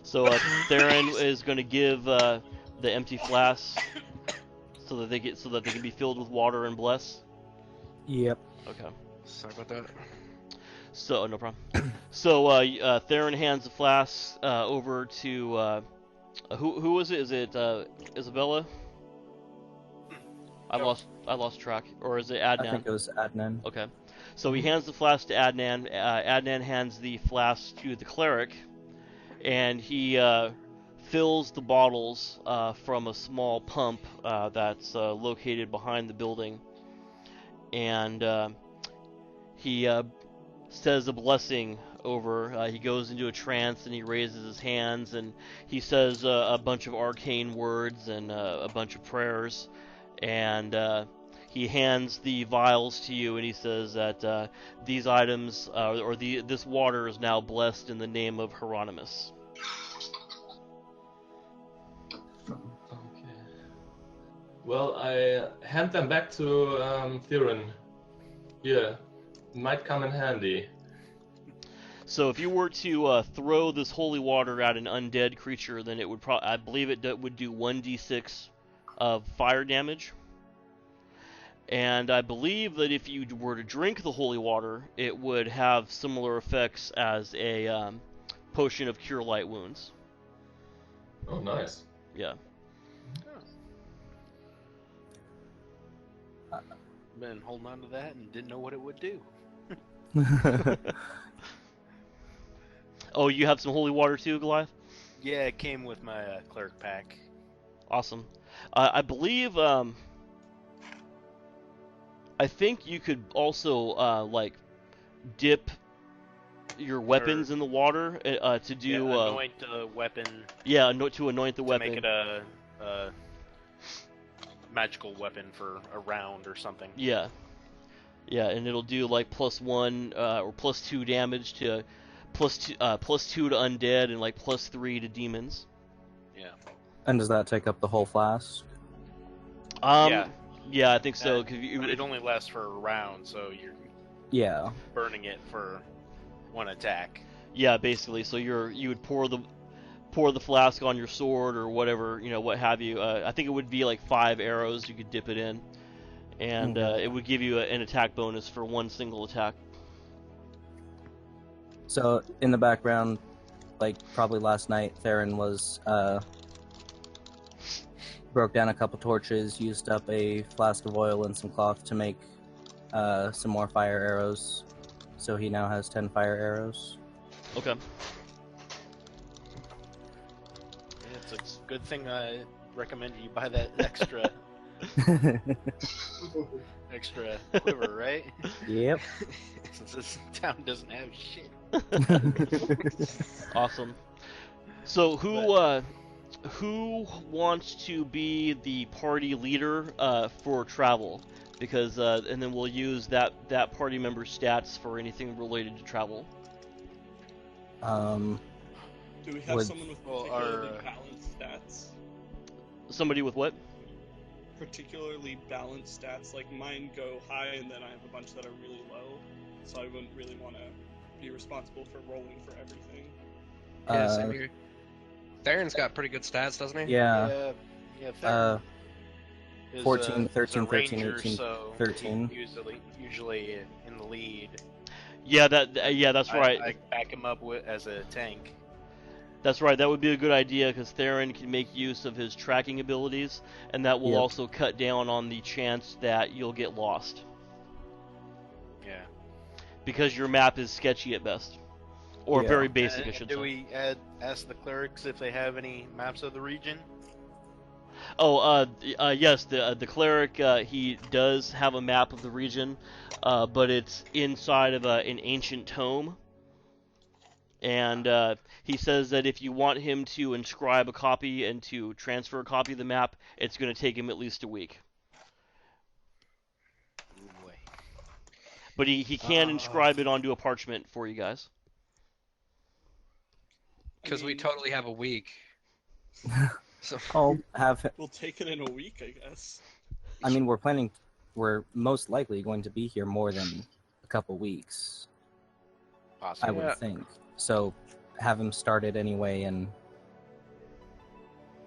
So Theren is going to give the empty flasks so that they can be filled with water and bless. Yep. Okay. Sorry about that. So no problem. So Theren hands the flasks over to who was it? Is it Isabella? I lost track. Or is it Adnan? I think it was Adnan. Okay. So he hands the flask to Adnan. Adnan hands the flask to the cleric, and he fills the bottles from a small pump that's located behind the building. And he says a blessing over. He goes into a trance and he raises his hands and he says a bunch of arcane words and a bunch of prayers. And he hands the vials to you, and he says that these items, this water is now blessed in the name of Hieronymus. Okay. Well, I hand them back to Theren. Yeah, might come in handy. So if you were to throw this holy water at an undead creature, then it would I believe it would do 1d6 of fire damage. And I believe that if you were to drink the holy water, it would have similar effects as a potion of cure light wounds. Oh, nice. Yeah. Been holding on to that and didn't know what it would do. Oh, you have some holy water too, Goliath? Yeah, it came with my cleric pack. Awesome. I believe, I think you could also, like, dip your weapons in the water to do... anoint the weapon. Yeah, to anoint the weapon. To make it a magical weapon for a round or something. Yeah. Yeah, and it'll do, like, +1 or +2 damage to... +2 to undead and, like, +3 to demons. Yeah. And does that take up the whole flask? Yeah. Yeah, I think so. But it only lasts for a round, so you're burning it for one attack. Yeah, basically. So you would pour the flask on your sword or whatever, what have you. I think it would be like 5 arrows you could dip it in, and it would give you an attack bonus for one single attack. So in the background, like probably last night, Theren was broke down a couple torches, used up a flask of oil and some cloth to make some more fire arrows. So he now has 10 fire arrows. Okay. Yeah, it's a good thing I recommend you buy that extra extra quiver, right? Yep. Since this town doesn't have shit. Awesome. So who wants to be the party leader for travel? Because and then we'll use that party member's stats for anything related to travel. Do we have Would- someone with Well, particularly our- balanced stats? Somebody with what? Particularly balanced stats, like mine go high and then I have a bunch that are really low, so I wouldn't really want to be responsible for rolling for everything. Yeah, same here. Theron's got pretty good stats, doesn't he? Yeah. Yeah. Is, 14, is a 13, 13, ranger, 18, so 13. usually in the lead. Yeah, that's right. I back him up as a tank. That's right. That would be a good idea because Theren can make use of his tracking abilities, and that will Yep. also cut down on the chance that you'll get lost Yeah. because your map is sketchy at best, or Yeah. very basic, I And should do say. we ask the clerics if they have any maps of the region? Oh, yes, the cleric he does have a map of the region, but it's inside of an ancient tome, and he says that if you want him to inscribe a copy and to transfer a copy of the map, it's going to take him at least a week. Oh boy. But he can inscribe it onto a parchment for you guys. Because we totally have a week. So I'll have. We'll take it in a week, I guess. I mean, we're most likely going to be here more than a couple weeks. Possibly. I would think. So, have him start it anyway and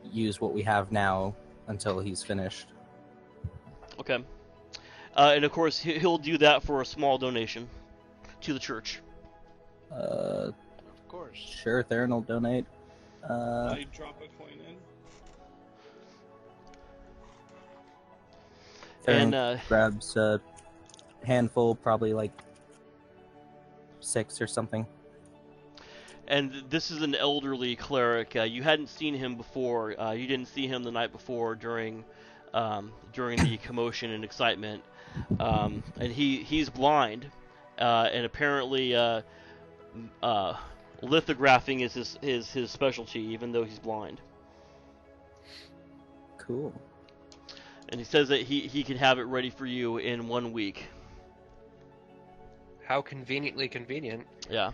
use what we have now until he's finished. Okay. And of course, he'll do that for a small donation to the church. Of course. Sure, Theren will donate. I drop a coin in. Theren And grabs a handful, probably like 6 or something. And this is an elderly cleric. You hadn't seen him before. You didn't see him the night before during the commotion and excitement. And he's blind, and apparently lithographing is his specialty, even though he's blind. Cool. And he says that he can have it ready for you in 1 week. how conveniently convenient. Yeah.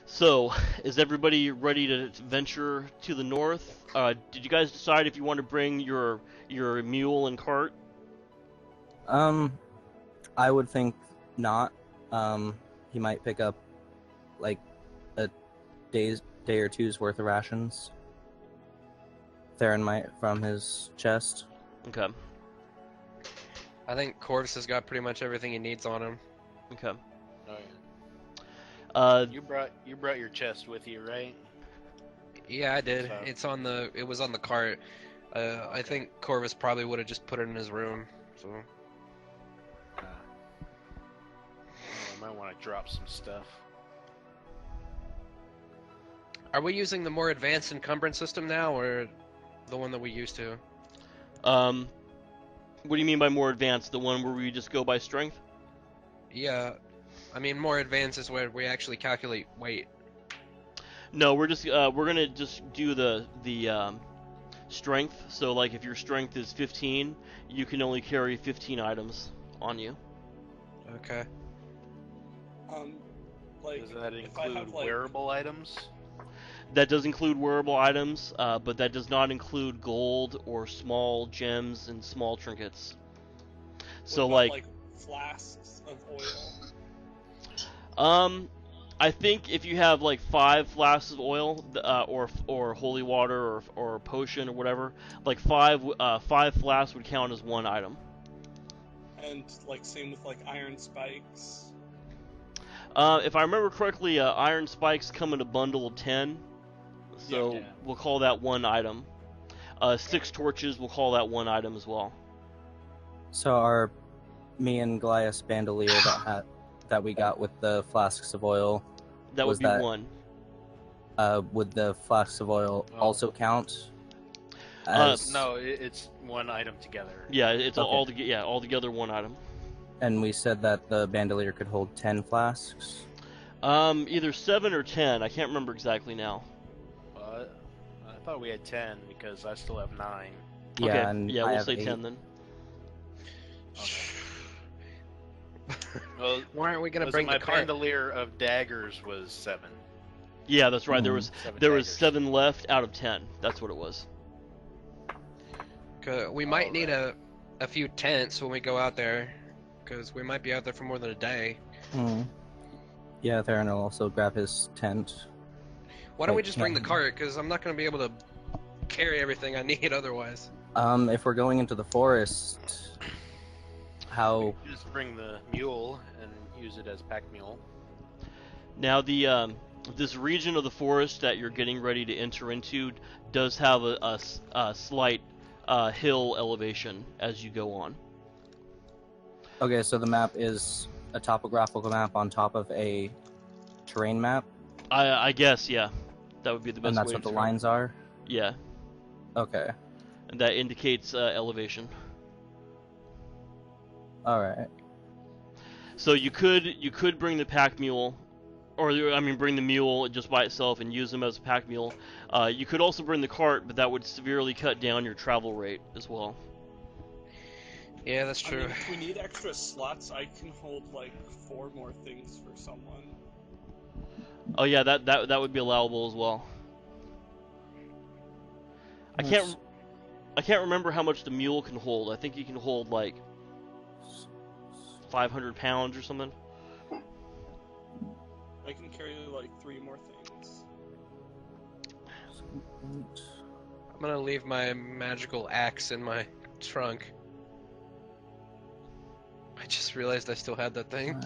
So, is everybody ready to venture to the north? Did you guys decide if you want to bring your mule and cart? I would think not. He might pick up like a day or two's worth of rations. Theren might from his chest. Okay. I think Corvus has got pretty much everything he needs on him. Okay. Oh, yeah. Uh, You brought your chest with you, right? Yeah, I did. So- It was on the cart. I think Corvus probably would have just put it in his room. So I might want to drop some stuff. are we using the more advanced encumbrance system now, or the one that we used to? what do you mean by more advanced? The one where we just go by strength? Yeah, I mean more advanced is where we actually calculate weight. No, we're gonna just do the strength. So like if your strength is 15, you can only carry 15 items on you. Okay. Like, Does that if I include have, like, wearable items? That does include wearable items, but that does not include gold or small gems and small trinkets. So what about, like flasks of oil? I think if you have like 5 flasks of oil, or holy water or potion or whatever, like 5 flasks would count as 1 item. And like same with like iron spikes. If I remember correctly, iron spikes come in a bundle of 10, so Yeah. we'll call that 1 item. 6 torches, we'll call that 1 item as well. So me and Goliath's bandolier that we got with the flasks of oil. That Was would be that- one. Would the flasks of oil Oh. also count? No, it's one item together. Yeah, it's Okay. all together one item. And we said that the bandolier could hold 10 flasks. Either 7 or 10. I can't remember exactly now. I thought we had 10 because I still have 9. Yeah, Okay, and yeah, I we'll have say 8. 10 then. Well, Why aren't we gonna was bring it the my cart? bandolier of daggers was 7. Yeah, that's right. There Mhm. was 7 there was daggers. 7 left out of 10. That's what it was. We might need a few tents when we go out there, because we might be out there for more than a day. Yeah, Theren will also grab his tent. Why don't we Wait, just bring the yeah. cart? Because I'm not going to be able to carry everything I need otherwise. If we're going into the forest, how... Just bring the mule and use it as pack mule. Now the this region of the forest that you're getting ready to enter into does have a slight hill elevation as you go on. Okay, so the map is a topographical map on top of a terrain map, I guess, yeah, that would be the best and that's way what to the describe it. lines are? Yeah, Okay, and that indicates elevation. alright. So you could bring the pack mule, or I mean bring the mule just by itself and use them as a pack mule. You could also bring the cart, but that would severely cut down your travel rate as well. Yeah, that's I true. mean, if we need extra slots, I can hold like 4 more things for someone. Oh yeah, that would be allowable as well. I can't remember how much the mule can hold. I think you can hold like 500 pounds or something. I can carry like 3 more things. I'm going to leave my magical axe in my trunk. I just realized I still had that thing.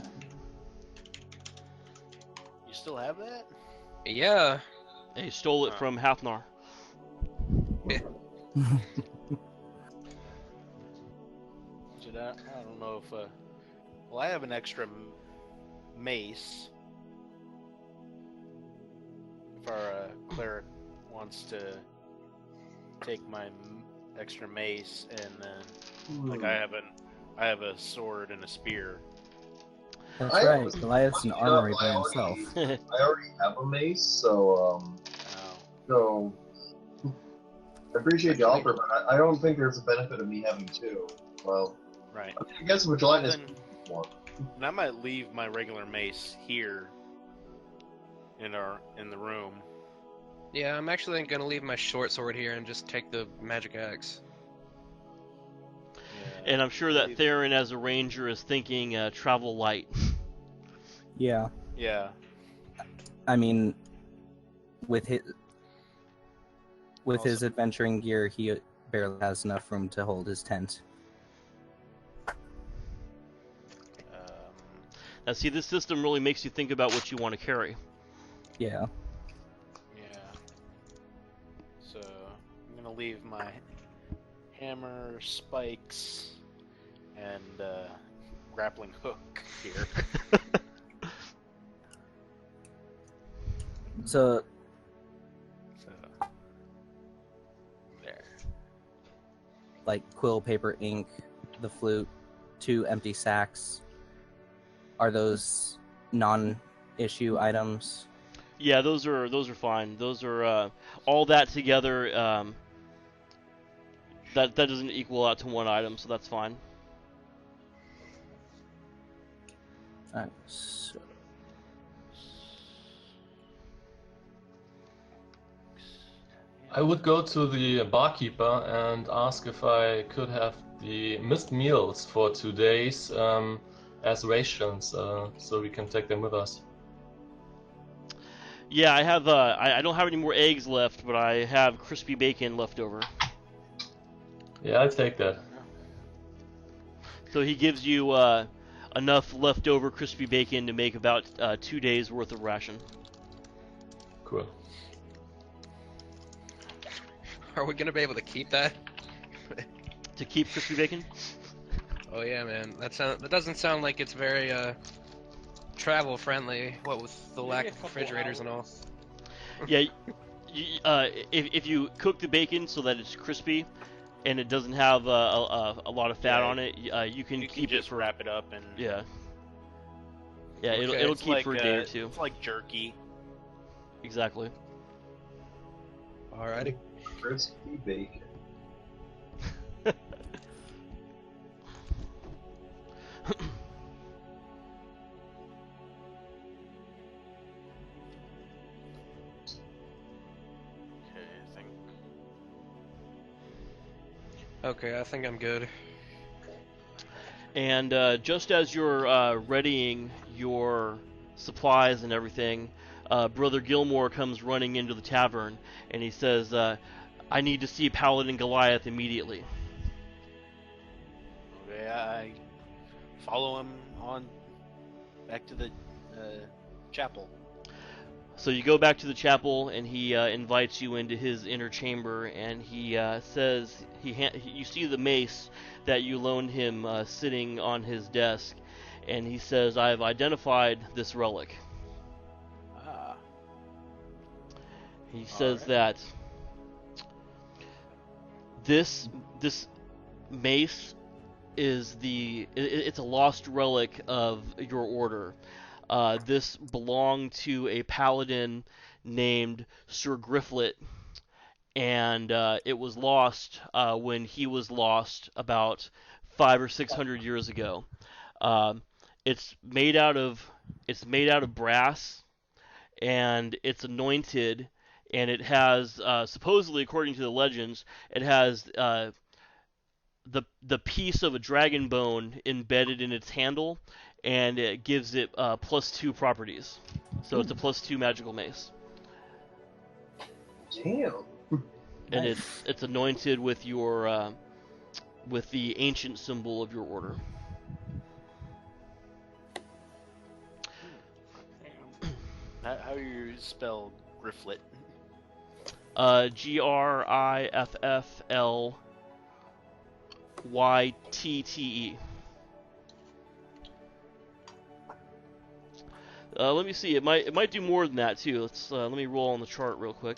You still have that? Yeah. They stole it from Hafnar. I don't know if well, I have an extra mace. If our cleric wants to take my extra mace, and then like I have a sword and a spear. That's I right, was- Goliath's an armory by I himself. already- I already have a mace, so Oh. I appreciate the offer, but I don't think there's a benefit of me having 2. Well, Right. I guess Vigilante is Then- one. And I might leave my regular mace here in the room. Yeah, I'm actually going to leave my short sword here and just take the magic axe. Yeah. And I'm sure that Theren, as a ranger, is thinking travel light. Yeah, Yeah. I mean, with his Also- adventuring gear, he barely has enough room to hold his tent. Now, see, this system really makes you think about what you want to carry. Yeah. Yeah. So I'm gonna leave my hammer, spikes, and grappling hook here. So, So there. like quill, paper, ink, the flute, 2 empty sacks. Are those non-issue items? Yeah, those are fine. Those are all that together. That doesn't equal out to 1 item, so that's fine. Alright, so I would go to the barkeeper and ask if I could have the missed meals for 2 days as rations, so we can take them with us. Yeah, I have. I don't have any more eggs left, but I have crispy bacon left over. Yeah, I'll take that. So he gives you enough leftover crispy bacon to make about 2 days worth of ration. Cool. Are we going to be able to keep that? To keep crispy bacon? Oh yeah, man. That doesn't sound like it's very travel friendly. What with the Maybe lack a of couple refrigerators and all. hours. Yeah, if you cook the bacon so that it's crispy, and it doesn't have a lot of fat Yeah, on it, you can You keep can just it for wrap it up and yeah. Yeah, Okay. it'll It's keep like for a day or two. It's like jerky. Exactly. Alrighty. Crispy bacon. Okay, I think. Okay, I think I'm good. And just as you're readying your supplies and everything, Brother Gilmore comes running into the tavern, and he says, I need to see Paladin Goliath immediately. Okay, I follow him on back to the chapel. So you go back to the chapel, and he invites you into his inner chamber, and he says, you see the mace that you loaned him sitting on his desk, and he says, I've identified this relic. Ah, He says Alright. that this mace is it's a lost relic of your order. This belonged to a paladin named Sir Grifflet, and it was lost when he was lost about 500 or 600 years ago. It's made out of brass, and it's anointed, and it has supposedly, according to the legends, it has the piece of a dragon bone embedded in its handle, and it gives it +2 properties. So it's a +2 magical mace, Damn. and Nice. it's anointed with your with the ancient symbol of your order. Damn. how you spell Grifflet? Grifflytte. Let me see. It might do more than that too. Let me roll on the chart real quick.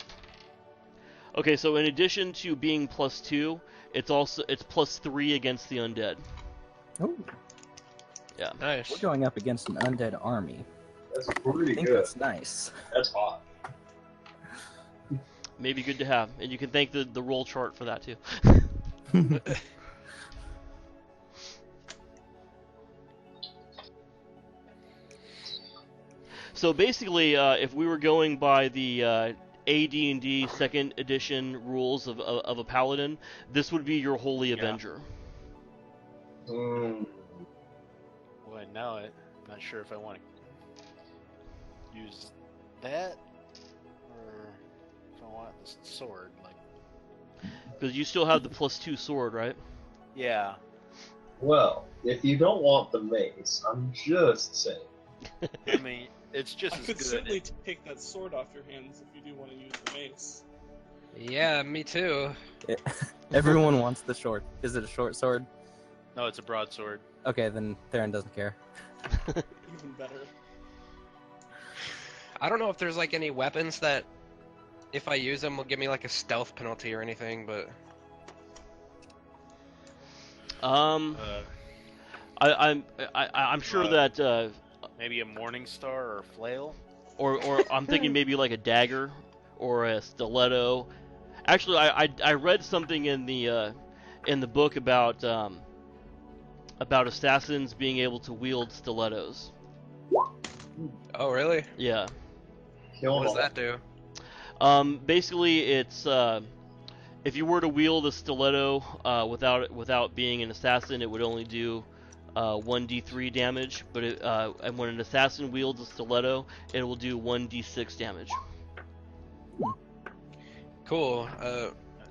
Okay, so in addition to being +2, it's +3 against the undead. Oh, Yeah. Nice. we're going up against an undead army. That's I pretty think good. that's nice. That's hot. Maybe good to have, and you can thank the roll chart for that too. So basically, if we were going by the AD&D 2nd edition rules of a paladin, this would be your holy avenger. Mm. Boy, now I'm not sure if I want to use that or if I want this sword. Like, Because you still have the +2 sword, right? yeah, Well, if you don't want the mace, I'm just saying. I mean, it's just I as could good. certainly take that sword off your hands if you do want to use the mace. Yeah, me too. Everyone wants the short. Is it a short sword? No, it's a broadsword. Okay, then Theren doesn't care. Even better. I don't know if there's like any weapons that, if I use them, will give me like a stealth penalty or anything, but I'm sure that Maybe a morning star or a flail. or I'm thinking maybe like a dagger or a stiletto. Actually, I read something in the book about assassins being able to wield stilettos. oh really? Yeah. Kill What does them that do? Basically, it's if you were to wield a stiletto without being an assassin, it would only do 1d3 damage. But and when an assassin wields a stiletto, it will do 1d6 damage. Cool.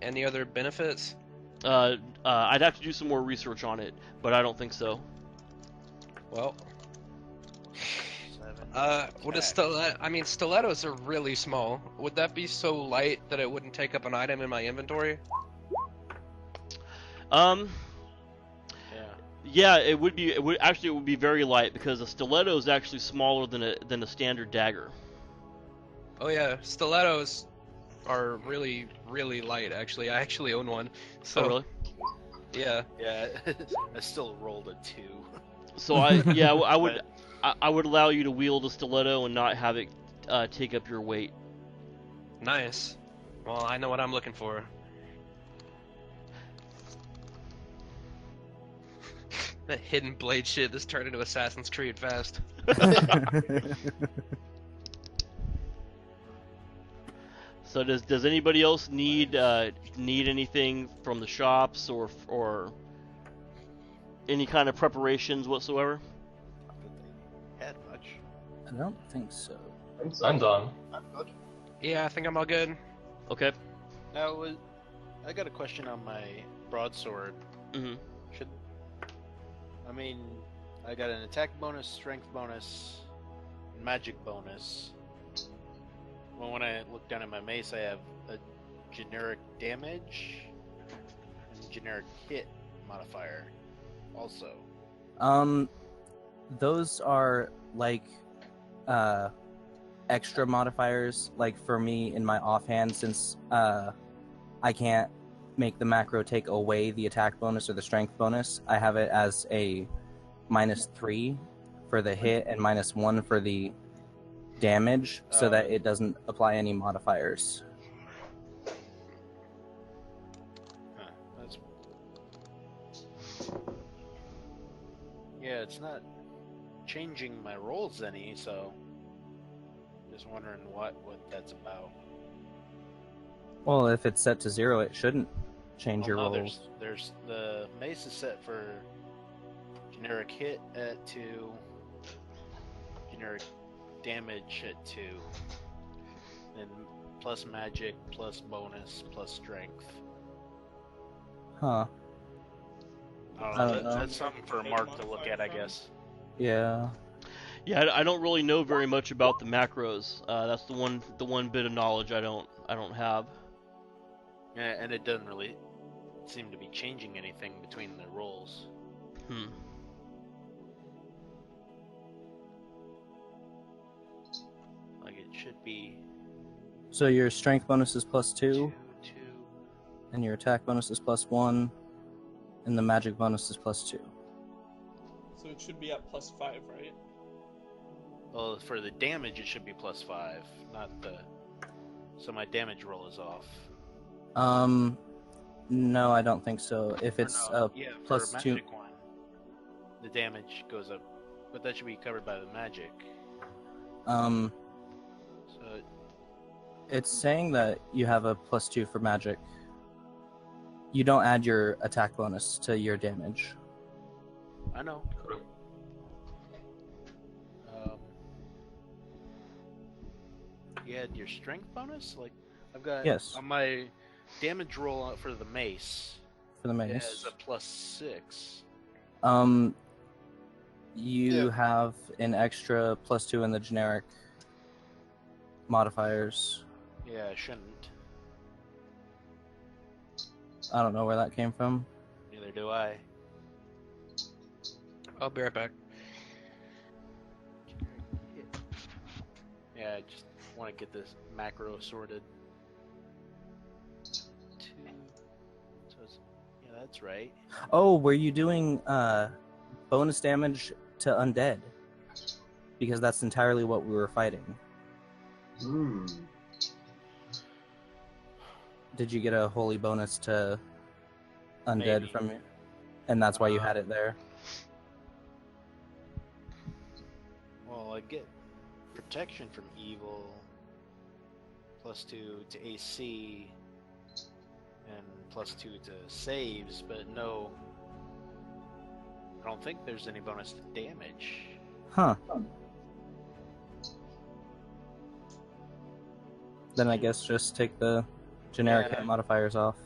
Any other benefits? I'd have to do some more research on it, but I don't think so. Well, 7. what is stiletto? I mean, stilettos are really small. Would that be so light that it wouldn't take up an item in my inventory? Um, Yeah. Yeah, it would be. It would be very light because a stiletto is actually smaller than a standard dagger. Oh yeah, stilettos are really, really light. Actually, I actually own one. So Oh really? yeah. Yeah, I still rolled a 2. So I would But I would allow you to wield a stiletto and not have it take up your weight. Nice. Well, I know what I'm looking for. That hidden blade shit. This turned into Assassin's Creed fast. So does anybody else need anything from the shops or any kind of preparations whatsoever? They had much. I don't think so. I'm done. I'm good. Yeah, I think I'm all good. Okay. now, I got a question on my broadsword. hmm Should I mean, I got an attack bonus, strength bonus, and magic bonus. Well, when I look down at my mace, I have a generic damage and generic hit modifier also. Those are like extra modifiers. Like for me in my offhand, since I can't make the macro take away the attack bonus or the strength bonus, I have it as a -3 for the hit and -1 for the damage, so that it doesn't apply any modifiers. Huh, that's... Yeah, it's not changing my rolls any, so just wondering what that's about. Well, if it's set to 0, it shouldn't change Well, your no, rolls. there's the mace is set for generic hit at 2, generic damage at 2, and plus magic, plus bonus, plus strength. Huh. I I don't don't know. That's something for Mark to look at, I guess. Yeah. Yeah, I don't really know very much about the macros. That's the one bit of knowledge I don't have. Yeah, and it doesn't really seem to be changing anything between the rolls. Hmm. Like it should be So your strength bonus is +2, 2, and your attack bonus is +1, and the magic bonus is +2. So it should be at +5, right? Well, for the damage, it should be +5, not the. So my damage roll is off. No, I don't think so. If it's Or no, yeah, for +2, magic one, the damage goes up, but that should be covered by the magic. So it's saying that you have a +2 for magic. You don't add your attack bonus to your damage. I know. You had your strength bonus, like I've got Yes. on my damage roll for the mace. For the It mace. has a +6. You have an extra +2 in the generic modifiers. Yeah, I shouldn't. I don't know where that came from. Neither do I. I'll be right back. Yeah, I just want to get this macro sorted. 2. So it's, yeah, that's right. Oh, were you doing bonus damage to undead? Because that's entirely what we were fighting. Hmm. Did you get a holy bonus to undead Maybe. from it? And that's why you had it there? Well, I get protection from evil, +2 to AC, and +2 to saves, but no. I don't think there's any bonus to damage. Huh. Then I guess just take the generic Yeah. hit modifiers off.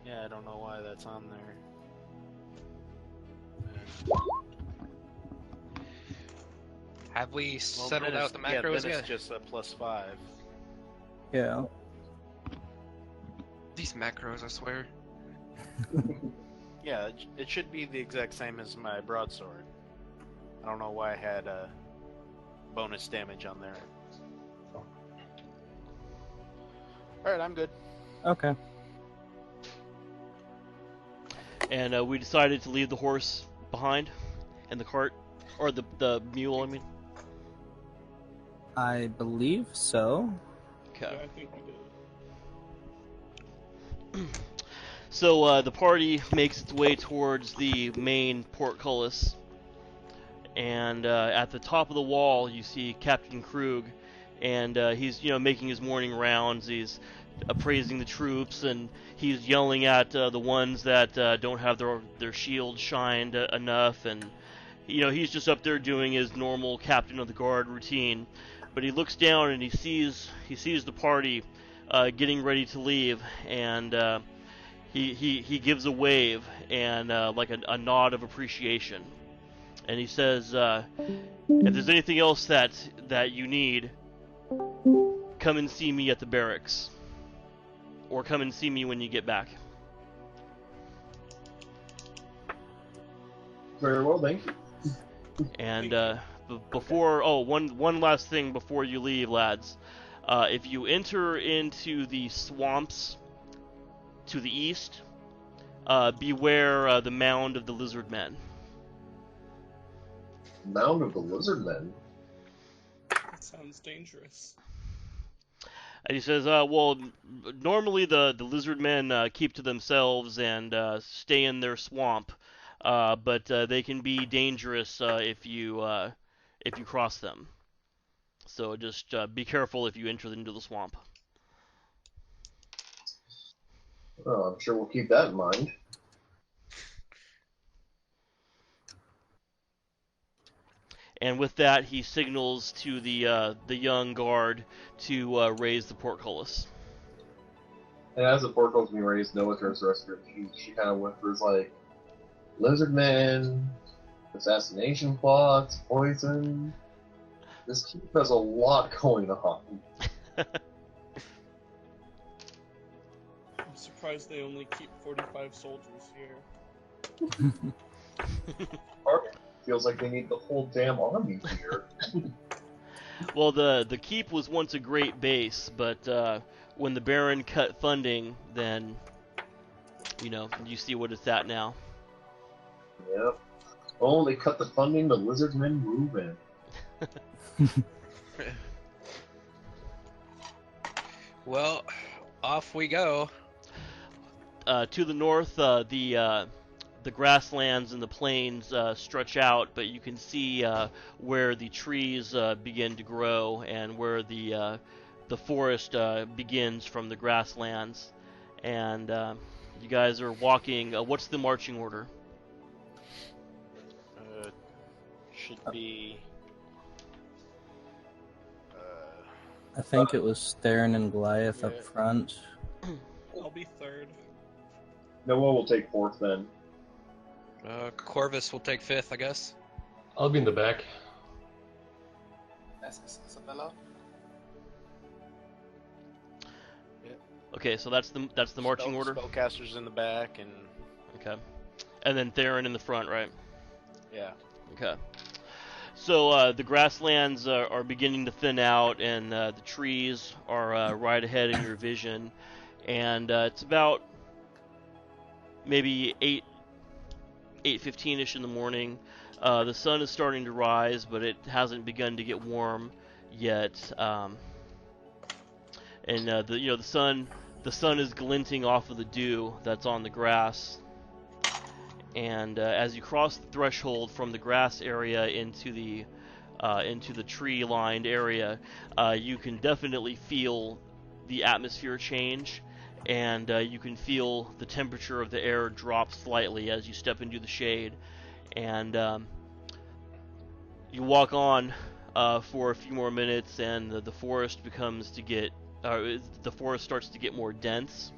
Yeah, I don't know why that's on there. Have we Well, settled then out the it's- yeah, macros then yet? it's just a +5. Yeah. These macros, I swear. Yeah, it should be the exact same as my broadsword. I don't know why I had bonus damage on there. Alright, I'm good. Okay. And we decided to leave the horse behind in the cart, or the mule, I mean. I believe so. Okay. Yeah, I think we did. So the party makes its way towards the main portcullis, and at the top of the wall you see Captain Krug, and he's making his morning rounds. He's appraising the troops, and he's yelling at the ones that don't have their shields shined enough, and he's just up there doing his normal captain of the guard routine. But he looks down and he sees the party getting ready to leave, and he gives a wave and like a nod of appreciation, and he says, "If there's anything else that you need, come and see me at the barracks, or come and see me when you get back." Very well, thank you. And one last thing before you leave, lads. If you enter into the swamps to the east, beware the mound of the lizard men. Mound of the Lizard Men? That sounds dangerous. And he says, well, normally the lizard men keep to themselves and stay in their swamp, but they can be dangerous if you cross them. So just be careful if you enter into the swamp. Well, I'm sure we'll keep that in mind. And with that, he signals to the young guard to raise the portcullis. And as the portcullis being raised, Noah turns to the rest of her team. She kind of whispers like, "Lizard Man, assassination plots, poison. This keep has a lot going on." I'm surprised they only keep 45 soldiers here. Feels like they need the whole damn army here. Well, the keep was once a great base, but when the Baron cut funding, then you see what it's at now. Yep. Oh, they cut the funding, the lizard men move in. Well, off we go. To the north, the grasslands and the plains stretch out, but you can see where the trees begin to grow and where the forest begins from the grasslands. And you guys are walking. What's the marching order? Should be. I think it was Theren and Goliath up front. I'll be third. Noah will take fourth then. Corvus will take fifth, I guess. I'll be in the back. Isabella? Okay, so that's the marching order. Spellcasters in the back, and Okay, and then Theren in the front, right? yeah. Okay. So the grasslands are beginning to thin out, and the trees are right ahead in your vision, and it's about maybe 8:15ish in the morning. The sun is starting to rise, but it hasn't begun to get warm yet. And the sun is glinting off of the dew that's on the grass. And as you cross the threshold from the grass area into the tree-lined area, you can definitely feel the atmosphere change, and you can feel the temperature of the air drop slightly as you step into the shade. And you walk on for a few more minutes, and the forest starts to get more dense,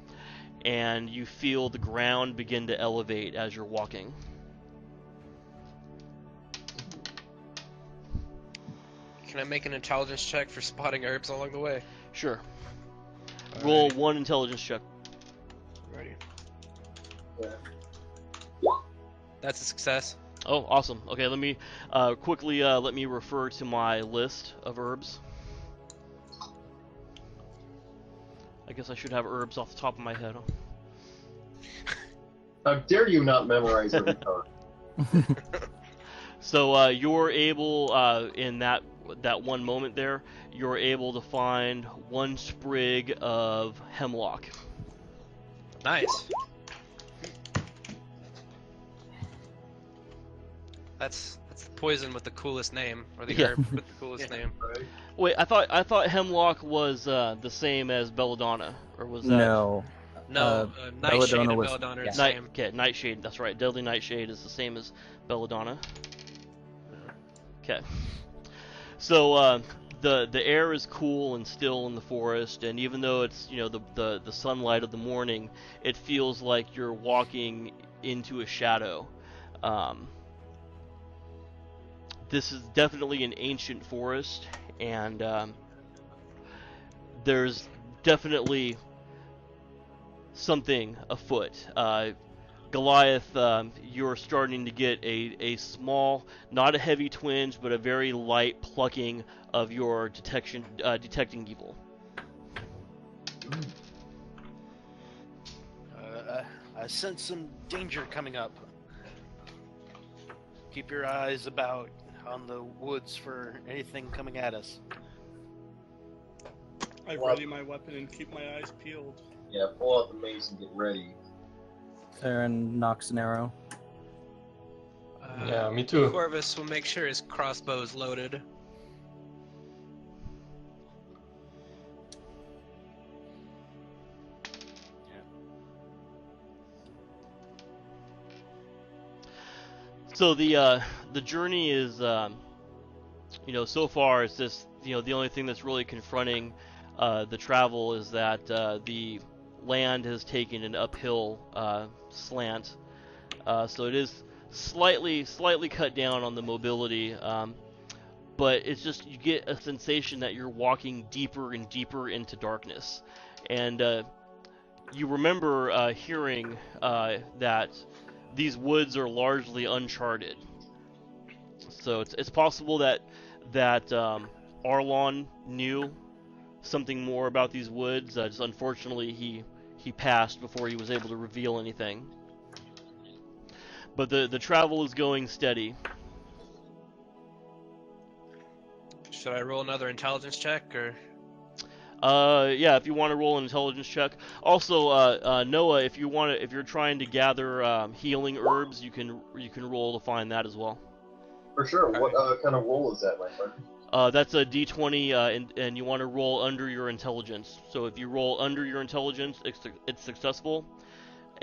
and you feel the ground begin to elevate as you're walking. Can I make an intelligence check for spotting herbs along the way? Sure. All Roll right. one intelligence check. Ready. That's a success. Oh, awesome. Okay, let me quickly let me refer to my list of herbs. I guess I should have herbs off the top of my head. How dare you not memorize every card? So you're able, in that one moment there, you're able to find one sprig of hemlock. Nice. That's the poison with the coolest name, or the herb with the coolest name. Right? Wait, I thought hemlock was the same as belladonna, or was that? No. No, Nightshade Belladonna and was- Belladonna are yeah. the same. Okay, nightshade. That's right. Deadly nightshade is the same as belladonna. Okay. So the air is cool and still in the forest, and even though it's the sunlight of the morning, it feels like you're walking into a shadow. This is definitely an ancient forest, and there's definitely something afoot. Goliath, you're starting to get a small, not a heavy twinge, but a very light plucking of your detecting evil. I sense some danger coming up. Keep your eyes about on the woods for anything coming at us. I ready my weapon and keep my eyes peeled. Yeah, pull out the mace and get ready. Theren knocks an arrow. Yeah, me too. Corvus will make sure his crossbow is loaded. So the journey is, so far it's just, the only thing that's really confronting the travel is that the land has taken an uphill slant. So it is slightly cut down on the mobility, but it's just you get a sensation that you're walking deeper and deeper into darkness, and you remember hearing that these woods are largely uncharted. So it's possible that Arlon knew something more about these woods. Just unfortunately, he passed before he was able to reveal anything. But the travel is going steady. Should I roll another intelligence check, or? Yeah, if you want to roll an intelligence check. Also, Noah, if you're trying to gather healing herbs, you can roll to find that as well. For sure. What kind of roll is that, my friend? That's a D20, and you want to roll under your intelligence. So if you roll under your intelligence, it's successful,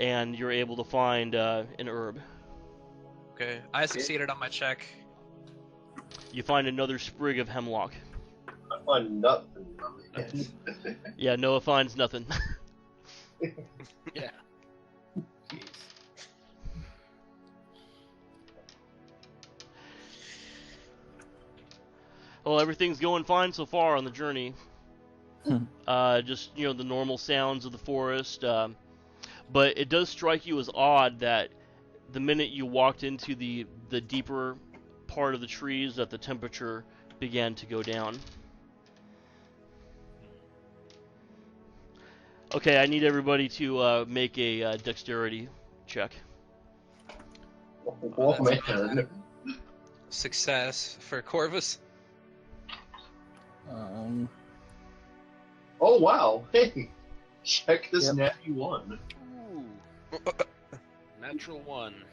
and you're able to find an herb. Okay, I succeeded on my check. You find another sprig of hemlock. I find nothing. Yeah, Noah finds nothing. Yeah. Jeez. Well, everything's going fine so far on the journey. Just the normal sounds of the forest. But it does strike you as odd that the minute you walked into the deeper part of the trees, that the temperature began to go down. Okay, I need everybody to make a dexterity check. Oh, man. Success for Corvus. Oh, wow. Hey, check this Yep. natty one. Ooh. Natural one.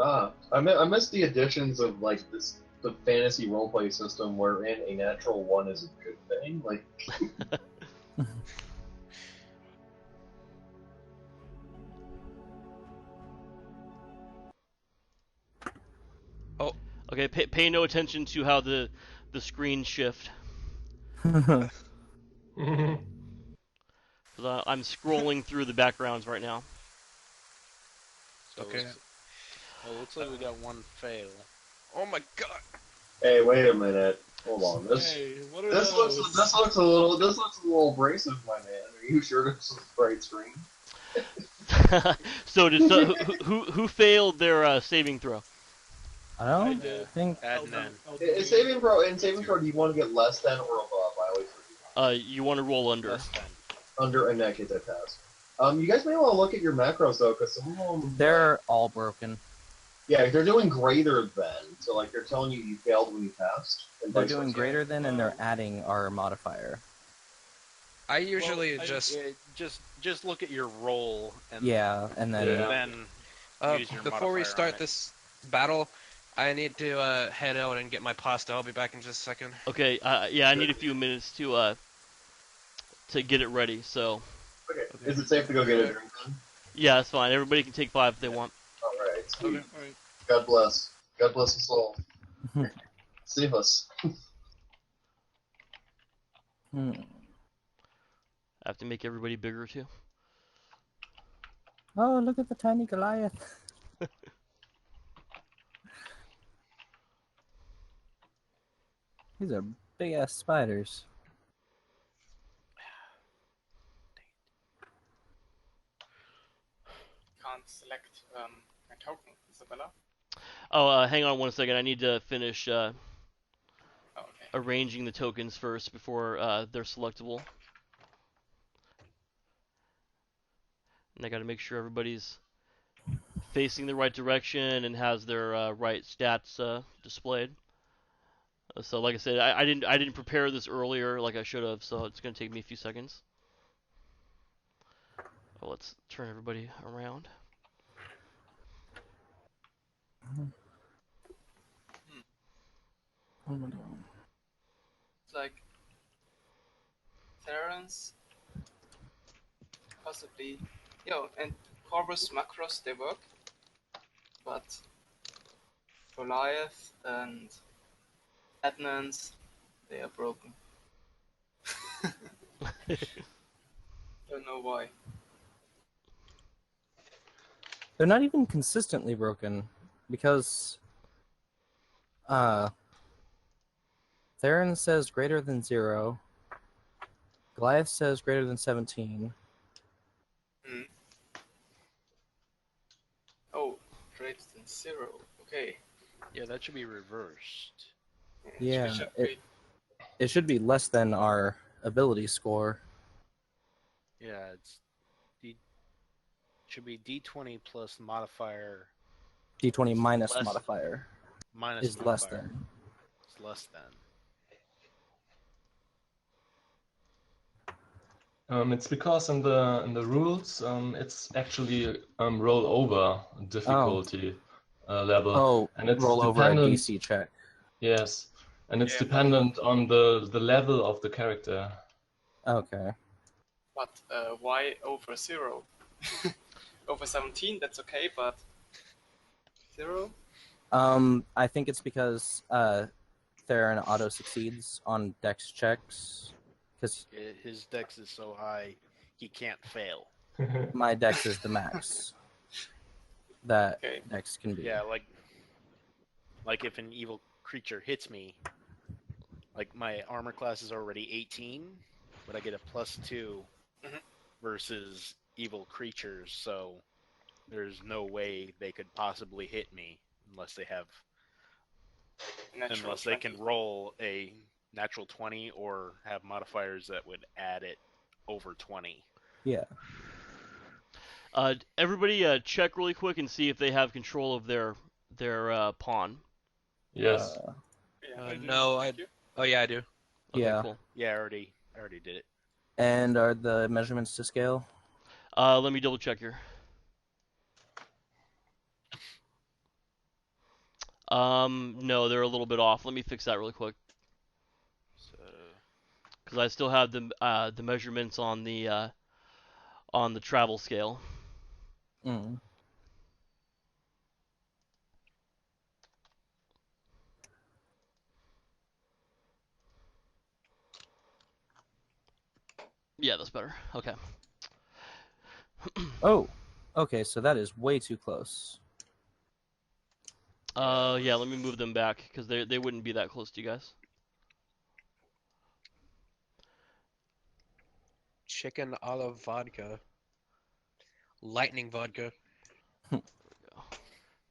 I missed the additions of the fantasy roleplay system wherein a natural one is a good thing. Okay, pay no attention to how the screen shift. Mhm. 'Cause I'm scrolling through the backgrounds right now. So Okay. Well, looks like we got one fail. Oh my god. Hey, wait a minute. Hold on. Hey, what are This those? looks a little abrasive, my man. Are you sure this is the right screen? Who failed their saving throw? I don't I did. think. Adnan. In saving throw, do you want to get less than or above? I always forget. You want to roll under. Less than. Under, in that case, I pass. You guys may want to look at your macros though, because some of them They're all broken. yeah, they're doing greater than. So like they're telling you you failed when you passed. And They're vice doing versa. greater than, and they're adding our modifier. I usually Well, Just look at your roll and Yeah, and then Yeah. then use your before we modifier on start it. this battle, I need to head out and get my pasta. I'll be back in just a second. Okay. Yeah, I need a few minutes to get it ready. So Okay. Is it safe to go get a drink then? yeah, that's fine. Everybody can take 5 if they want. Alright. Okay, alright. God bless. God bless us all. Save us. Hmm. I have to make everybody bigger too. Oh, look at the tiny Goliath. These are big ass spiders. Can't select my token, Isabella. Oh, hang on 1 second. I need to finish Oh, okay. arranging the tokens first before they're selectable. And I got to make sure everybody's facing the right direction and has their right stats displayed. So, like I said, I didn't prepare this earlier like I should have, so it's gonna take me a few seconds. Well, let's turn everybody around. It's like Theren's possibly, and Corvus macros they work, but Goliath and Adnan's they are broken. Don't know why. They're not even consistently broken, because Theren says greater than 0. Goliath says greater than 17. Oh, greater than 0. Okay. Yeah, that should be reversed. Yeah, Switch up. it should be less than our ability score. Yeah, should be D20 plus modifier D20 minus Less. modifier minus is modifier. less than. It's less than. It's because in the rules, it's actually roll over difficulty level, Oh, and it's roll over a dependent. DC check. Yes, and it's Yeah, dependent on the level of the character. Okay. But why over 0? Over 17, that's okay, but 0? I think it's because Theren auto succeeds on dex checks, because His dex is so high, he can't fail. my dex is the max that Okay. dex can be. Yeah, like if an evil creature hits me, like my armor class is already 18, but I get a +2 Mhm. versus evil creatures, so there's no way they could possibly hit me unless they can roll a natural 20 or have modifiers that would add it over 20. Yeah. Everybody check really quick and see if they have control of their pawn. Yes. Yeah, No, thank you. Oh yeah, I do. Okay, Yeah. cool. Yeah, I already did it. And are the measurements to scale? Let me double check here. No, they're a little bit off. Let me fix that really quick. So Because I still have the measurements on the travel scale. Mm. Yeah, that's better. Okay. Oh, okay, so that is way too close. Yeah, let me move them back because they wouldn't be that close to you guys. Chicken olive vodka. Lightning vodka.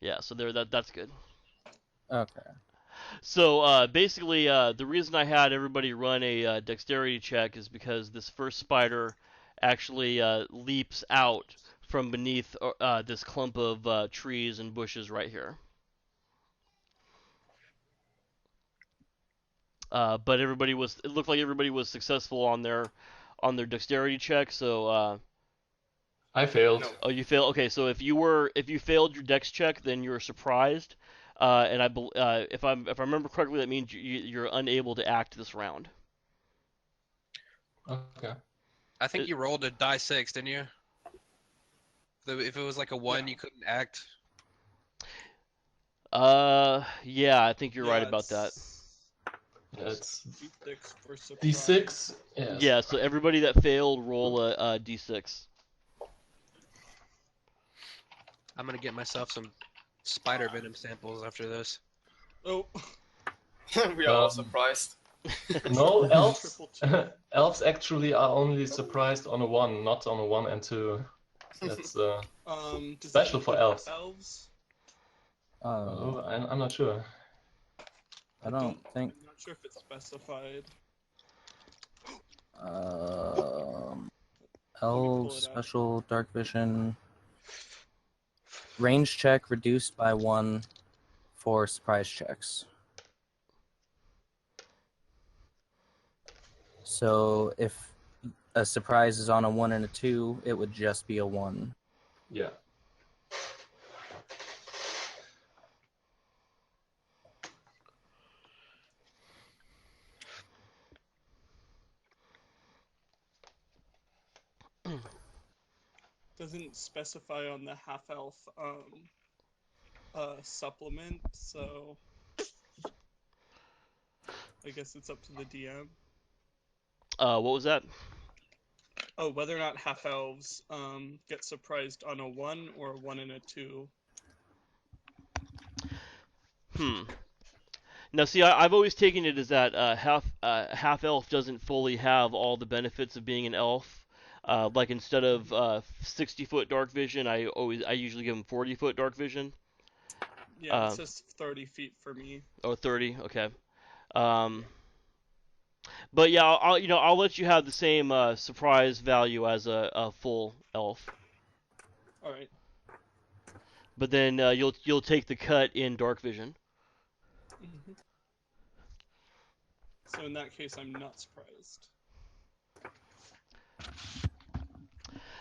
Yeah, so that's good. Okay. So basically, the reason I had everybody run a dexterity check is because this first spider actually leaps out from beneath this clump of trees and bushes right here. But it looked like everybody was successful on their dexterity check. So I failed. No. oh, you failed. Okay, so if you failed your dex check, then you're surprised. And if I remember correctly, that means you're unable to act this round. Okay. I think you rolled a die 6, didn't you? If it was like a 1, you couldn't act. Yeah, I think you're right about that. Yeah, it's D6 for surprise. D6. Yes. Yeah, so everybody that failed, roll a d6. I'm gonna get myself some spider venom samples after this. Oh, We are all surprised. No, elves. triple two. Elves actually are only surprised on a 1, not on a 1 and 2. That's Does special that for include elves. Elves? Oh, I'm not sure. I don't think. I'm not sure if it's specified. Elves, it up. special, dark vision. Range check reduced by 1 for surprise checks. So if a surprise is on a 1 and a 2, it would just be a 1. Yeah. Doesn't specify on the half elf supplement, so I guess it's up to the DM. What was that? Oh, whether or not half elves get surprised on a 1 or a 1 and a 2. Now, see, I've always taken it as that half elf doesn't fully have all the benefits of being an elf. Like instead of 60-foot dark vision, I usually give them 40-foot dark vision. Yeah, it says 30 feet for me. Oh, 30. Okay. But yeah, I'll let you have the same surprise value as a full elf. All right. But then you'll take the cut in dark vision. Mm-hmm. So in that case, I'm not surprised.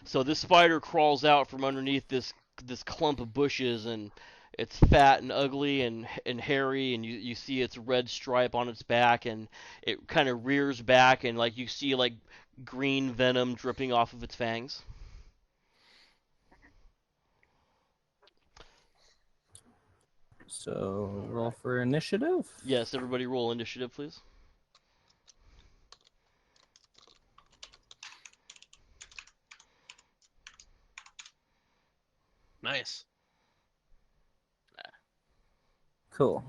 So this spider crawls out from underneath this clump of bushes, and it's fat and ugly and hairy, and you see its red stripe on its back, and it kind of rears back, and like you see like green venom dripping off of its fangs. So roll for initiative. Yes, everybody roll initiative, please. Nice. Cool.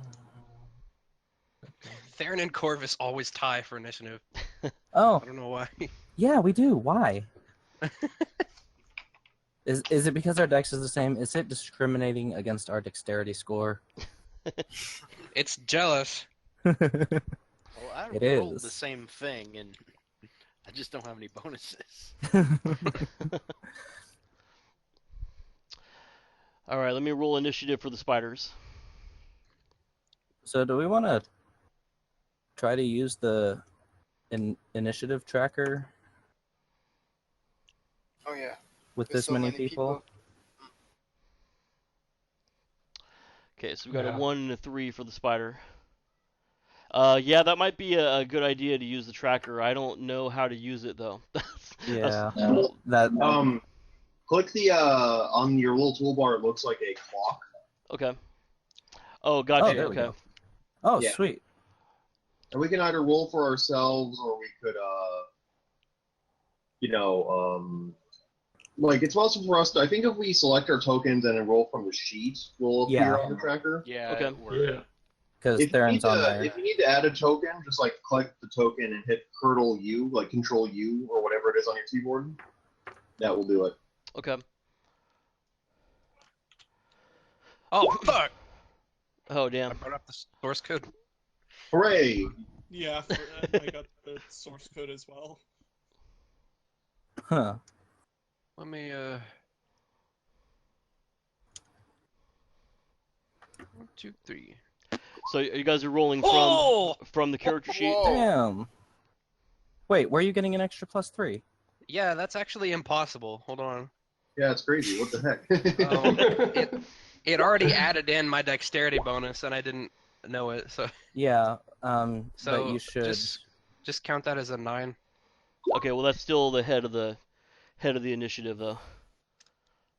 Theren and Corvus always tie for initiative. Oh, I don't know why. yeah, we do. Why? Is it because our dex is the same? Is it discriminating against our dexterity score? It's jealous. Well, I It rolled is. the same thing, and I just don't have any bonuses. All right, let me roll initiative for the spiders. So do we want to try to use the initiative tracker Oh yeah. with There's this so many many people? Okay, so we got Yeah. a 1 and a 3 for the spider. Yeah, that might be a good idea to use the tracker. I don't know how to use it though. Yeah, Well, that click the on your little toolbar. It looks like a clock. Okay. Oh, gotcha. Oh, there we okay. go. Oh, Yeah. sweet. And we can either roll for ourselves, or we could, like it's possible for us to. I think if we select our tokens and then roll from the sheet, we'll appear Yeah. on the tracker. Yeah, Okay. it worked. Yeah. Because If you, need Theron's on to, there. if you need to add a token, just like click the token and hit Ctrl U, like Control U or whatever it is on your keyboard. That will do it. Okay. Oh fuck! Oh I damn. brought up the source code. Hooray! Yeah, I got the source code as well. Huh. Let me 1, 2, 3. So you guys are rolling Oh! from the character sheet. Whoa. Damn. Wait, where are you getting an extra +3? Yeah, that's actually impossible. Hold on. Yeah, it's crazy. What the heck? It already added in my dexterity bonus, and I didn't know it. So Yeah. so but you should. just count that as a 9. Okay, well that's still the head of the initiative though.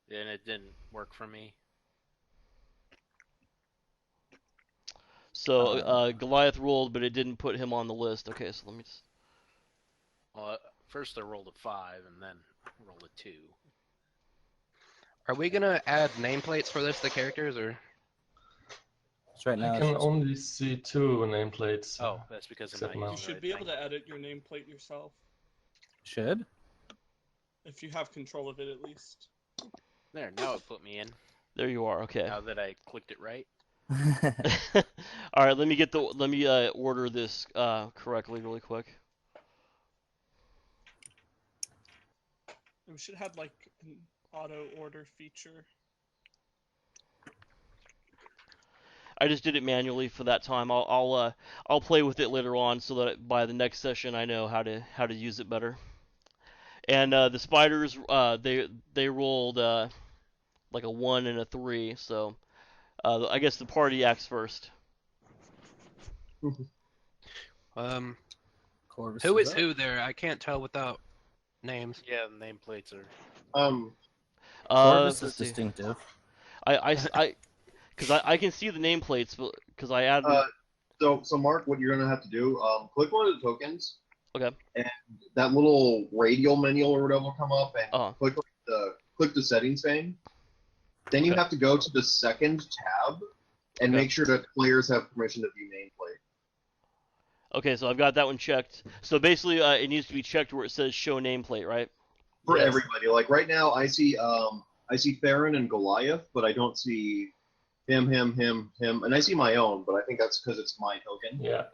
And it didn't work for me. So Goliath rolled, but it didn't put him on the list. Okay, so let me just. Well, first I rolled a 5 and then rolled a 2. Are we gonna add nameplates for this, the characters, or? So right now I it's can just- only see 2 nameplates. Oh, that's because I'm Except not now. You using should the be right able to edit your nameplate yourself should. if you have control of it at least. thing. There, now it put me in. There you are. Okay. Now that I clicked it right. All right. Let me order this correctly really quick. We should have like an auto order feature. I just did it manually for that time. I'll play with it later on so that by the next session I know how to use it better. And the spiders they rolled like a 1 and a 3, so I guess the party acts first. Corvus Who is up. who there? I can't tell without names. Yeah, the nameplates are. Corvus is Let's see. distinctive. Because I can see the nameplates, but because I added. So Mark, what you're gonna have to do, click one of the tokens. Okay. And that little radial menu or whatever will come up, and click the settings pane. Then you Okay. have to go to the second tab and Okay. make sure that players have permission to view nameplate. Okay, so I've got that one checked. So basically, it needs to be checked where it says show nameplate, right? For Yes. everybody. Like right now, I see Theren and Goliath, but I don't see him, and I see my own, but I think that's because it's my token. Yeah.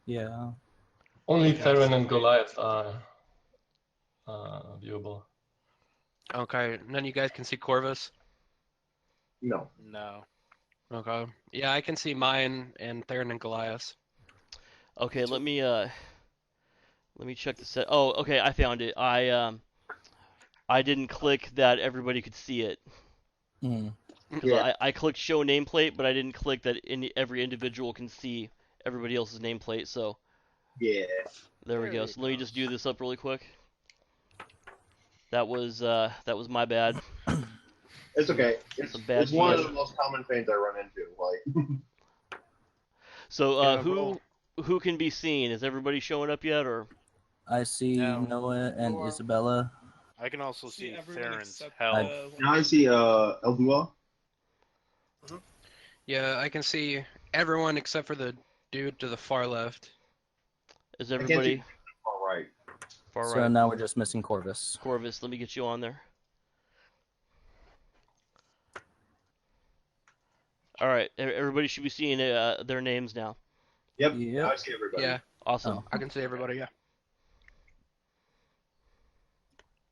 Yeah. Only Okay. Theren and Goliath are viewable. Okay, and then you guys can see Corvus. No. No. Okay. Yeah, I can see mine and Theren and Goliath. Okay, let me check the set. Oh, okay, I found it. I didn't click that everybody could see it. Mm. 'Cause Yeah. I clicked show nameplate, but I didn't click that every individual can see everybody else's nameplate. So Yeah. there we There go. we So let me go. just do this up really quick. That was my bad. It's okay. It's, Some bad it's one of GM. the most common things I run into. Like, So Yeah, who can be seen? Is everybody showing up yet, or? I see No. Noah and Or- Isabella. I can also see everyone Theron's except help. now I see Elduane. Yeah, I can see everyone except for the dude to the far left. Is can't everybody see- All right. far So right? now we're just missing Corvus. Corvus, let me get you on there. All right, everybody should be seeing their names now. Yep. Yep. Now I see everybody. Yeah, Awesome. Oh. I can see everybody, yeah.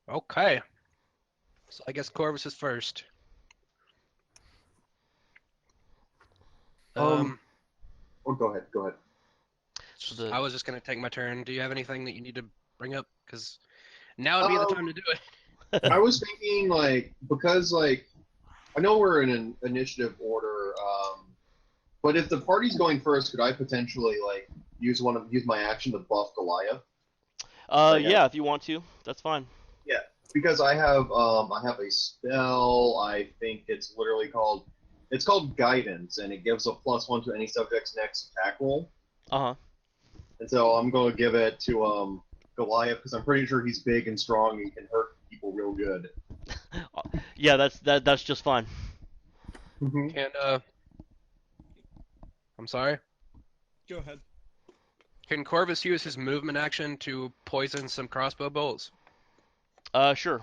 Okay. So I guess Corvus is first. Oh, go ahead. Go ahead. So the- I was just gonna take my turn. Do you have anything that you need to bring up? Because now would be the time to do it. I was thinking, like, because, like, I know we're in an initiative order, but if the party's going first, could I potentially, like, use my action to buff Goliath? yeah, if you want to, that's fine. Because I have a spell. I think it's called Guidance, and it gives a +1 to any subject's next attack roll. Uh And so I'm going to give it to Goliath because I'm pretty sure he's big and strong and can hurt people real good. huh. Yeah, that's just fine. And I'm sorry. Go ahead. Can Corvus use his movement action to poison some crossbow bolts? Sure.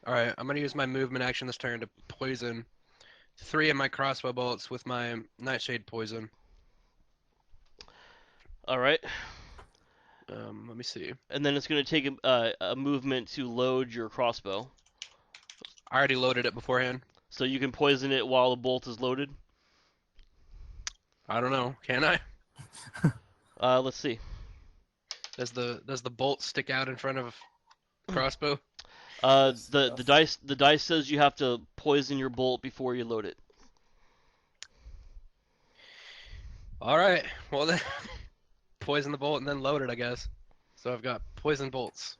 All right, I'm gonna use my movement action this turn to poison 3 of my crossbow bolts with my nightshade poison. All right. Let me see. And then it's going to take a movement to load your crossbow. I already loaded it beforehand. So you can poison it while the bolt is loaded? I don't know. Can I? Let's see. Does the bolt stick out in front of crossbow? The dice says you have to poison your bolt before you load it. All right. Well then, poison the bolt and then load it, I guess. So I've got poison bolts.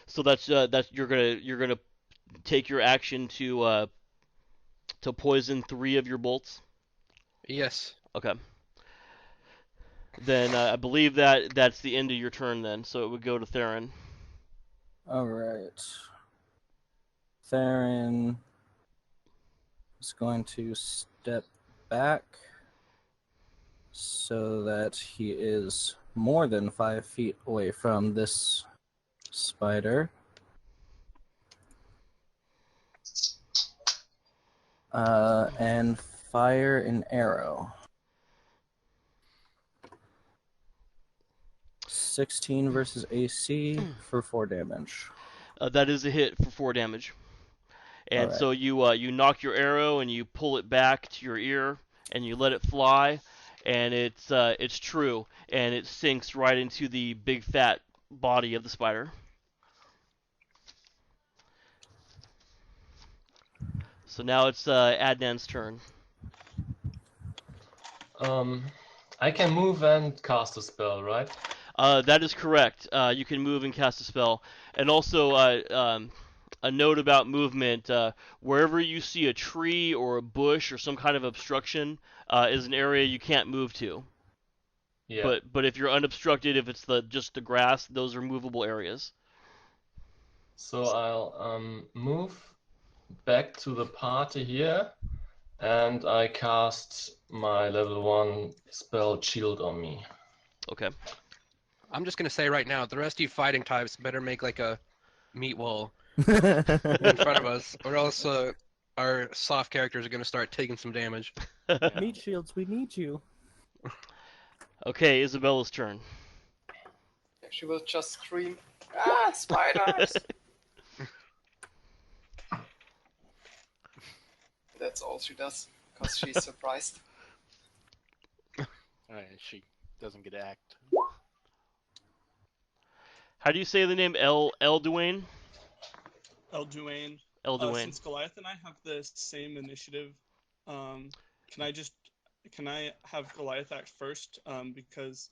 So that's you're gonna take your action to poison 3 of your bolts. Yes. Okay. Then I believe that's the end of your turn then, so it would go to Theren. Alright. Theren is going to step back so that he is more than 5 feet away from this spider. And fire an arrow. 16 versus AC for 4 damage. That is a hit for 4 damage. And Alright. so you knock your arrow and you pull it back to your ear and you let it fly, and it's true, and it sinks right into the big fat body of the spider. So now it's Adnan's turn. I can move and cast a spell, right? That is correct. You can move and cast a spell. And also, a note about movement, wherever you see a tree or a bush or some kind of obstruction is an area you can't move to. Yeah. But if you're unobstructed, if it's just the grass, those are movable areas. So I'll move back to the party here, and I cast my level 1 spell Shield on me. Okay. I'm just gonna say right now, the rest of you fighting types better make like a meat wall in front of us, or else our soft characters are gonna start taking some damage. Meat shields, we need you. Okay, Isabella's turn. She will just scream, "Ah, spiders!" That's all she does, because she's surprised. Alright, she doesn't get to act. How do you say the name? Elduane? Elduane. Elduane. Since Goliath and I have the same initiative, can I have Goliath act first? Because,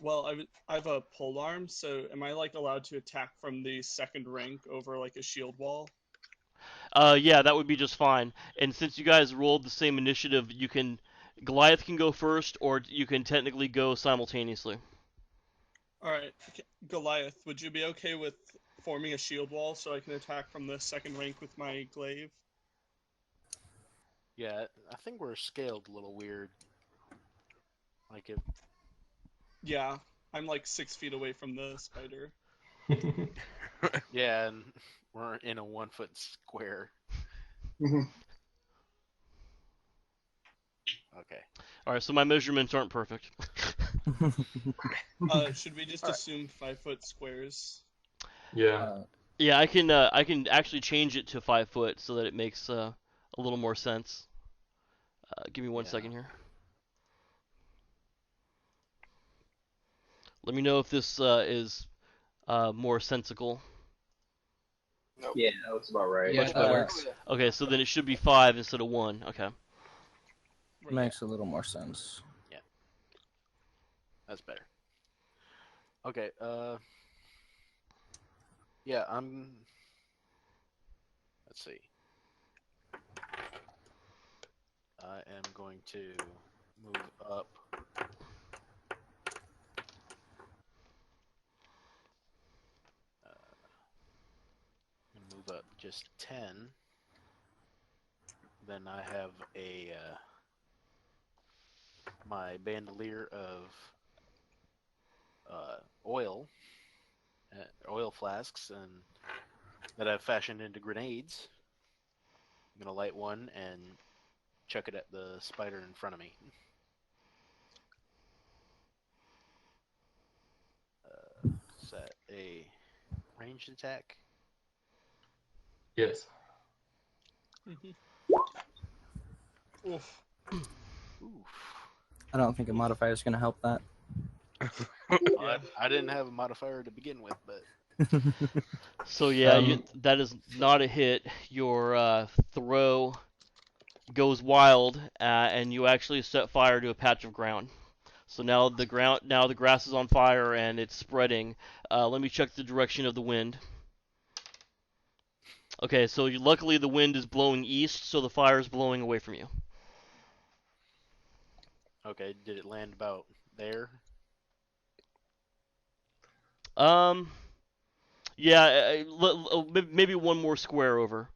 well, I have a pole arm, so am I like allowed to attack from the second rank over like a shield wall? Yeah, that would be just fine. And since you guys rolled the same initiative, Goliath can go first, or you can technically go simultaneously. All right, Goliath, would you be okay with forming a shield wall so I can attack from the second rank with my glaive? Yeah, I think we're scaled a little weird. Like if Yeah, I'm like 6 feet away from the spider. yeah, and we're in a 1 foot square. Okay. All right, so my measurements aren't perfect. Should we just assume 5 foot squares? Yeah. Yeah, I can actually change it to 5 foot so that it makes a little more sense. Give me one second here. Let me know if this is more sensical. Nope. Yeah, that's about right. Yeah, Much that better. works. Okay, so then it should be 5 instead of 1. Okay. Makes a little more sense. That's better. Okay, yeah, let's see. I am going to move up. Move up just 10. Then I have a my bandolier of oil, oil flasks, and that I've fashioned into grenades. I'm gonna light one and chuck it at the spider in front of me. Is that a ranged attack? Yes. Oof. Oof. I don't think a modifier is going to help that. Well, I didn't have a modifier to begin with, but So yeah, that is not a hit. Your throw goes wild, and you actually set fire to a patch of ground. So now the grass is on fire and it's spreading. Let me check the direction of the wind. Okay, so luckily the wind is blowing east, so the fire is blowing away from you. okay, did it land about there? Yeah, maybe one more square over.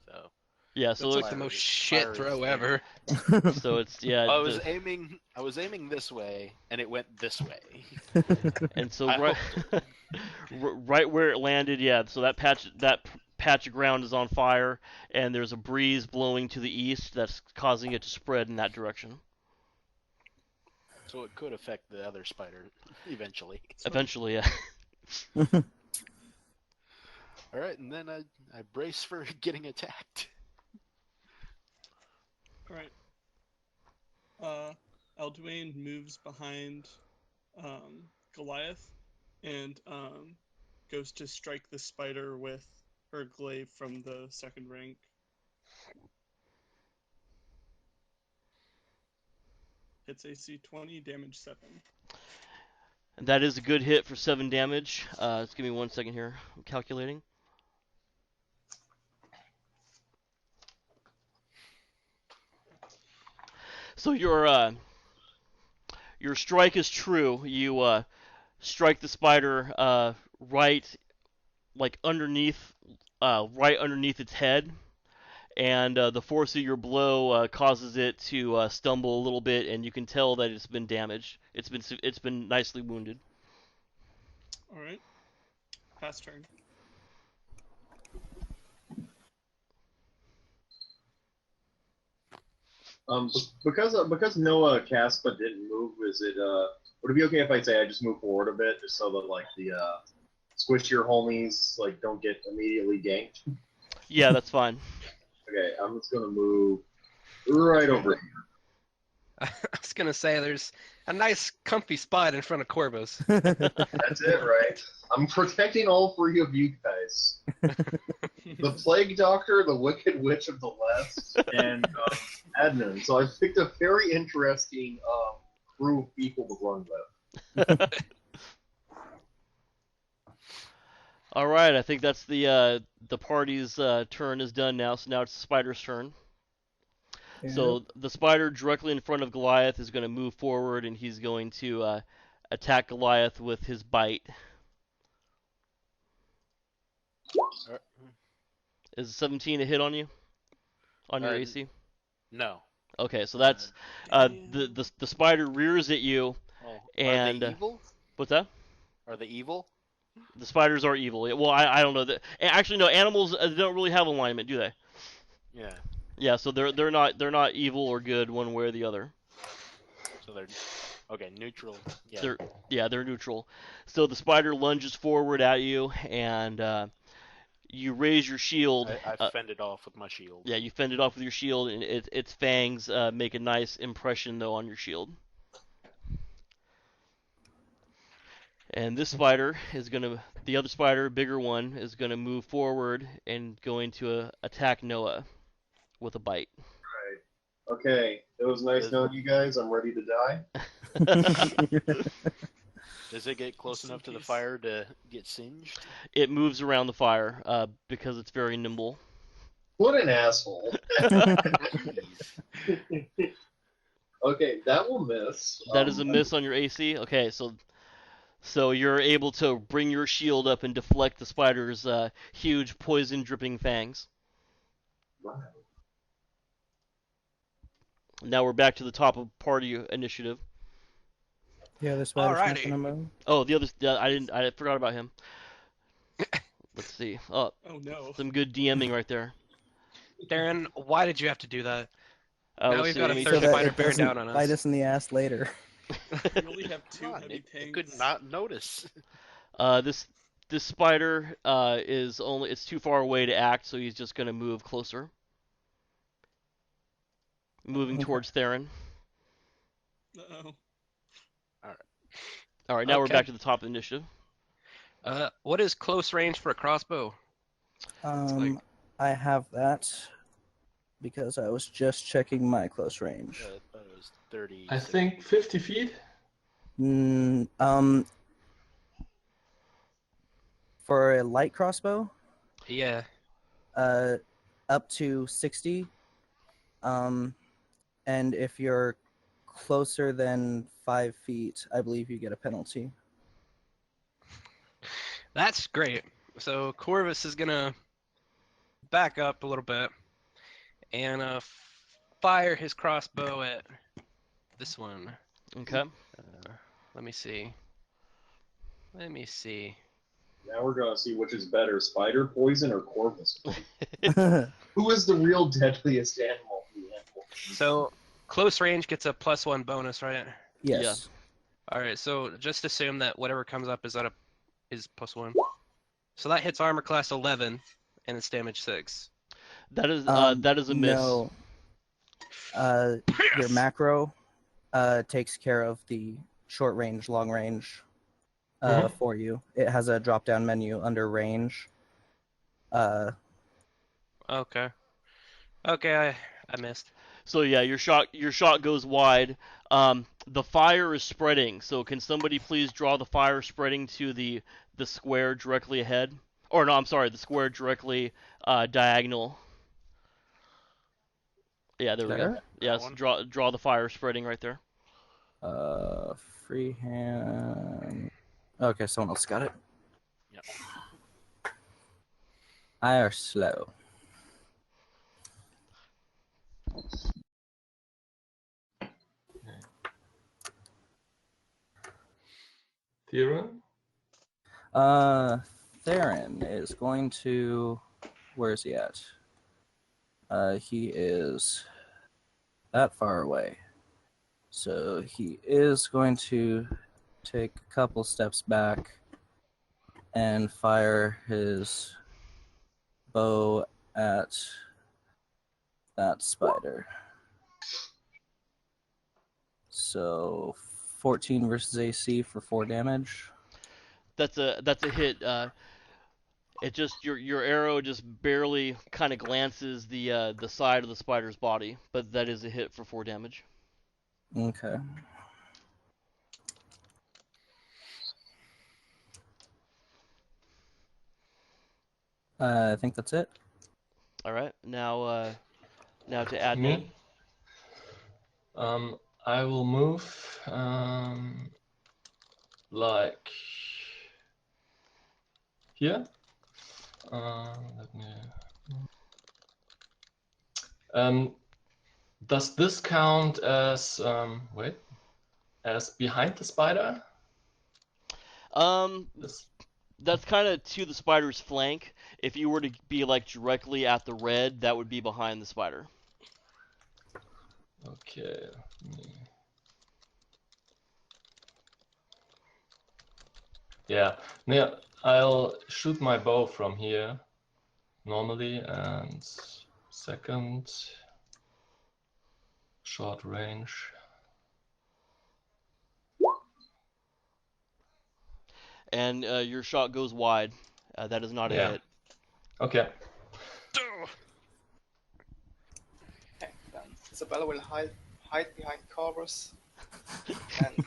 So Yeah, so That's it's like the most Fire- shit fire is throw there. ever. so it's yeah, I was aiming this way, and it went this way. and so I right hope right where it landed, yeah. So that patch of ground is on fire, and there's a breeze blowing to the east that's causing it to spread in that direction. So it could affect the other spider eventually. Eventually, yeah. All right, and then I brace for getting attacked. All right. Elduane moves behind Goliath and goes to strike the spider with her glaive from the second rank. Hits AC 20, damage 7. And that is a good hit for 7 damage. Just give me 1 second here. I'm calculating. So your strike is true. You strike the spider right underneath its head, and the force of your blow causes it to stumble a little bit, and you can tell that it's been damaged. It's been nicely wounded. All right. Pass turn. Because Noah cast but didn't move, would it be okay if I say I just move forward a bit, just so that like the squishier homies like don't get immediately ganked? Yeah, that's fine. Okay, I'm just gonna move right over here. I was gonna say there's a nice comfy spot in front of Corvus. That's it, right? I'm protecting all 3 of you guys. The Plague Doctor, the Wicked Witch of the West, and Adnan. So I picked a very interesting crew of people to run with. All right, I think that's the party's turn is done now. So now it's the spider's turn. So the spider directly in front of Goliath is going to move forward, and he's going to attack Goliath with his bite. Is 17 a hit on you? On your AC? No. Okay, so that's the spider rears at you, and are they evil? What's that? Are they evil? The spiders are evil. Well, I don't know. Actually, no. Animals don't really have alignment, do they? Yeah. Yeah. So they're not evil or good one way or the other. So they're okay. Neutral. Yeah. They're neutral. So the spider lunges forward at you, and you raise your shield. I fend it off with my shield. Yeah, you fend it off with your shield, and its fangs make a nice impression though on your shield. And this spider the other spider, bigger one, is gonna move forward and going to attack Noah with a bite. Right. Okay. It was nice knowing you guys. I'm ready to die. Does it get close enough to the fire to get singed? It moves around the fire because it's very nimble. What an asshole. Okay, that will miss. That is a miss on your AC. Okay, so you're able to bring your shield up and deflect the spider's huge poison-dripping fangs. Wow. Now we're back to the top of party initiative. Yeah, the spider's not Alrighty. gonna move. Oh, the other. I forgot about him. Let's see. Oh, Oh no. some good DMing right there. Darren, why did you have to do that? Now Let's we've see, got let a me third So check. that spider it bearing doesn't down on bite us. us in the ass later. We only have two Come on, heavy it tanks. could not notice. This spider it's too far away to act, so he's just gonna move closer, moving Okay. towards Theren. Uh-oh. All right, now we're Okay. back to the top of the initiative. What is close range for a crossbow? like- I have that because I was just checking my close range. I thought it was 30. I think 50 feet. For a light crossbow, Yeah. up to 60. And if you're closer than 5 feet, I believe you get a penalty. That's great. So Corvus is gonna back up a little bit and fire his crossbow at this one. Okay. Let me see. Now we're gonna see which is better, spider poison or Corvus. Who is the real deadliest animal? So close range gets a +1 bonus, right? Yes. All right. So just assume that whatever comes up is +1. So that hits armor class 11, and it's damage 6. That is a miss. No. Your macro takes care of the short range, long range for you. It has a drop down menu under range. Okay. Okay, I missed. So yeah, your shot goes wide. The fire is spreading. So can somebody please draw the fire spreading to the square directly ahead? Or no, I'm sorry, the square directly diagonal. Yeah, there we go. There? Yes, draw the fire spreading right there. Freehand. Okay, someone else got it. Yep. I are slow. Theren? Theren is going to. Where is he at? He is that far away. So he is going to take a couple steps back and fire his bow at that spider. So 14 versus AC for 4 damage. That's a hit. It just your arrow just barely kind of glances the side of the spider's body, but that is a hit for 4 damage. Okay. I think that's it. All right, now to Adnan. Me? I will move like here. Let me. Does this count as as behind the spider? This... That's kind of to the spider's flank. If you were to be like directly at the red, that would be behind the spider. Okay. Yeah. I'll shoot my bow from here normally, and second short range. And your shot goes wide. That is not a hit. Okay. Okay, then Isabella will hide behind Corvus and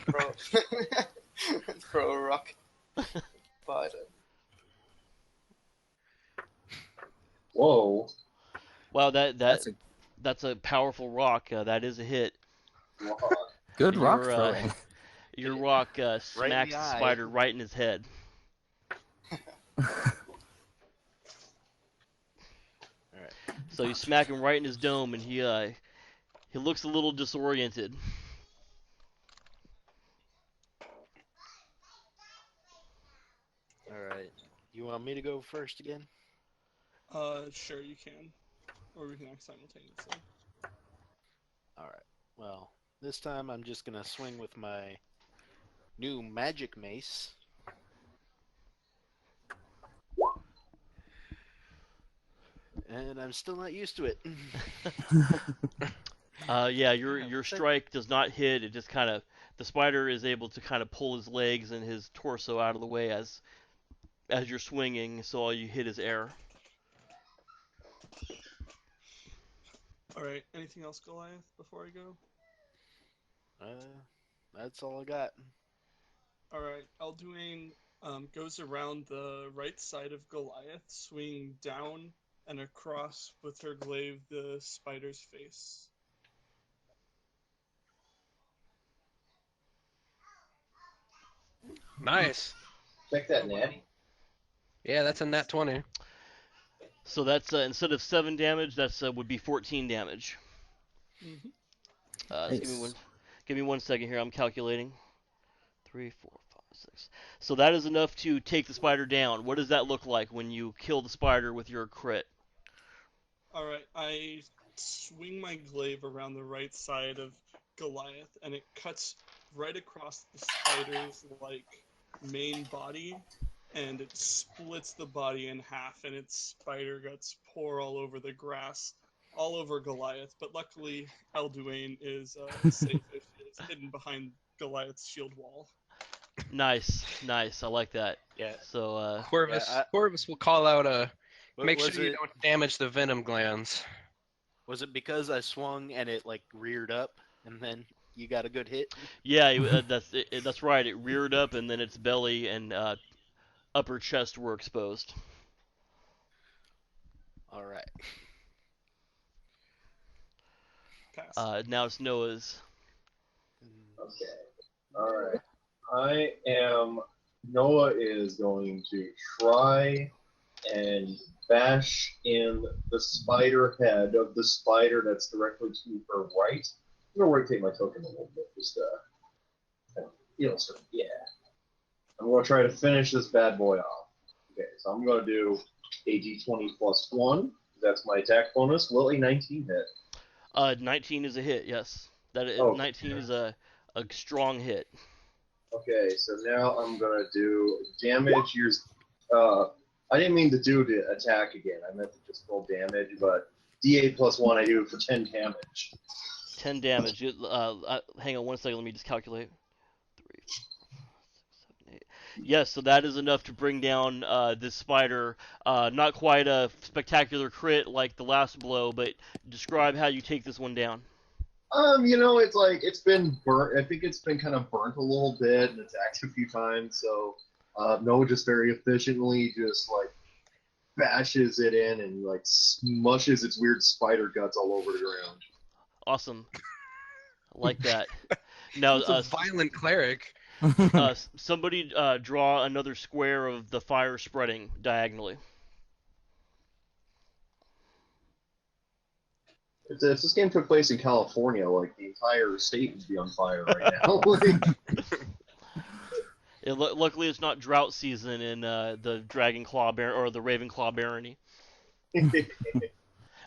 throw a rock. But Whoa. Wow, That's that's a powerful rock. That is a hit. good rock Your, throwing. Your rock Right in smacks the the eye. spider right in his head. So you smack him right in his dome, and He looks a little disoriented. All right. You want me to go first again? Sure you can. Or we can act simultaneously. All right. Well, this time I'm just gonna swing with my new magic mace. And I'm still not used to it. Yeah, your strike does not hit. It just kind of, the spider is able to kind of pull his legs and his torso out of the way as you're swinging, so all you hit is air. Alright, anything else, Goliath, before I go? That's all I got. Alright, Elduane goes around the right side of Goliath, swinging down and across with her glaive the spider's face. Nice. Check that, Natty. Yeah, that's a nat 20. So that's instead of 7 damage, that's would be 14 damage. Mm-hmm. Just give me one second here. I'm calculating. 3, 4, 5, 6. So that is enough to take the spider down. What does that look like when you kill the spider with your crit? Alright, I swing my glaive around the right side of Goliath, and it cuts right across the spider's, main body, and it splits the body in half, and its spider guts pour all over the grass, all over Goliath, but luckily Elduane is safe if she is hidden behind Goliath's shield wall. Nice. I like that. Yeah. So, Corvus will call out make was sure you don't damage the venom glands. Was it because I swung and it reared up and then you got a good hit? yeah, that's right. It reared up and then its belly and upper chest were exposed. All right. Pass. Now it's Noah's. Okay. Alright. Noah is going to try and bash in the spider head of the spider that's directly to her right. I'm going to rotate my token a little bit. Just, yeah. I'm going to try to finish this bad boy off. Okay, so I'm going to do a d20 plus 1. That's my attack bonus. Will a 19 hit? 19 is a hit, yes. 19 is a strong hit. Okay, so now I'm going to do damage. I didn't mean to do the attack again. I meant to just roll damage, but d8 plus 1 I do it for 10 damage. 10 damage. Hang on one second, let me just calculate. 3, 4, 5, 6, 7, 8. Yes, so that is enough to bring down this spider. Not quite a spectacular crit like the last blow, but describe how you take this one down. It's been burnt. I think it's been kind of burnt a little bit and attacked a few times. So Noah just very efficiently just bashes it in and smushes its weird spider guts all over the ground. Awesome. I like that. Now, He's a violent cleric. Somebody draw another square of the fire spreading diagonally. If this game took place in California, the entire state would be on fire right now. Luckily, it's not drought season in the the Ravenclaw Barony.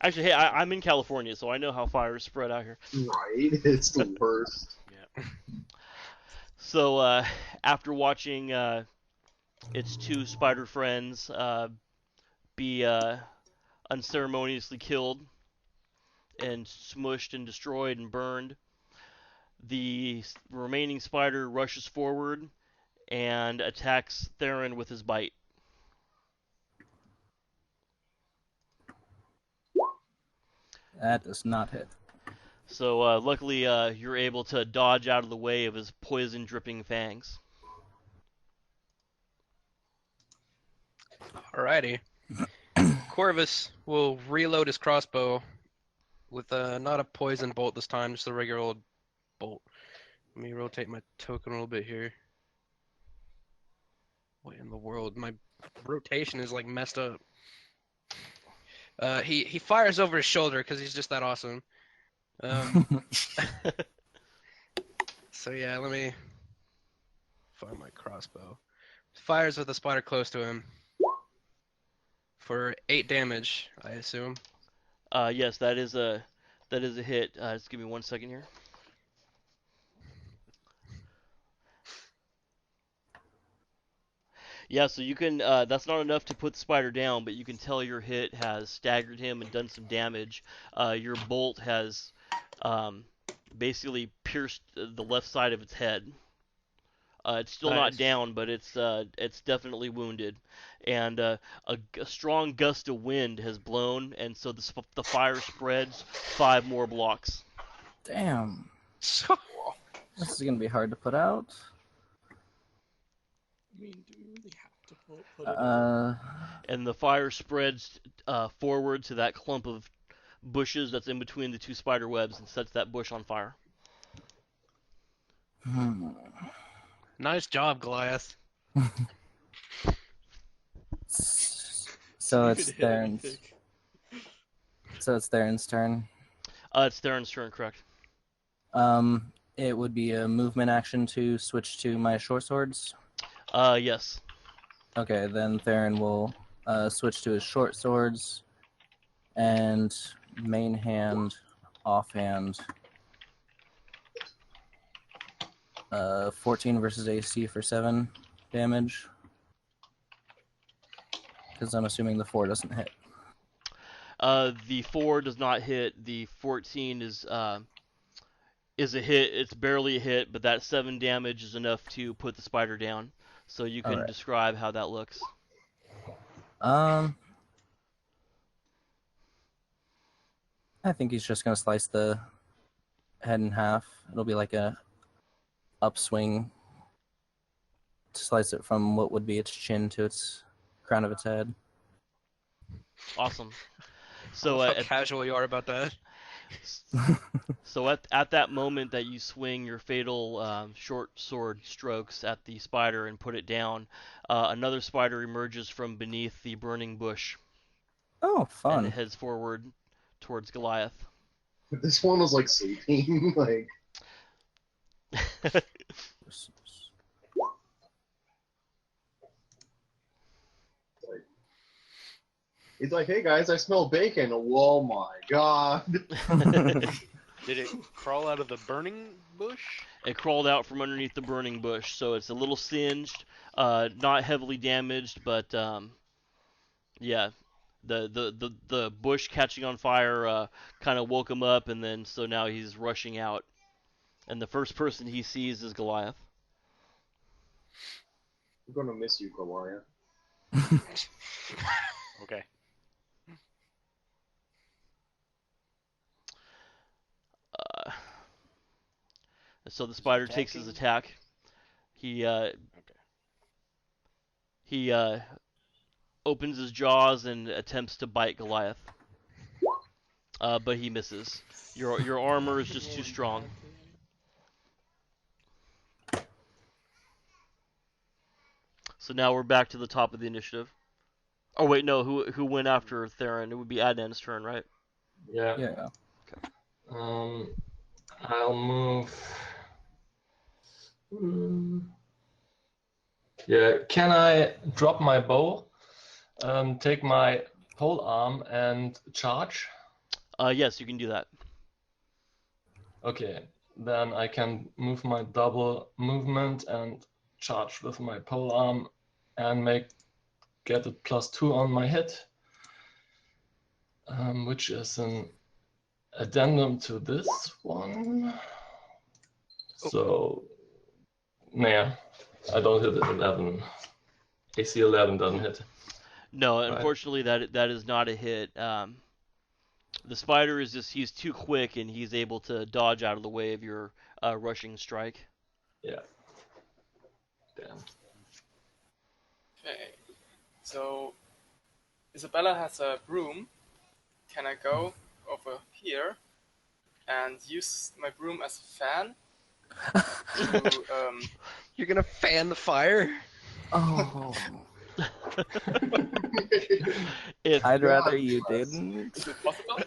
Actually, hey, I'm in California, so I know how fires spread out here. Right, it's the worst. Yeah. So after watching its two spider friends be unceremoniously killed and smushed and destroyed and burned, the remaining spider rushes forward and attacks Theren with his bite. That does not hit. So luckily you're able to dodge out of the way of his poison-dripping fangs. Alrighty. Corvus will reload his crossbow with not a poison bolt this time, just a regular old bolt. Let me rotate my token a little bit here. What in the world? My rotation is messed up. He fires over his shoulder because he's just that awesome. So yeah, let me find my crossbow. Fires with a spider close to him for 8 damage, I assume. Yes, that is a hit. Just give me 1 second here. Yeah, so you can. That's not enough to put the spider down, but you can tell your hit has staggered him and done some damage. Your bolt has basically pierced the left side of its head. It's still not Nice. down, but it's definitely wounded, and a strong gust of wind has blown, and so the fire spreads 5 more blocks. Damn. This is gonna be hard to put out. I mean, do we really have to put it out? And the fire spreads forward to that clump of bushes that's in between the 2 spider webs and sets that bush on fire. Nice job, Goliath. So You it's could hit Theron's. anything. So it's Theron's turn. It's Theron's turn, correct? It would be a movement action to switch to my short swords. Yes. Okay, then Theren will switch to his short swords and main hand, offhand. 14 versus AC for 7 damage. Because I'm assuming the 4 doesn't hit. The 4 does not hit. The 14 is a hit. It's barely a hit, but that 7 damage is enough to put the spider down. So you can describe how that looks. I think he's just gonna slice the head in half. It'll be like a upswing to slice it from what would be its chin to its crown of its head. Awesome. So How casual you are about that. So at that moment that you swing your fatal short sword strokes at the spider and put it down, another spider emerges from beneath the burning bush. Oh, fun. And it heads forward towards Goliath. This one was like sleeping, like. He's like, hey guys, I smell bacon. Oh my god. Did it crawl out of the burning bush? It crawled out from underneath the burning bush, so it's a little singed, not heavily damaged, but yeah, the bush catching on fire kind of woke him up, and then so now he's rushing out, and the first person he sees is Goliath. I'm gonna miss you, Goliath. Okay. So the spider takes his attack. He opens his jaws and attempts to bite Goliath, but he misses. Your armor is just too strong. So now we're back to the top of the initiative. Oh wait, no. Who went after Theren? It would be Adnan's turn, right? Yeah. Yeah. I'll move. Yeah, can I drop my bow, take my pole arm, and charge? Yes, you can do that. Okay, then I can move my double movement and charge with my pole arm and get a +2 on my hit, which is an addendum to this one. So, nah, I don't hit it. 11. AC 11 doesn't hit. No, Right. unfortunately, that is not a hit. The spider he's too quick, and he's able to dodge out of the way of your rushing strike. Yeah. Damn. Okay. So, Isabella has a broom. Can I go over here and use my broom as a fan? to, You're gonna fan the fire? Oh. If I'd rather you didn't. is it possible?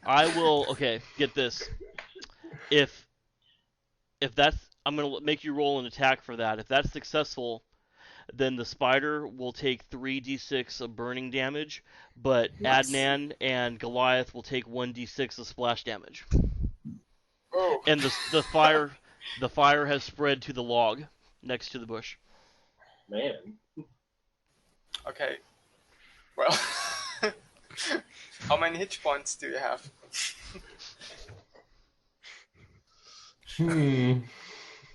I will, okay, get this. if that's, I'm gonna make you roll an attack for that. If that's successful, then the spider will take 3d6 of burning damage, but Nice. Adnan and Goliath will take 1d6 of splash damage. Oh. And the fire has spread to the log next to the bush. Man. Okay. Well, how many hit points do you have?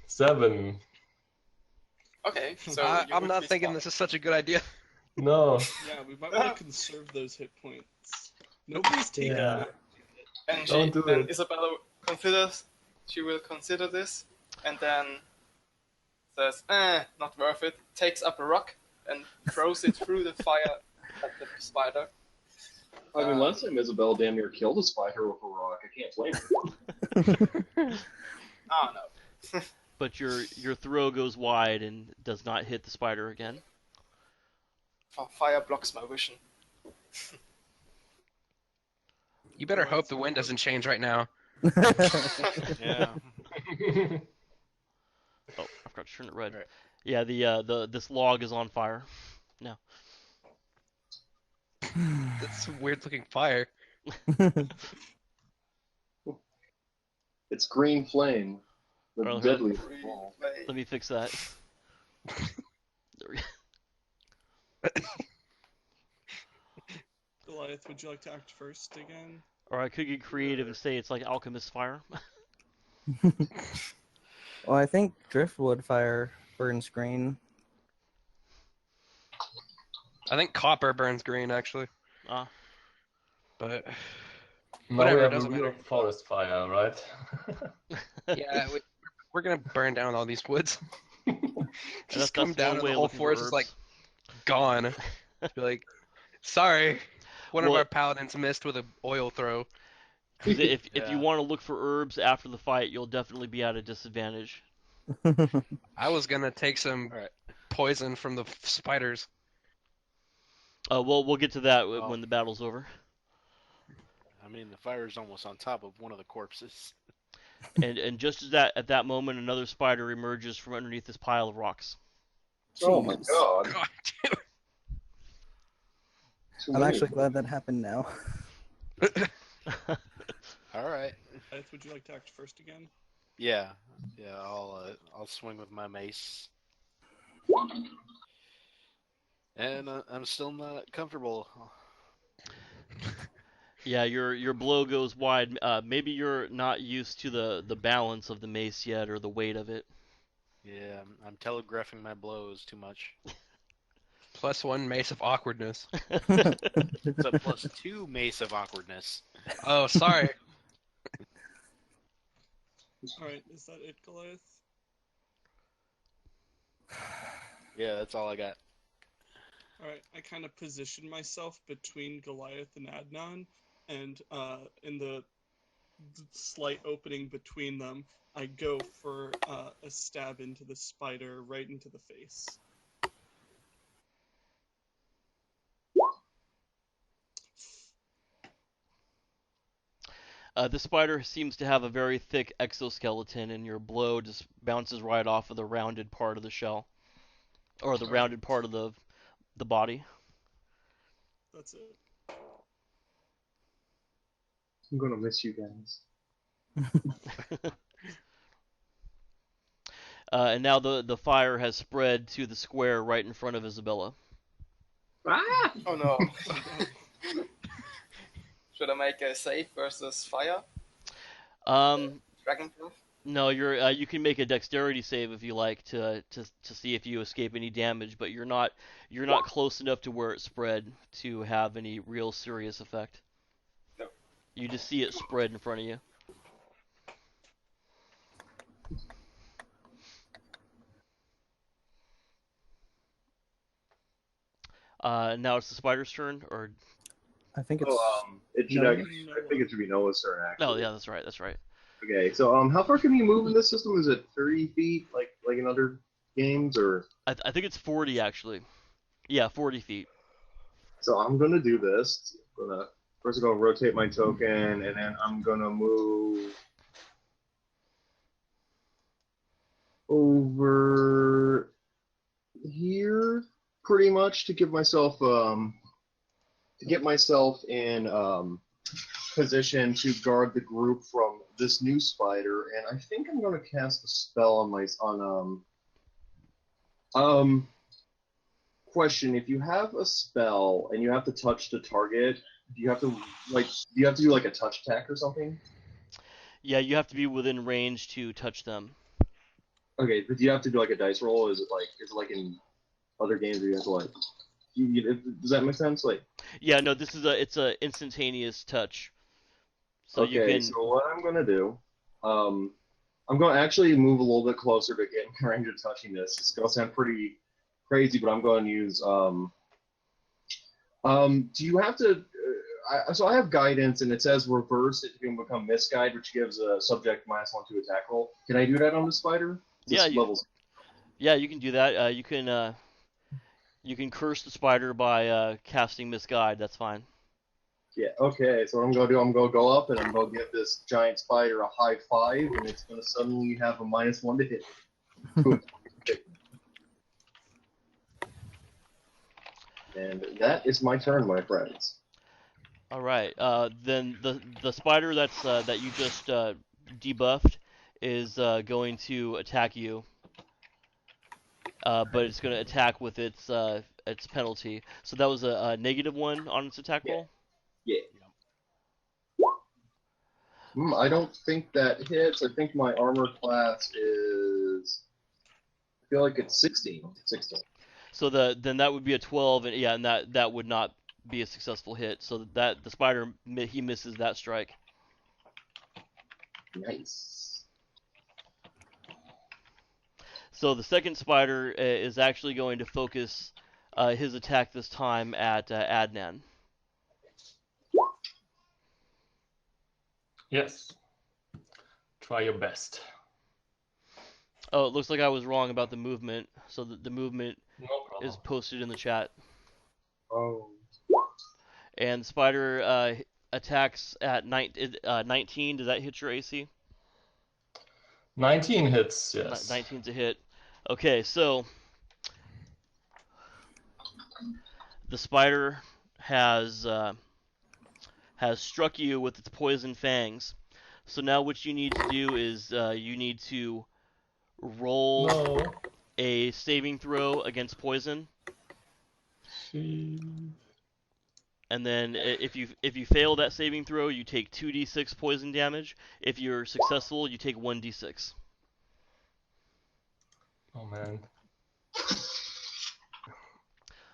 7. Okay, so I'm not thinking this is such a good idea. No. Yeah, we might want to conserve those hit points. Nobody's taking Yeah. it. And Don't do then it. Isabella she will consider this, and then says, not worth it, takes up a rock and throws it through the fire at the spider. I mean, last time Isabella damn near killed a spider with a rock. I can't blame her. Oh no. But your throw goes wide and does not hit the spider again. Fire blocks my vision. You better hope the wind doesn't change right now. Yeah. Oh, I forgot to turn it red. Right. Yeah, this log is on fire. That's some weird looking fire. It's green flame. The Well, deadly. Let me fix that. There we go. Goliath, would you like to act first again? Or I could get creative and say it's like alchemist fire. Well, I think driftwood fire burns green. I think copper burns green, actually. Ah. But Now Whatever, we it have doesn't a real matter. forest fire, right? yeah, we're gonna burn down all these woods. Just come the down one and way the of whole looking for forest is like herbs. gone. Be like, sorry, one of Well- our paladins missed with an oil throw. 'Cause if you Yeah. want to look for herbs after the fight, you'll definitely be at a disadvantage. I was gonna take some Alright. poison from the spiders. We'll get to that Oh. when the battle's over. I mean, the fire's almost on top of one of the corpses. And just as at that moment, another spider emerges from underneath this pile of rocks. Oh my Jeez. god. God, dude. Too I'm many. actually glad that happened now. All right. Goliath, would you like to act first again? Yeah. Yeah. I'll swing with my mace. And I'm still not comfortable. Yeah, your blow goes wide. Maybe you're not used to the balance of the mace yet, or the weight of it. Yeah, I'm telegraphing my blows too much. +1 mace of awkwardness. It's a +2 mace of awkwardness. Oh, sorry. Alright, is that it, Goliath? Yeah, that's all I got. Alright, I kind of position myself between Goliath and Adnan, and in the slight opening between them, I go for a stab into the spider right into the face. The spider seems to have a very thick exoskeleton, and your blow just bounces right off of the rounded part of the shell, or the rounded part of the body. That's it. I'm gonna miss you guys. And now the fire has spread to the square right in front of Isabella. Ah! Oh no. Should I make a save versus fire? Dragonproof? No, you can make a dexterity save if you like to see if you escape any damage, but you're not close enough to where it spread to have any real serious effect. No. You just see it spread in front of you. Now it's the spider's turn, or I think it's. It should No. actually, I think it should be Noah's turn actually. no, yeah, that's right. Okay, so how far can you move in this system? Is it 30 feet, like in other games, or? I think it's 40 actually. Yeah, 40 feet. So I'm gonna do this. First I'm gonna rotate my token, and then I'm gonna move over here, pretty much, to give myself in position to guard the group from this new spider. And I think I'm going to cast a spell on question: if you have a spell and you have to touch the target, do you have to do like a touch attack or something? Yeah, you have to be within range to touch them. Okay, but do you have to do like a dice roll? Is it like in other games where you have to like? Does that make sense? Like. Yeah, no, it's a instantaneous touch. So Okay, you can. So what I'm gonna do, I'm gonna actually move a little bit closer to getting range of touching this. It's gonna sound pretty crazy, but I'm going to use do you have to? So I have guidance, and it says reverse it can become misguide, which gives a subject -1 to attack roll. Can I do that on the spider? Yeah, you can do that. You can curse the spider by casting misguide. That's fine. Yeah. Okay. So what I'm gonna do, I'm gonna go up and I'm gonna give this giant spider a high five, and it's gonna suddenly have a -1 to hit. And that is my turn, my friends. All right. Then the spider that you just debuffed is going to attack you. But it's going to attack with its penalty. So that was a -1 on its attack roll. Yeah. I don't think that hits. I think my armor class is. I feel like it's 16. 16. So then that would be a 12, and yeah, and that would not be a successful hit. So that the spider he misses that strike. Nice. So the second spider is actually going to focus his attack this time at Adnan. Yes. Try your best. Oh, it looks like I was wrong about the movement. So the movement No problem. is posted in the chat. Oh. And spider attacks at 19. Does that hit your AC? 19 hits, yes. 19's a hit. Okay, so the spider has struck you with its poison fangs. So now what you need to do is you need to roll a saving throw against poison. And then if you fail that saving throw, you take 2d6 poison damage. If you're successful, you take 1d6. Oh man.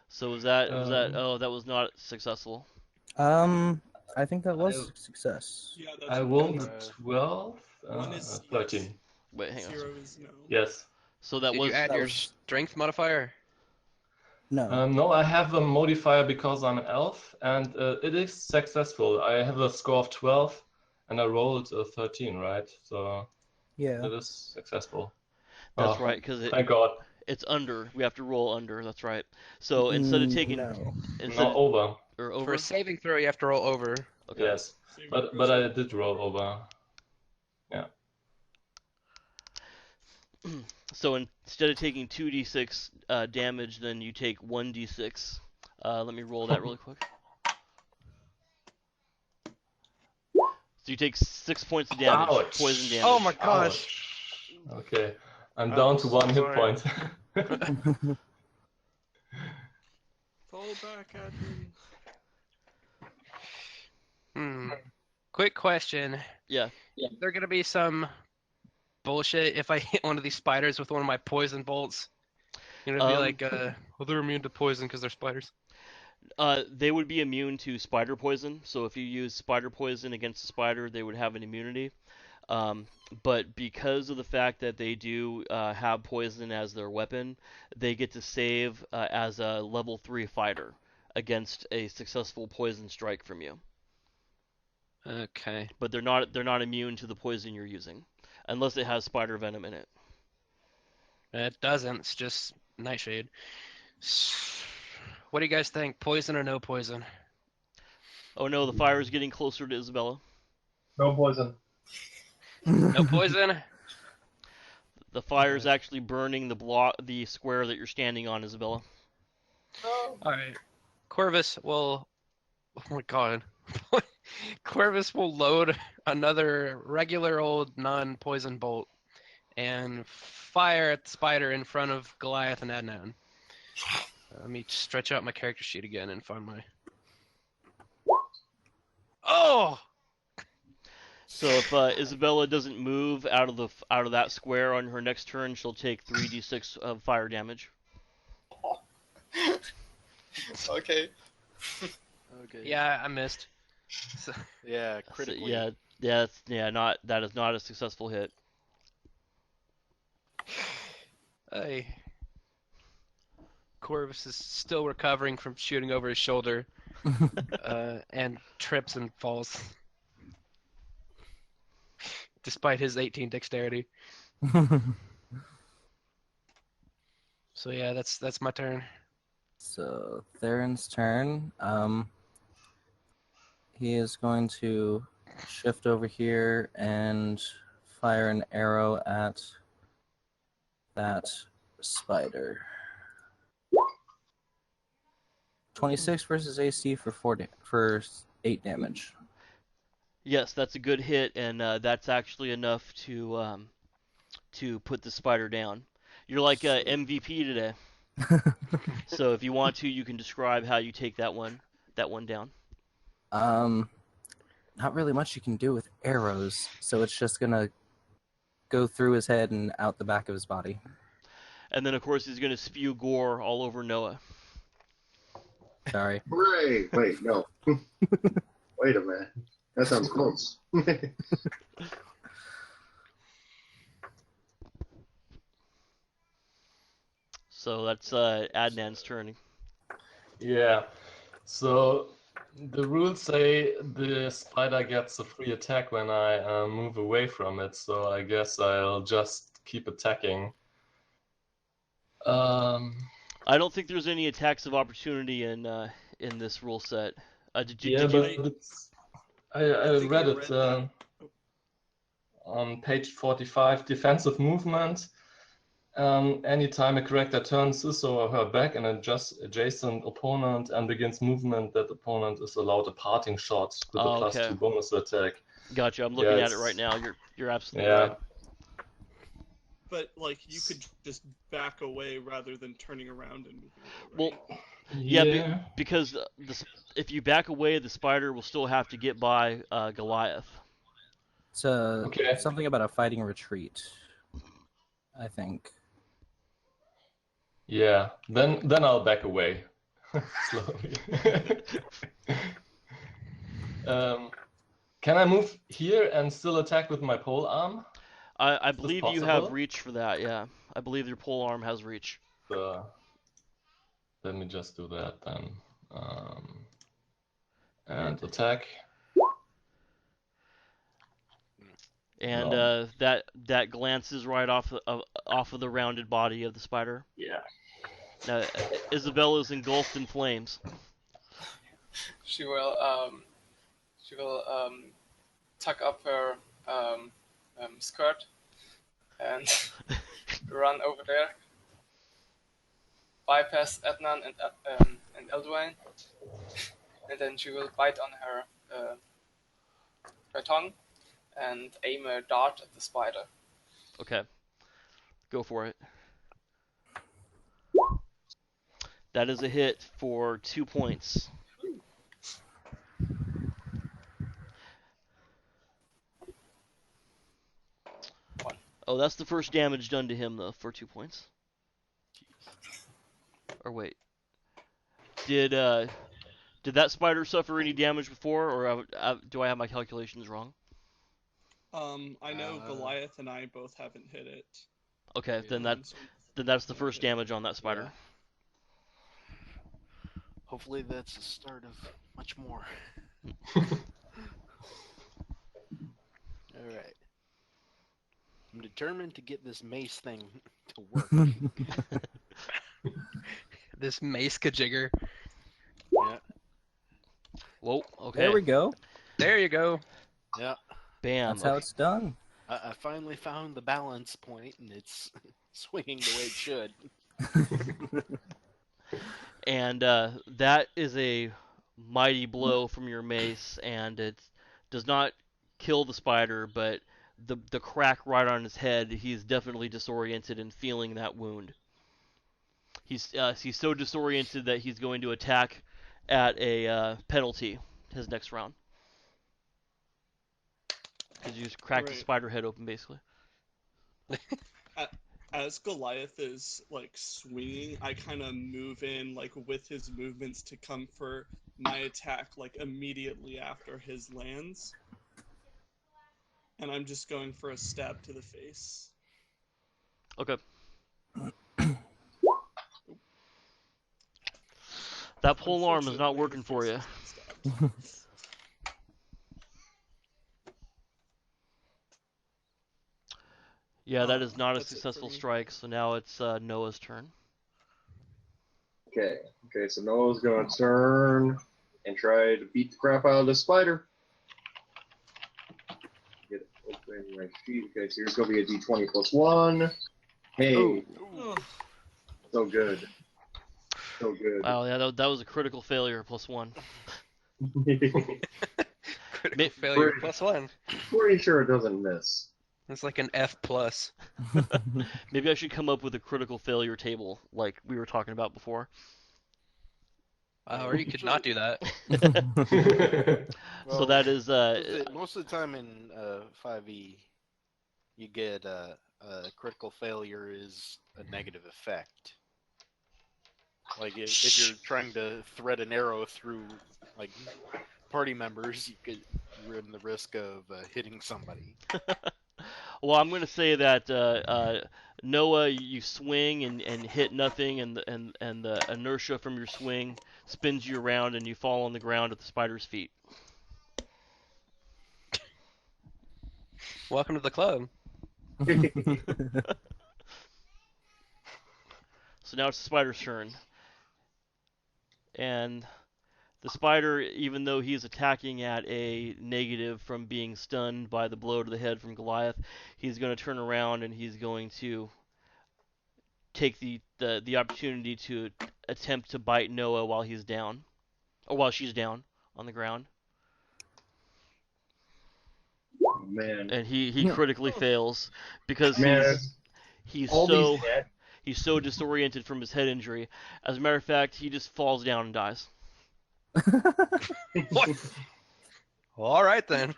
So was that oh, that was not successful. I think that was a success. Yeah, that's I rolled a 12, One is 13. yes. Wait, hang on. 0 is no. Yes. So that Did was you add that your was- strength modifier? No. No, I have a modifier because I'm an elf, and it is successful. I have a score of 12, and I rolled a 13, right? So Yeah. it is successful. That's Oh, right, because thank God. it's under. We have to roll under. That's right. So instead of taking No. Not over. or For over. a saving throw, you have to roll over. Okay. Yes, but I did roll over. Yeah. So instead of taking 2d6 damage, then you take 1d6. Let me roll that really quick. So you take 6 points of damage, Ouch. poison damage. Oh my gosh! Ouch. Okay, I'm down to 1 hit sorry. point. Fall back, Adnan. Quick question. Yeah. Is there gonna be some bullshit if I hit one of these spiders with one of my poison bolts? You know, it'd be like, well, they're immune to poison because they're spiders. They would be immune to spider poison. So if you use spider poison against a spider, they would have an immunity. But because of the fact that they do have poison as their weapon, they get to save as a level 3 fighter against a successful poison strike from you. Okay. But they're not immune to the poison you're using, unless it has spider venom in it. It doesn't. It's just nightshade. What do you guys think? Poison or no poison? Oh no, the fire is getting closer to Isabella. No poison. No poison? The fire's actually burning the square that you're standing on, Isabella. No. Alright. Corvus will... Oh my god. Corvus will load another regular old non-poison bolt and fire at the spider in front of Goliath and Adnan. Let me stretch out my character sheet again and find my... Oh! So if Isabella doesn't move out of that square on her next turn, she'll take 3d6 of fire damage. Okay. Okay. Yeah, I missed. So, Yeah, So, critically. that is not a successful hit. hey. Corvus is still recovering from shooting over his shoulder, and trips and falls. Despite his 18 dexterity. So yeah, that's my turn. So Theron's turn. He is going to shift over here and fire an arrow at that spider. 26 versus AC for 8 damage. Yes, that's a good hit, and that's actually enough to put the spider down. You're like MVP today. So if you want to, you can describe how you take that one down. Not really much you can do with arrows, so it's just gonna go through his head and out the back of his body. And then of course he's gonna spew gore all over Noah. Sorry. Hooray! Wait, no. Wait a minute. That sounds close. So that's Adnan's turn. Yeah. So the rules say the spider gets a free attack when I move away from it, so I guess I'll just keep attacking. I don't think there's any attacks of opportunity in this rule set. Did you? I read it on page 45, defensive movement. Anytime a character turns his or her back and adjacent opponent and begins movement, that opponent is allowed a parting shot with a +2 bonus attack. Gotcha. I'm looking at it right now. You're absolutely right. But like you could just back away rather than turning around and moving away, right? Yeah, because if you back away, the spider will still have to get by Goliath. It's something about a fighting retreat, I think. Yeah, then I'll back away slowly. Can I move here and still attack with my pole arm? I believe you have reach for that. Yeah, I believe your pole arm has reach. Let me just do that then. And attack. And that glances right off of the rounded body of the spider. Yeah. Now, Isabella's engulfed in flames. She will tuck up her skirt and run over there, bypass Adnan and Elduane, and then she will bite on her tongue and aim a dart at the spider. Okay. Go for it. That is a hit for 2 points. Oh, that's the first damage done to him, though, for 2 points. Or wait. Did that spider suffer any damage before, or do I have my calculations wrong? I know Goliath and I both haven't hit it. Okay, then that's the first damage on that spider. Yeah. Hopefully that's the start of much more. Alright. I'm determined to get this mace thing to work. This mace kajigger. Yeah. Whoa, okay. There we go. There you go. Yeah. Bam. That's how it's done. I finally found the balance point, and it's swinging the way it should. And that is a mighty blow from your mace, and it does not kill the spider, but the crack right on his head, he's definitely disoriented and feeling that wound. He's so disoriented that he's going to attack at a penalty his next round. Because you just cracked the Alright. spider head open, basically. As Goliath is like swinging, I kind of move in like with his movements to come for my attack like immediately after his lands. And I'm just going for a stab to the face. Okay. That pole arm is not Unfortunately, working for you. stabbed. Yeah, that is not a That's it for successful me. strike, so now it's Noah's turn. Okay, so Noah's gonna turn and try to beat the crap out of the spider. Get it open my sheet. Okay, so here's gonna be a d20 plus 1. Hey, Ugh. so good. So good. Wow, yeah, that was a critical failure, +1. Critical failure +1. Pretty sure it doesn't miss. It's like an F+. Maybe I should come up with a critical failure table, like we were talking about before. Or you could not do that. So that is most of the time in 5e, you get a critical failure is a negative effect. Like if you're trying to thread an arrow through like party members, you could run the risk of hitting somebody. Well, I'm going to say that Noah, you swing and hit nothing, and the inertia from your swing spins you around, and you fall on the ground at the spider's feet. Welcome to the club. So now it's the spider's turn, and the spider, even though he's attacking at a negative from being stunned by the blow to the head from Goliath, he's going to turn around and he's going to take the opportunity to attempt to bite Noah while he's down, or while she's down on the ground. Oh, man. And he critically fails because Man, he's all so these head- he's so disoriented from his head injury. As a matter of fact, he just falls down and dies. What? Well, all right then.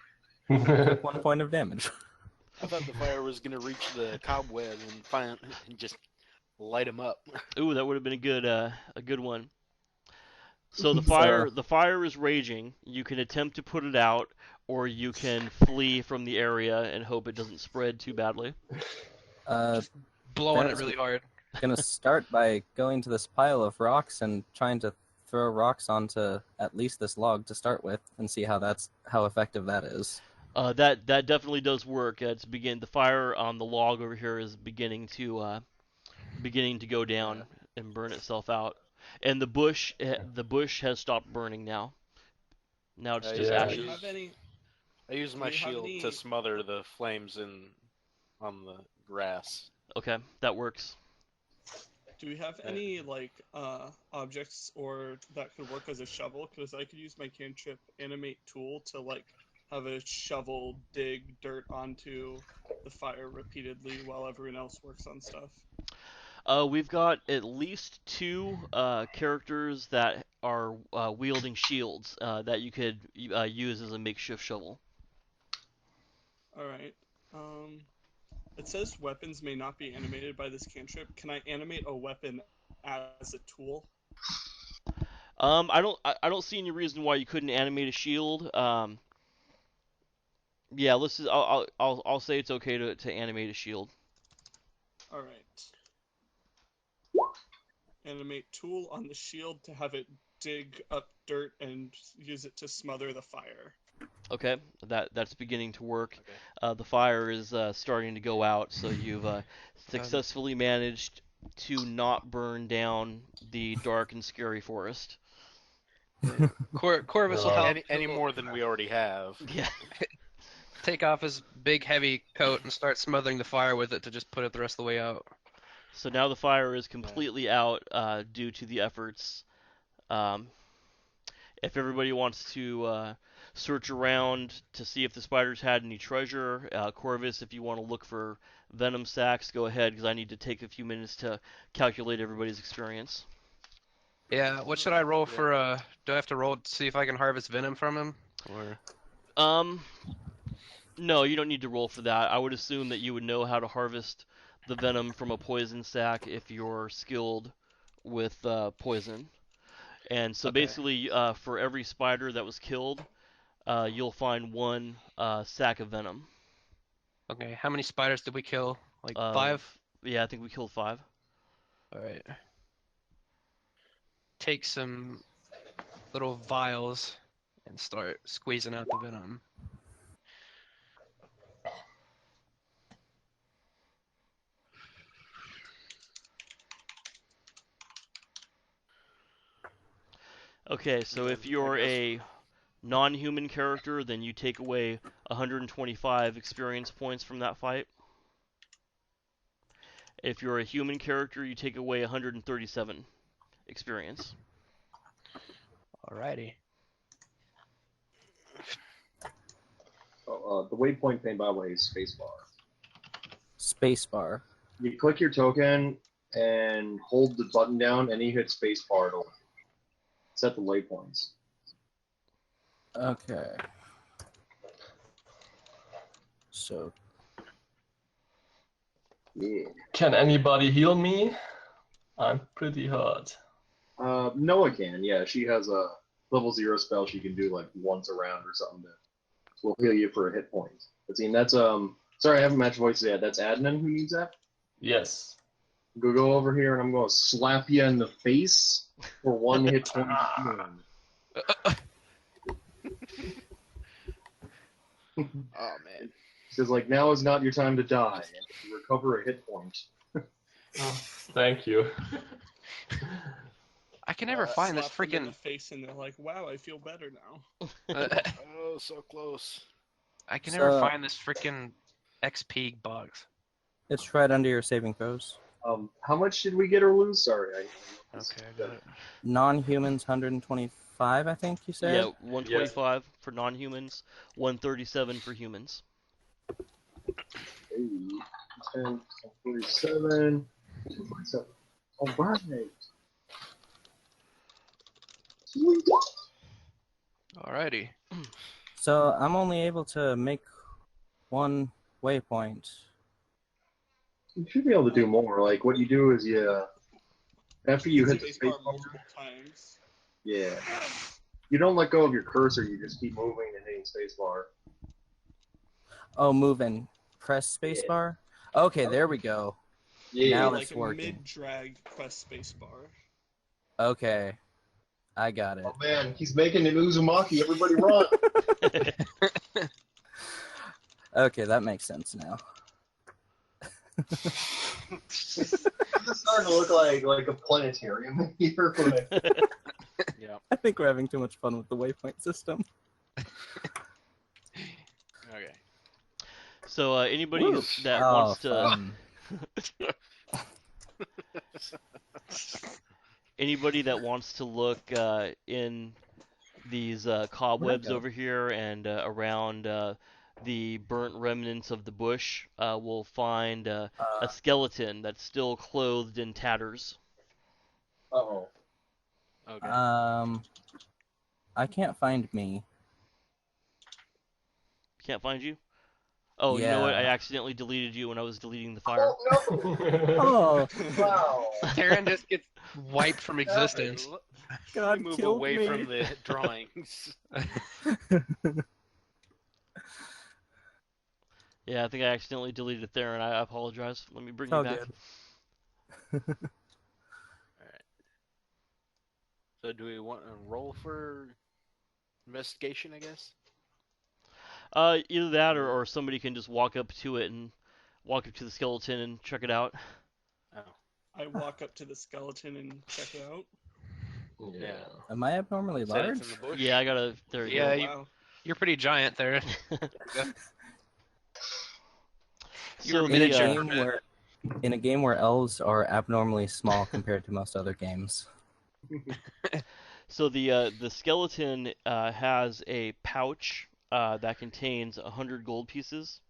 1 point of damage. I thought the fire was gonna reach the cobweb and just light him up. Ooh, that would have been a good one. So the fire is raging. You can attempt to put it out, or you can flee from the area and hope it doesn't spread too badly. Blowing it That's- really hard. Gonna start by going to this pile of rocks and trying to throw rocks onto at least this log to start with, and see how effective that is. That definitely does work. The fire on the log over here is beginning to go down and burn itself out, and the bush has stopped burning now. Now it's just Yeah. Do you ashes. have any? I use my Do you have shield any- to smother the flames on the grass. Okay, that works. Do we have any like objects or that could work as a shovel? Because I could use my cantrip animate tool to like have a shovel dig dirt onto the fire repeatedly while everyone else works on stuff. We've got at least 2 characters that are wielding shields that you could use as a makeshift shovel. All right. It says weapons may not be animated by this cantrip. Can I animate a weapon as a tool? I don't see any reason why you couldn't animate a shield. Yeah, I'll say it's okay to animate a shield. All right. Animate tool on the shield to have it dig up dirt and use it to smother the fire. Okay, that's beginning to work. Okay. The fire is starting to go out, so you've successfully managed to not burn down the dark and scary forest. Corvus will help. Any more than we already have. Yeah. take off his big heavy coat and start smothering the fire with it to just put it the rest of the way out. So now the fire is completely out due to the efforts. Um, if everybody wants to search around to see if the spiders had any treasure, Corvus, if you want to look for venom sacs, go ahead, because I need to take a few minutes to calculate everybody's experience. Yeah, what should I roll for, do I have to roll to see if I can harvest venom from him? Or... No, you don't need to roll for that. I would assume that you would know how to harvest the venom from a poison sac if you're skilled with poison. And so basically, for every spider that was killed, you'll find one sac of venom. Okay, how many spiders did we kill? Like 5? Yeah, I think we killed 5. Alright. Take some little vials and start squeezing out the venom. Okay, so if you're a non-human character, then you take away 125 experience points from that fight. If you're a human character, you take away 137 experience. Alrighty. The waypoint thing, by the way, is spacebar. Spacebar. You click your token and hold the button down, and you hit spacebar to set the waypoints. Okay. So. Yeah. Can anybody heal me? I'm pretty hurt. Noah can, yeah. She has a level 0 spell she can do like once a round or something that will heal you for a hit point. But see, that's sorry, I haven't matched voices yet. That's Adnan who needs that? Yes. Go over here and I'm gonna slap you in the face for 1 hit point. Oh man. Because like now is not your time to die. And you recover a hit point. Oh, thank you. I can never find this Slap them in freaking... the face and they're like, wow, I feel better now. Oh, so close. I can never find this freaking XP box. It's right under your saving throws. How much did we get or lose? Sorry. Okay, I got it. Non-humans, 125, I think you said? Yeah, 125 for non-humans, 137 for humans. 10, 47, 47. All right. Sweet. Alrighty. So I'm only able to make 1 waypoint. You should be able to do more. Like what you do is after you hit the space bar, multiple times. yeah, you don't let go of your cursor. You just keep moving and hitting spacebar. Oh, move and press spacebar? Okay, there we go. Yeah, Now like it's a working. mid-drag press spacebar. Okay, I got it. Oh man, he's making an Uzumaki. Everybody run! Okay, that makes sense now. It's starting to look like a planetarium here. Yeah. I think we're having too much fun with the waypoint system. Okay. So anybody Woo. that wants to... Fun. Anybody that wants to look in these cobwebs over here and around the burnt remnants of the bush will find a skeleton that's still clothed in tatters. Uh-oh. Okay. I can't find me. Can't find you? Oh, you know what? I Yeah. accidentally deleted you when I was deleting the fire. Oh no! Oh, Wow. Theren just gets wiped from existence. God, move killed away me. from the drawings. Yeah, I think I accidentally deleted Theren. I apologize. Let me bring It's you all back. good. So do we want to roll for investigation, I guess? Either that or somebody can just walk up to it and walk up to the skeleton and check it out. Oh. I walk up to the skeleton and check it out. Yeah. Am I abnormally Said large? it's in the bush. Yeah, I gotta. There you Yeah, go. Wow. You're pretty giant, Theren. So In a the, game where elves are abnormally small compared to most other games. So the skeleton has a pouch that contains 100 gold pieces.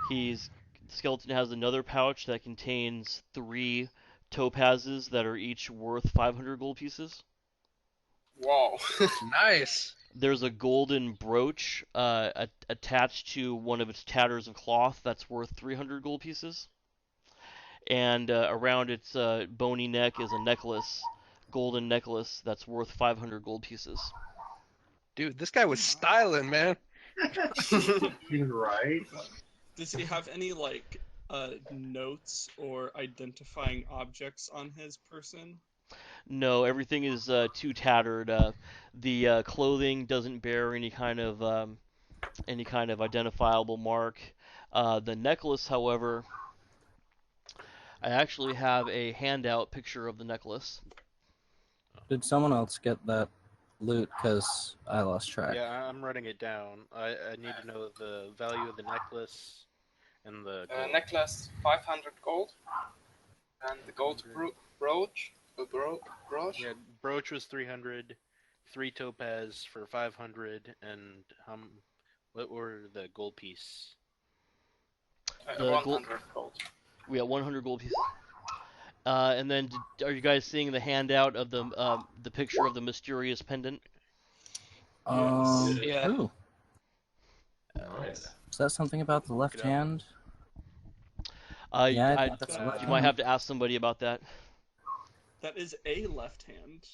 The skeleton has another pouch that contains 3 topazes that are each worth 500 gold pieces. Wow. Nice. There's a golden brooch attached to one of its tatters of cloth that's worth 300 gold pieces. And around its bony neck is a necklace, golden necklace that's worth 500 gold pieces. Dude, this guy was styling, man. Right. Does he have any like notes or identifying objects on his person? No, everything is too tattered. The clothing doesn't bear any kind of identifiable mark. The necklace, however, I actually have a handout picture of the necklace. Did someone else get that loot? Because I lost track. Yeah, I'm writing it down. I need to know the value of the necklace and the gold. Necklace 500 gold, and the gold brooch. Yeah, brooch was 300, 3 topaz for 500, and what were the gold piece? The 100 gold. We got 100 gold pieces. And then, are you guys seeing the handout of the picture of the mysterious pendant? Yeah. Ooh. Nice. Is that something about the left Look it up. hand? Yeah, Yeah, I think that's the left you might hand. have to ask somebody about that. That is a left hand.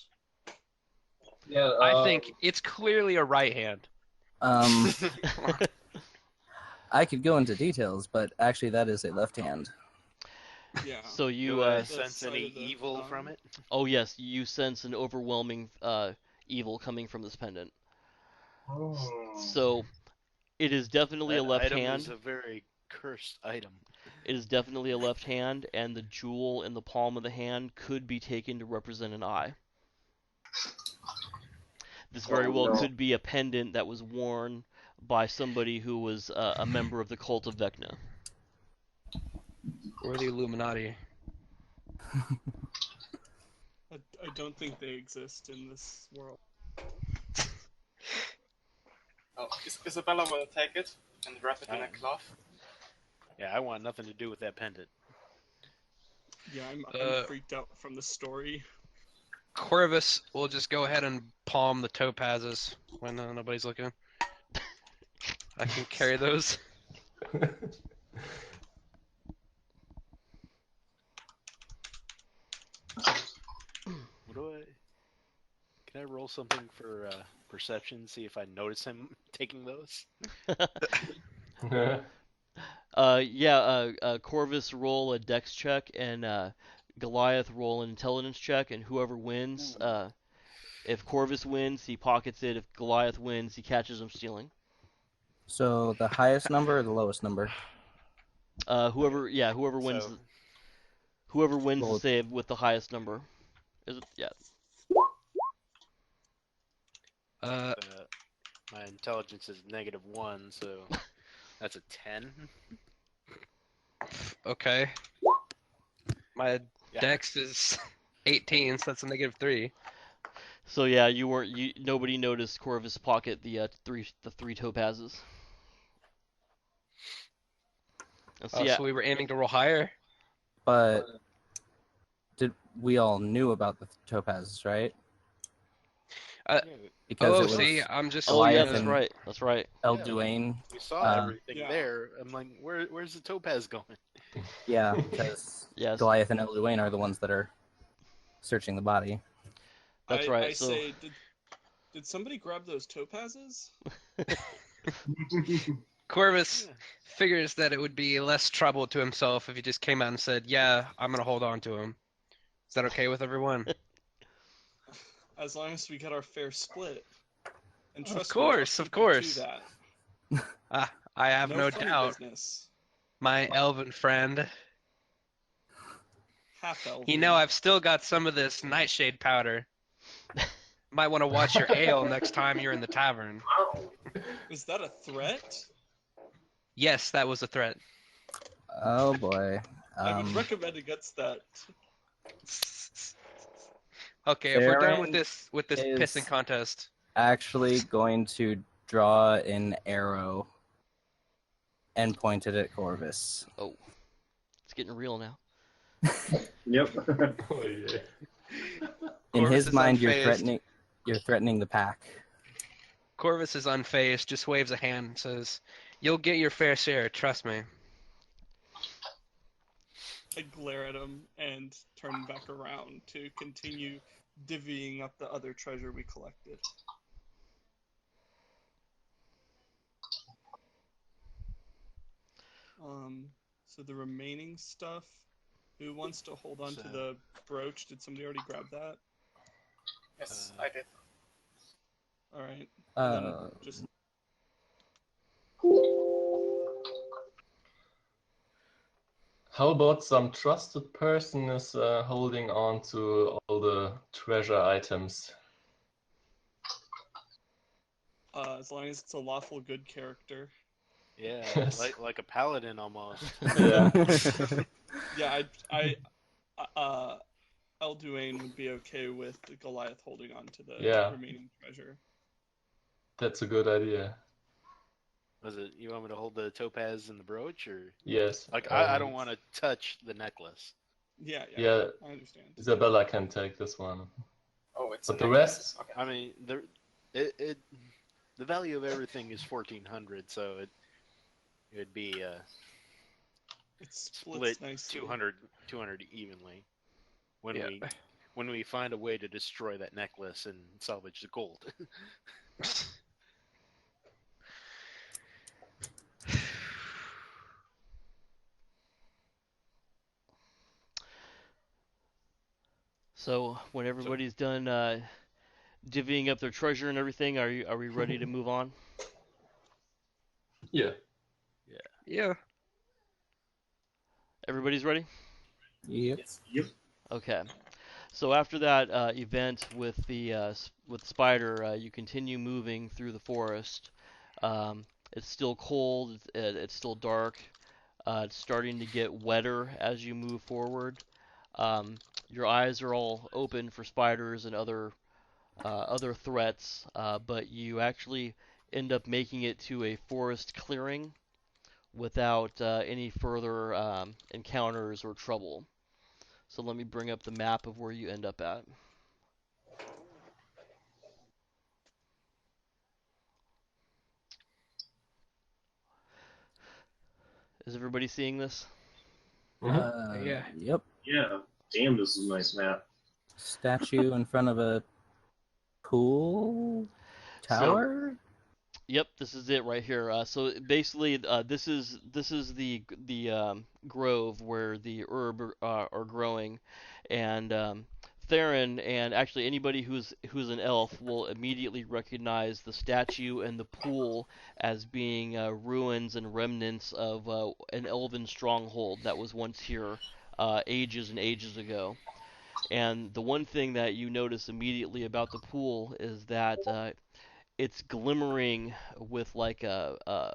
Yeah, I think it's clearly a right hand. I could go into details, but actually that is a left hand. Yeah. So Do you, I The sense side any of the evil thumb. from it? oh yes, you sense an overwhelming evil coming from this pendant. So it is definitely a That left item hand. is a very cursed item. It is definitely a left hand, and the jewel in the palm of the hand could be taken to represent an eye. This very well could be a pendant that was worn by somebody who was a member of the cult of Vecna. Or the Illuminati. I don't think they exist in this world. Oh, Isabella will take it and wrap it in a Alright. cloth. Yeah, I want nothing to do with that pendant. Yeah, I'm freaked out from the story. Corvus will just go ahead and palm the topazes when nobody's looking. I can carry those. What do I? Can I roll something for perception? See if I notice him taking those. Corvus roll a dex check, and Goliath roll an intelligence check, and whoever wins, if Corvus wins, he pockets it. If Goliath wins, he catches him stealing. So the highest number or the lowest number? Whoever wins, So- whoever wins the Roll. save with the highest number. Is it? Yeah. My intelligence is -1, so that's a 10. Okay. My Yeah. dex is 18, so that's a -3. So yeah, nobody noticed Corvus pocket the three topazes. And so, So we were aiming to roll higher? But we all knew about the topazes, right? Because it was see, I'm just... oh yeah, Goliath that's and right. That's right. Elduane. We saw everything Yeah. there. I'm like, where's the topaz going? Yeah, because Yes, Goliath and Elduane are the ones that are searching the body. that's I right. So say, did somebody grab those topazes? Corvus figures that it would be less trouble to himself if he just came out and said, yeah, I'm going to hold on to him. Is that okay with everyone? As long as we get our fair split. And Of trust course, me, I'll of keep you course. to that. I have no funny doubt. business. My elven friend. Half elven. You know, I've still got some of this nightshade powder. Might want to watch your ale next time you're in the tavern. Is that a threat? Yes, that was a threat. Oh boy. I would recommend against that. Okay, if we're done with Theren this is- pissing contest, Actually going to draw an arrow and point it at Corvus. Oh, it's getting real now. Yep. Oh yeah. In Corvus his is mind, unfazed. you're threatening the pack. Corvus is unfazed, just waves a hand and says, "You'll get your fair share, trust me." I glare at him and turn back around to continue divvying up the other treasure we collected. So the remaining stuff, who wants to hold on to the brooch? Did somebody already grab that? Yes, I did. All right. Uh, Then just How about some trusted person is holding on to all the treasure items? as long as it's a lawful good character. Yeah, Yes. like a paladin almost. Yeah. Yeah, Elduane would be okay with Goliath holding on to the Yeah. remaining treasure. That's a good idea. Was it? You want me to hold the topaz and the brooch, or Yes. like I don't want to touch the necklace. Yeah, Yeah. I understand. Isabella can take this one. Oh, it's But a the necklace. rest- Okay. I mean, the value of everything is 1,400, so it'd be It split splits nicely. 200 evenly when Yeah. we find a way to destroy that necklace and salvage the gold. So when everybody's done divvying up their treasure and everything, are we ready to move on? Yeah. Yeah. Everybody's ready? Yep. Yep. Okay. So after that event with Spider, you continue moving through the forest. It's still cold. It's still dark. It's starting to get wetter as you move forward. Your eyes are all open for spiders and other threats, but you actually end up making it to a forest clearing without any further encounters or trouble. So let me bring up the map of where you end up at. Is everybody seeing this? Yeah. Yep. Yeah. Damn, this is a nice map. Statue in front of a pool tower. Yep, this is it right here. So basically, this is the grove where the herb are growing, and Theren and actually anybody who's an elf will immediately recognize the statue and the pool as being ruins and remnants of an elven stronghold that was once here ages and ages ago. And the one thing that you notice immediately about the pool is that it's glimmering with like a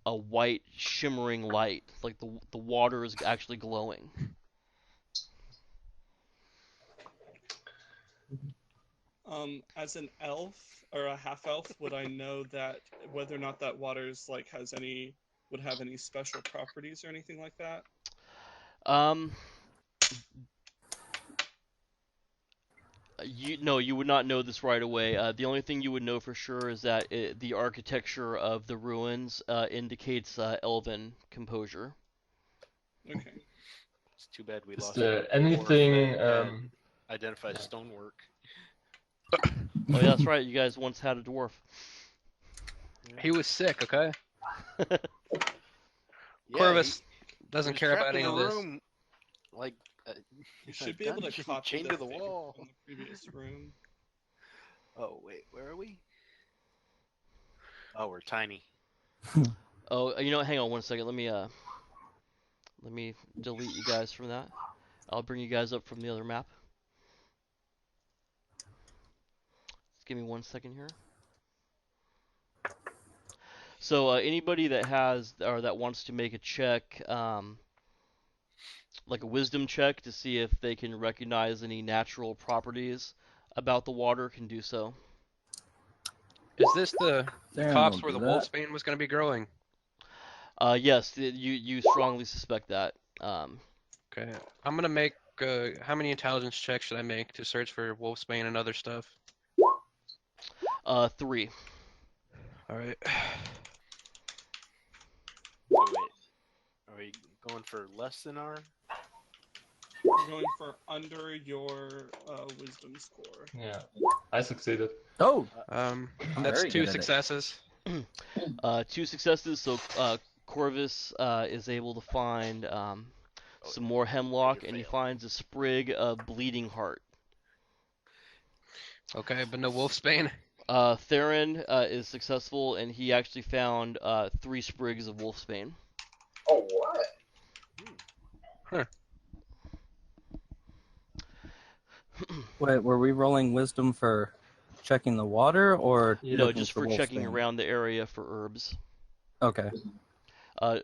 white shimmering light, like the water is actually glowing. As an elf or a half elf, would I know that whether or not that water's like would have any special properties or anything like that? You would not know this right away. The only thing you would know for sure is that the architecture of the ruins indicates elven composure. Okay. It's too bad we Is lost. there a dwarf anything, that can identify yeah. stonework. Oh yeah, that's right. You guys once had a dwarf. He was sick, okay? Yeah, Corvus he doesn't was care trapped about in any a of this. room, like You should be able to dungeon copy chained the to the figure wall. from the previous room. Oh wait, where are we? Oh, we're tiny. Oh, you know what? Hang on one second. Let me delete you guys from that. I'll bring you guys up from the other map. Just give me 1 second here. So anybody that has or that wants to make a check, like a wisdom check to see if they can recognize any natural properties about the water, can do so. Is this the Theren copse will where do the that. wolfsbane was going to be growing? Yes, you strongly suspect that. Okay. I'm going to make. How many intelligence checks should I make to search for wolfsbane and other stuff? 3. Alright. Oh, wait. Are we going for less than our? We're going for under your wisdom score. Yeah, I succeeded. Oh, Um, I'm that's very 2 good at it. successes. 2 successes, so Corvus is able to find some more hemlock, and he finds a sprig of bleeding heart. Okay, but no wolfsbane. Theren is successful, and he actually found 3 sprigs of wolfsbane. Oh, what? wait, were we rolling wisdom for checking the water or No, looking just for checking wolfsbane? around the area for herbs. Okay.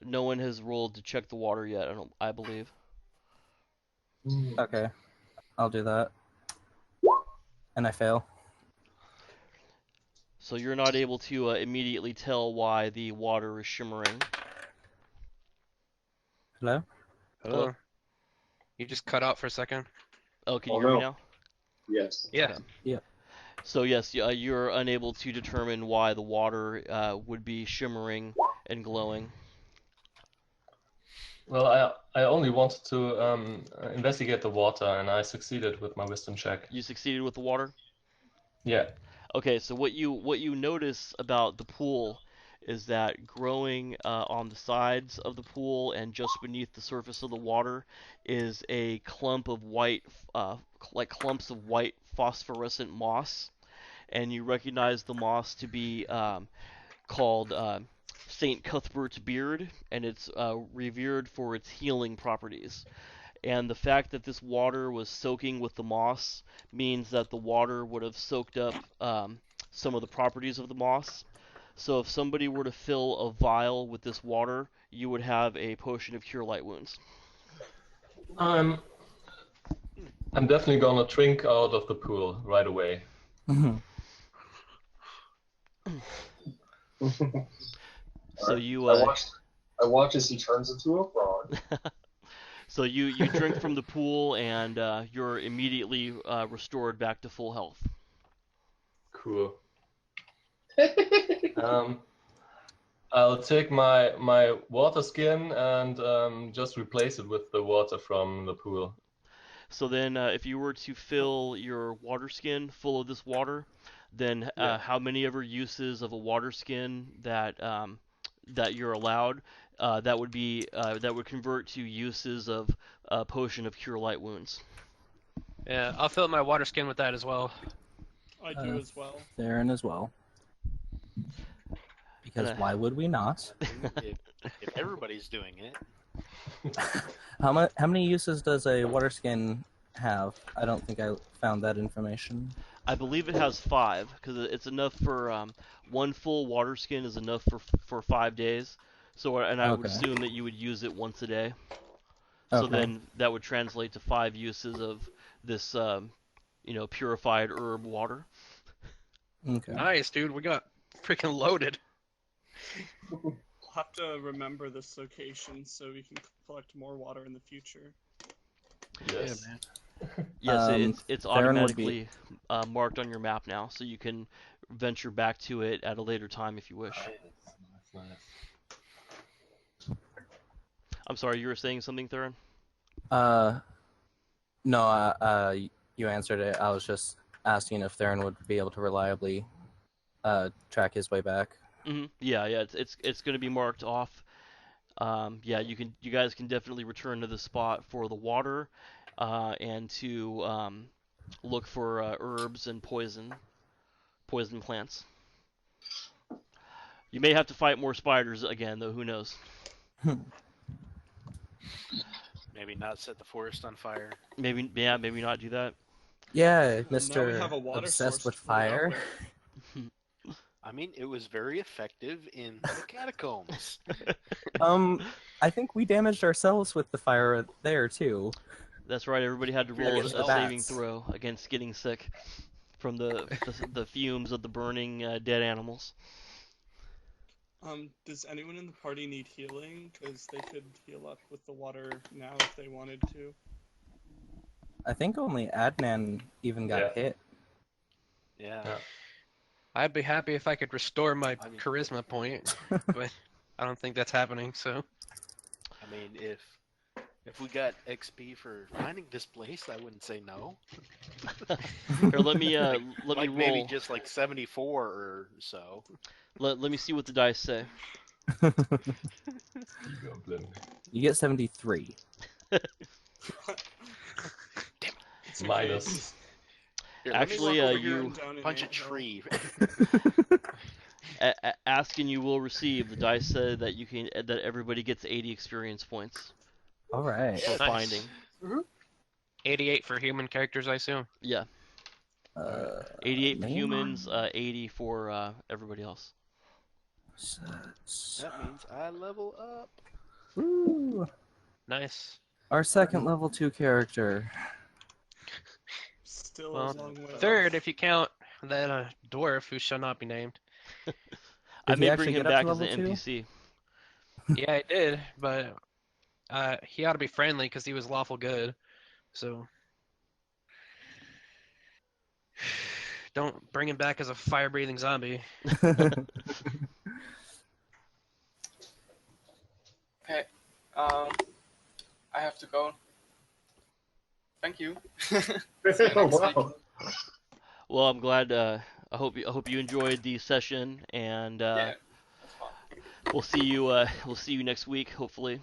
No one has rolled to check the water yet, I believe. Okay. I'll do that. And I fail. So you're not able to immediately tell why the water is shimmering. Hello? Hello. You just cut out for a second. Oh, can you Oh, hear me no. now? Yes. Yeah. Yeah. So yes, you're unable to determine why the water would be shimmering and glowing. Well, I only wanted to investigate the water, and I succeeded with my wisdom check. You succeeded with the water? Yeah. Okay, so what you notice about the pool is that growing on the sides of the pool and just beneath the surface of the water is a clump of white, like clumps of white phosphorescent moss, and you recognize the moss to be called Saint Cuthbert's beard, and it's revered for its healing properties. And the fact that this water was soaking with the moss means that the water would have soaked up some of the properties of the moss. So if somebody were to fill a vial with this water, you would have a potion of cure light wounds. I'm definitely gonna drink out of the pool right away. So you I watch as he turns into a frog. so you drink from the pool, and you're immediately restored back to full health. Cool. I'll take my water skin and just replace it with the water from the pool. So then, if you were to fill your water skin full of this water, then how many ever uses of a water skin that that you're allowed, that would convert to uses of a potion of cure light wounds. Yeah, I'll fill my water skin with that as well. I do as well. Theren as well. Because why would we not? If everybody's doing it. How many uses does a water skin have? I don't think I found that information. I believe it has 5, because it's enough for one full water skin is enough for 5 days. So, and I would assume that you would use it once a day. So then that would translate to 5 uses of this, purified herb water. Okay. Nice, dude. We got freaking loaded. We'll have to remember this location so we can collect more water in the future. Yes. Yeah, man. Yes, it's Theren would be- automatically marked on your map now, so you can venture back to it at a later time if you wish. Nice. I'm sorry, you were saying something, Theren? No, you answered it. I was just asking if Theren would be able to reliably track his way back. Mm-hmm. Yeah, it's going to be marked off. You guys can definitely return to the spot for the water, and to look for herbs and poison plants. You may have to fight more spiders again, though. Who knows? Maybe not set the forest on fire. Maybe not do that. Yeah, Now we Mr. have a water Obsessed source with to put it out fire. with. I mean, it was very effective in the catacombs. I think we damaged ourselves with the fire there too. That's right. Everybody had to roll Against a the saving bats. throw against getting sick from the fumes of the burning dead animals. Does anyone in the party need healing? Because they could heal up with the water now if they wanted to. I think only Adnan even got hit. Yeah. I'd be happy if I could restore my I mean- charisma point, but I don't think that's happening. So I mean, if we got XP for finding this place, I wouldn't say no. Here, let me let me Like maybe roll. just like 74 or so. Let me see what the dice say. Goblin. You get 73. It's Minus. Here, Actually, let me walk over you- here and punch a ant hill. tree. Ask and you will receive. The dice said that that everybody gets 80 experience points All right. for Nice. finding. 88 for human characters, I assume. Yeah, 88 for man. humans, 80 for everybody else. That means I level up. Woo. Nice. Our second level 2 character. Still Well, a long way third, off. if you count that dwarf who shall not be named. I Did he may actually bring him get up to back as level an 2? NPC. Yeah, I did, but he ought to be friendly because he was lawful good. So don't bring him back as a fire-breathing zombie. Okay. I have to go. Thank you. Oh, wow. Well, I'm glad. I hope you enjoyed the session, and Yeah, that's fine. we'll see you next week, hopefully.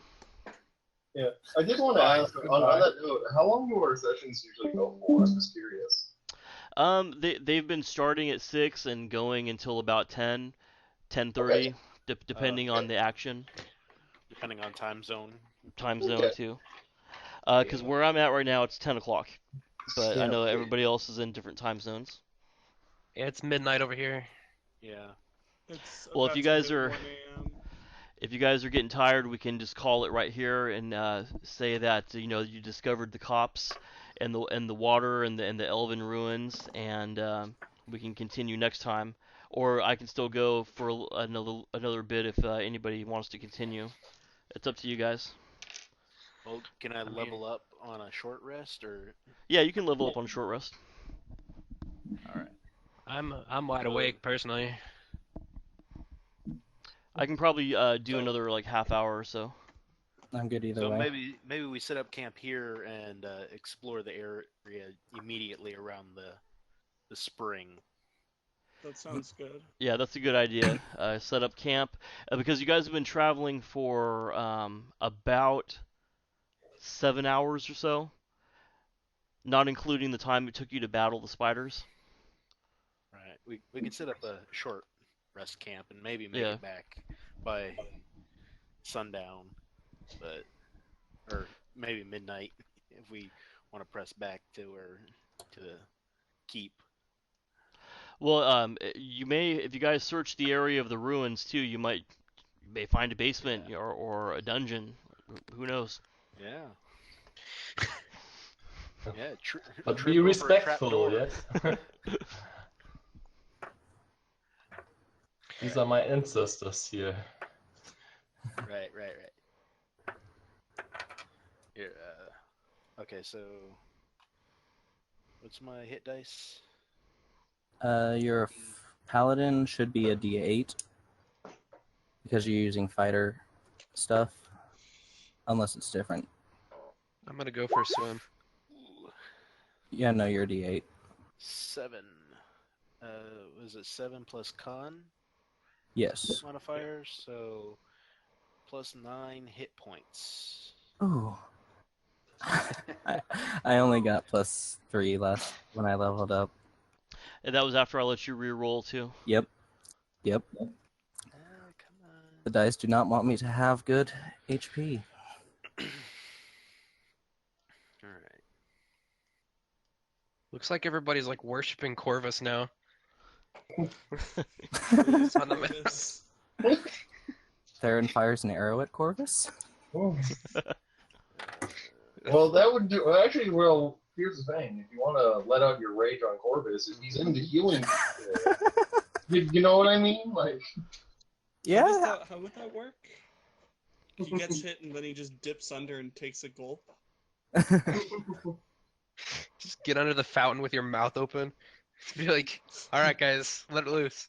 Yeah, I did want to ask, on that note, how long do our sessions usually go for? I'm just curious. They've been starting at 6 and going until about 10:30, depending on Okay. the action, Depending on time zone. time zone Okay. too. Because where I'm at right now, it's 10 o'clock, but I Yeah. know everybody else is in different time zones. Yeah, it's midnight over here. Yeah. It's Well, if about you to guys hit are- 1 a.m. If you guys are getting tired, we can just call it right here and say that you discovered the cops and the water and the elven ruins, and we can continue next time. Or I can still go for another bit if anybody wants to continue. It's up to you guys. Well, can I level up on a short rest or? Yeah, you can level up on short rest. All right. I'm wide awake personally. I can probably do another like half hour or so. I'm good either So way. maybe we set up camp here and explore the area immediately around the spring. That sounds good. Yeah, that's a good idea. Set up camp because you guys have been traveling for about 7 hours or so, not including the time it took you to battle the spiders. Right. We can set up a short rest camp and maybe make Yeah. it back by sundown, or maybe midnight if we want to press back to the keep. Well, you may, if you guys search the area of the ruins too, you may find a basement or a dungeon. Who knows? Yeah. Yeah. But trip be over a respectful, trapdoor. yes? These are my ancestors here. Right. Here, okay, so what's my hit dice? Your paladin should be a D8 because you're using fighter stuff, unless it's different. I'm gonna go for a swim. Ooh, Yeah, no, you're a D8. 7. Was it 7 plus con Yes. modifier? So plus 9 hit points. Ooh. I only got +3 last when I leveled up. And that was after I let you re-roll too. Yep. Come on. The dice do not want me to have good HP. All right. Looks like everybody's like worshiping Corvus now. On the Corvus. Theren fires an arrow at Corvus. Well, that would do. Actually, well, here's the thing: if you want to let out your rage on Corvus, if he's into healing, you know what I mean? Like, Yeah. How would that work? He gets hit and then he just dips under and takes a gulp. Just get under the fountain with your mouth open. Be like, all right, guys, let it loose.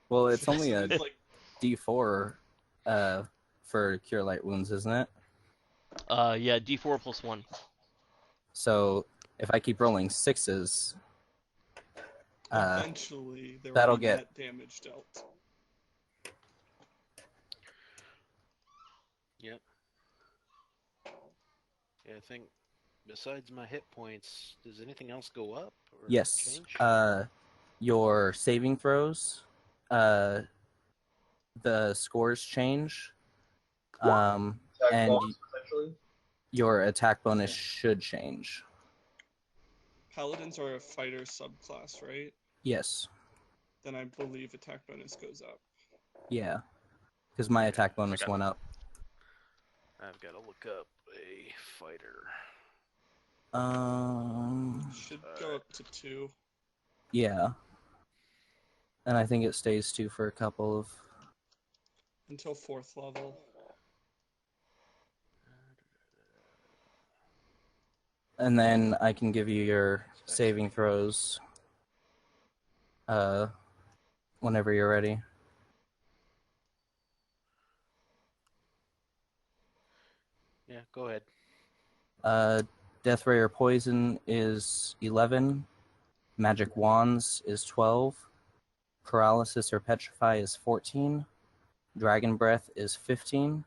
Well, it's only a It's like, D4 for cure light wounds, isn't it? Yeah, D4 plus 1. So if I keep rolling 6s, eventually there that'll will be get- net damage dealt. Yep. Yeah, I think besides my hit points, does anything else go up or yes, change? your saving throws, the scores change, and essentially. your attack bonus should change. Paladins are a fighter subclass, right? Yes, Then I believe attack bonus goes up. yeah, because my attack bonus went up. I've got to look up a fighter. Should go up to 2. Yeah, and I think it stays 2 for a couple of. Until 4th level. And then I can give you your saving throws whenever you're ready. Yeah, go ahead. Death Ray or Poison is 11. Magic Wands is 12. Paralysis or Petrify is 14. Dragon Breath is 15.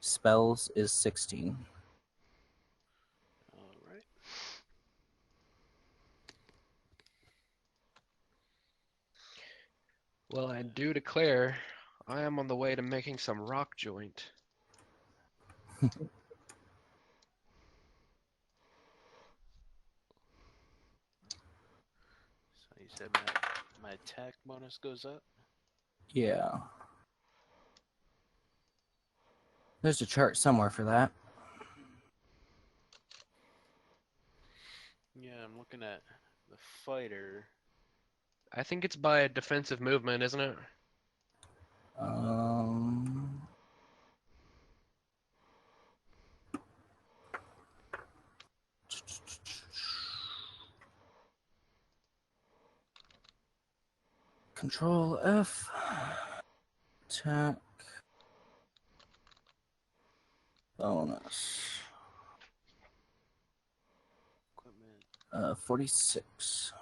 Spells is 16. All right. Well, I do declare, I am on the way to making some rock joint. So you said my attack bonus goes up? Yeah. There's a chart somewhere for that. Yeah, I'm looking at the fighter. I think it's by a defensive movement, isn't it? Um, Control F. Attack. Bonus. Equipment. 46.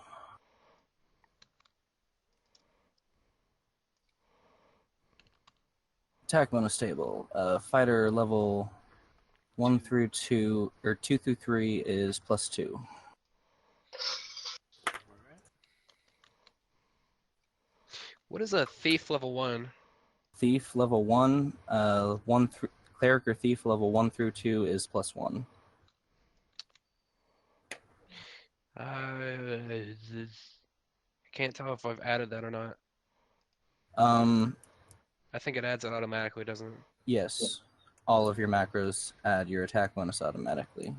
Attack bonus table. Fighter level 1 through 2, or 2 through 3 is +2. All right. What is a thief level 1? Thief level 1, cleric or thief level 1 through 2 is +1. I can't tell if I've added that or not. I think it adds it automatically, doesn't it? Yes. All of your macros add your attack bonus automatically.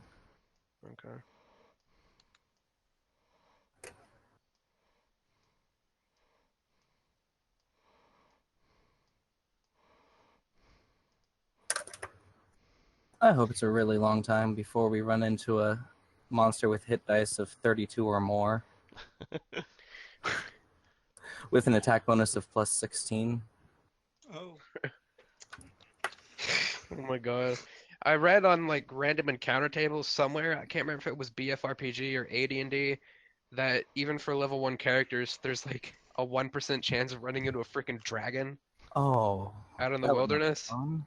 Okay. I hope it's a really long time before we run into a monster with hit dice of 32 or more. With an attack bonus of +16. Oh. Oh my god. I read on like random encounter tables somewhere, I can't remember if it was BFRPG or AD&D, that even for level 1 characters, there's like a 1% chance of running into a freaking dragon Oh. out in the that would not be wilderness. fun.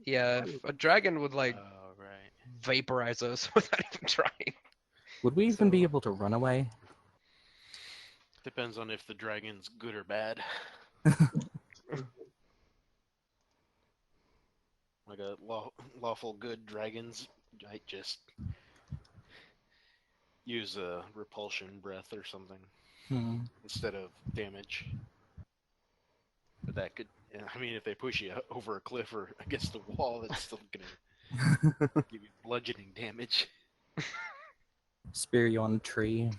Yeah, if a dragon would like Oh, right. vaporize us without even trying. Would we even be So- able to run away? Depends on if the dragon's good or bad. Like a lawful good dragons might just use a repulsion breath or something. instead of damage. But that could, I mean, if they push you over a cliff or against the wall, that's still gonna give you bludgeoning damage. Spear you on a tree.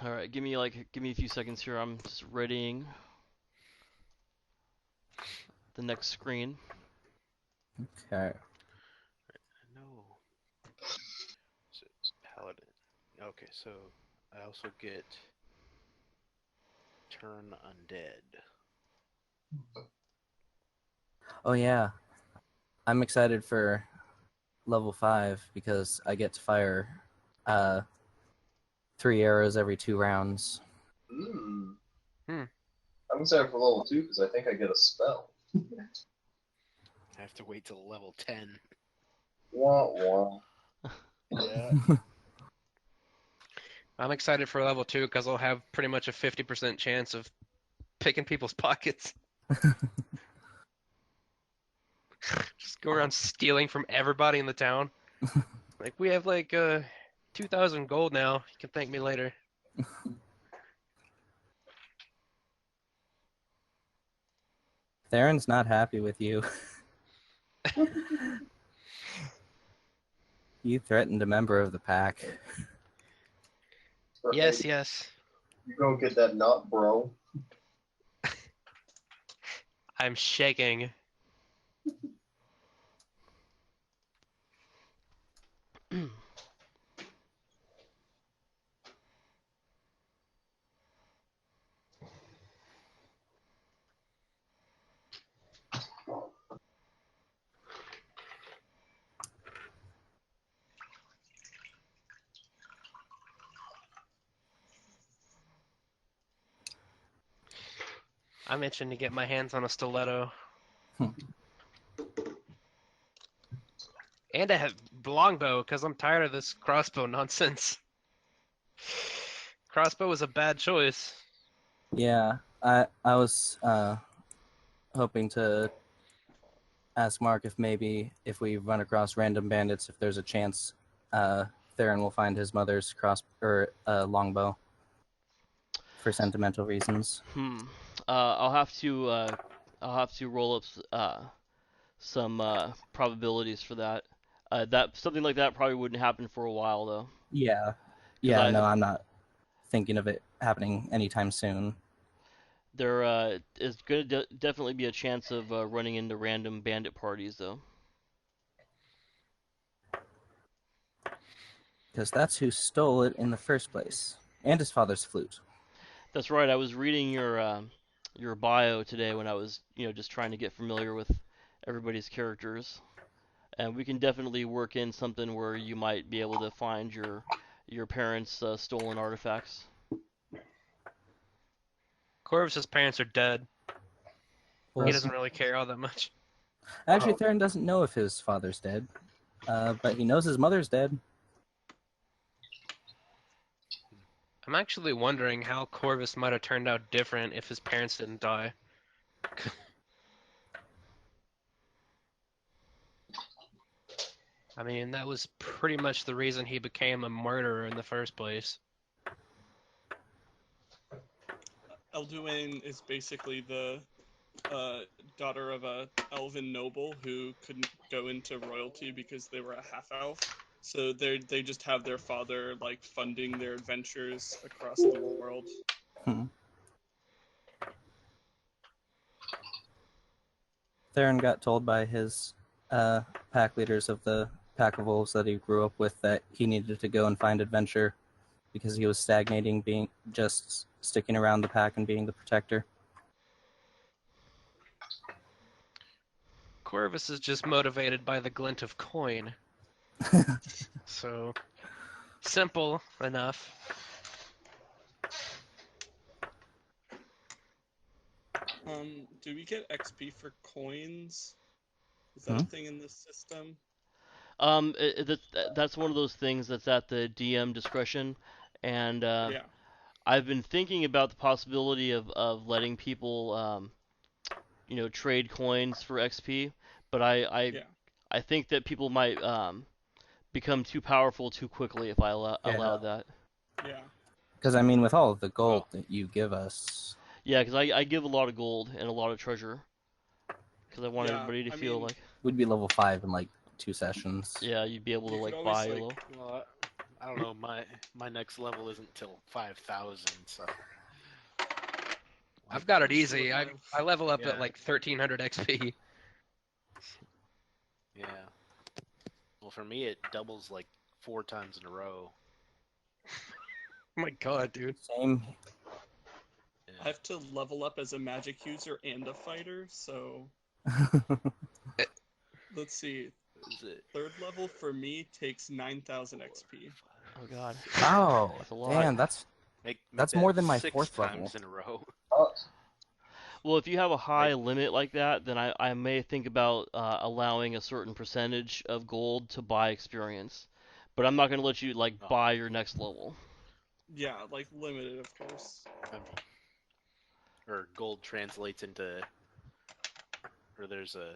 All right, give me a few seconds here. I'm just readying the next screen. Okay. No. So, Paladin. Okay, so I also get Turn Undead. Oh yeah, I'm excited for level 5 because I get to fire 3 arrows every 2 rounds. I'm excited for level 2 because I think I get a spell. I have to wait till level 10. Wah, wah. Yeah. I'm excited for level 2 because I'll have pretty much a 50% chance of picking people's pockets. Just go around stealing from everybody in the town. Like, we have like 2,000 gold now. You can thank me later. Theron's not happy with you. You threatened a member of the pack. Yes, yes. You go get that nut, bro. I'm shaking. I'm itching to get my hands on a stiletto. And a longbow, because I'm tired of this crossbow nonsense. Crossbow was a bad choice. Yeah, I was hoping to ask Mark if maybe if we run across random bandits, if there's a chance Theren will find his mother's longbow for sentimental reasons. I'll have to roll up some probabilities for that. That something like that probably wouldn't happen for a while though. Yeah, no, I'm not thinking of it happening anytime soon. There is going to definitely be a chance of running into random bandit parties though. Because that's who stole it in the first place, and his father's flute. That's right. I was reading your bio today when I was just trying to get familiar with everybody's characters, and we can definitely work in something where you might be able to find your parents' stolen artifacts. Corvus' parents are dead. Well, He doesn't really care all that much. actually, Theren doesn't know if his father's dead, but he knows his mother's dead. I'm actually wondering how Corvus might have turned out different if his parents didn't die. I mean, that was pretty much the reason he became a murderer in the first place. Elduane is basically the daughter of a elven noble who couldn't go into royalty because they were a half-elf. So they just have their father like funding their adventures across the world. Theren got told by his pack leaders of the pack of wolves that he grew up with that he needed to go and find adventure because he was stagnating, being just sticking around the pack and being the protector. Corvus is just motivated by the glint of coin. So, simple enough. Do we get XP for coins? Is that a thing in this system? That's one of those things that's at the DM discretion, and Yeah. I've been thinking about the possibility of letting people, trade coins for XP, but Yeah. I think that people might become too powerful too quickly if I allow Yeah. that. Yeah. Because I mean, with all of the gold that you give us, Yeah, because I give a lot of gold and a lot of treasure, because I want Yeah, everybody to I feel mean, like, we'd be level 5 in like 2 sessions. yeah, you'd be able to you could like always buy a like little. Well, I don't know. My next level isn't till 5,000, so. I've got it Just easy. look I my- I level up Yeah. at like 1300 XP. Yeah. Well, for me, it doubles like 4 times in a row. Oh my god, dude. Same. Yeah. I have to level up as a magic user and a fighter, so let's see. Is it? Third level for me takes 9,000 XP. Oh god, Oh, that's a lot. damn, that's Make That's that more than my 6 4th times level. in a row. Well, if you have a high limit like that, then I may think about allowing a certain percentage of gold to buy experience. But I'm not going to let you like Oh. buy your next level. Yeah, like limited, of course. Or gold translates into, or there's a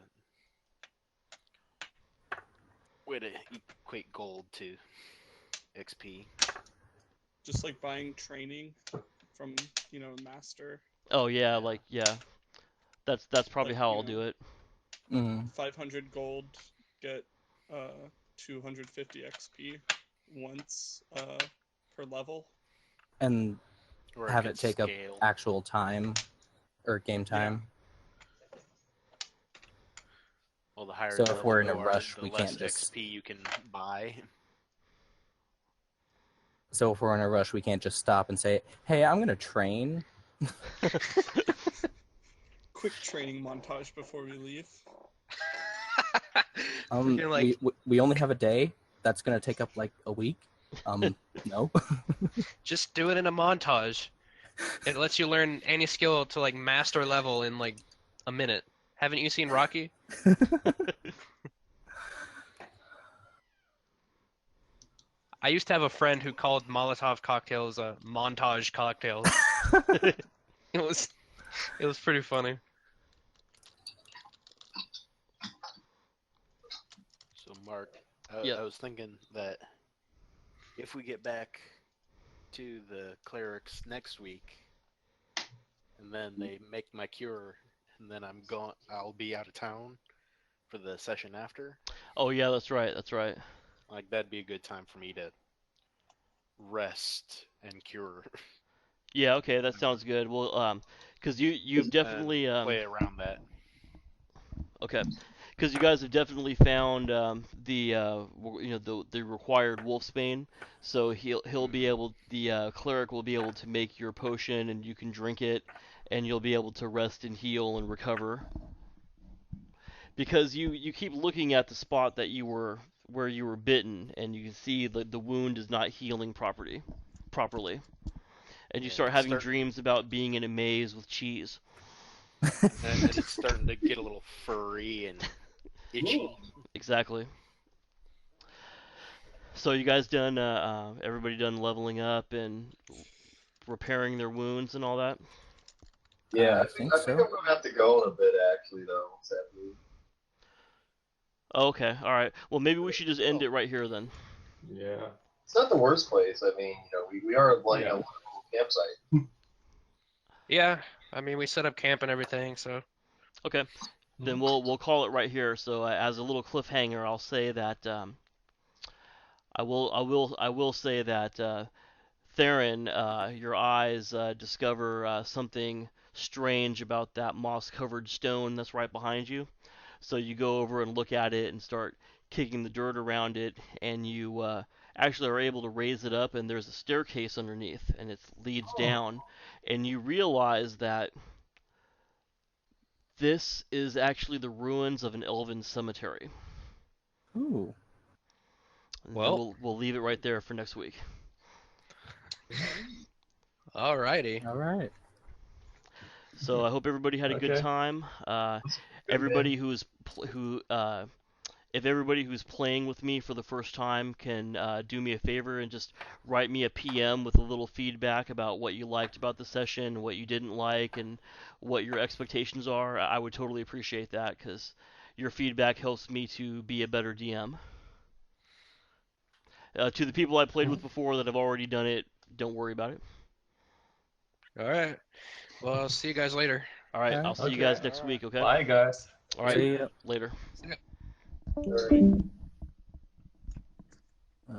way to equate gold to XP. Just like buying training from, master. Oh yeah, like yeah. That's probably Like, how I'll do it. 500 gold, get 250 XP once per level. And Or have could it take up scale. actual time or game time. Well, the higher So the if level we're in you a are, rush, the we less can't just. XP you can buy. So if we're in a rush, we can't just stop and say, "Hey, I'm gonna train." Quick training montage before we leave. Freaking, like, We only have a day. That's gonna take up like a week. No. just do it in a montage. It lets you learn any skill to like master level in like a minute. Haven't you seen Rocky? I used to have a friend who called Molotov cocktails montage cocktails. It was pretty funny. So, Mark, Yeah. I was thinking that if we get back to the clerics next week, and then they make my cure, and then I'll be out of town for the session after. Oh yeah, that's right. That's right. Like, that'd be a good time for me to rest and cure. Yeah, okay, that sounds good. Well, because you've definitely play around that. okay, because you guys have definitely found the required wolfsbane, so he'll be able the cleric will be able to make your potion and you can drink it, and you'll be able to rest and heal and recover. Because you keep looking at the spot where you were bitten, and you can see the wound is not healing properly, and you Yeah, start it's having starting- dreams about being in a maze with cheese. and it's starting to get a little furry and itchy. Exactly. So you guys done? Everybody done leveling up and repairing their wounds and all that? Yeah, I think I so. think I'm gonna have to go in a bit actually though. Sadly. Oh, okay, all right. Well, maybe we should just end it right here then. Yeah. It's not the worst place. I mean, we are like Yeah. a wonderful campsite. Yeah, I mean we set up camp and everything, so Okay, then we'll call it right here. So as a little cliffhanger, I'll say that I will say that Theren, your eyes discover something strange about that moss-covered stone that's right behind you. So you go over and look at it and start kicking the dirt around it, and you actually are able to raise it up, and there's a staircase underneath, and it leads down, and you realize that this is actually the ruins of an elven cemetery. Ooh. And Well. we'll leave it right there for next week. alrighty. All right. So I hope everybody had a good Okay. time. Everybody who if everybody who's playing with me for the first time can do me a favor and just write me a PM with a little feedback about what you liked about the session, what you didn't like, and what your expectations are, I would totally appreciate that, because your feedback helps me to be a better DM. To the people I played with before that have already done it, don't worry about it. All right. Well, I'll see you guys later. All right, Okay. I'll see you Okay. guys next week, okay? Bye, guys. All right, See ya. later. Uh...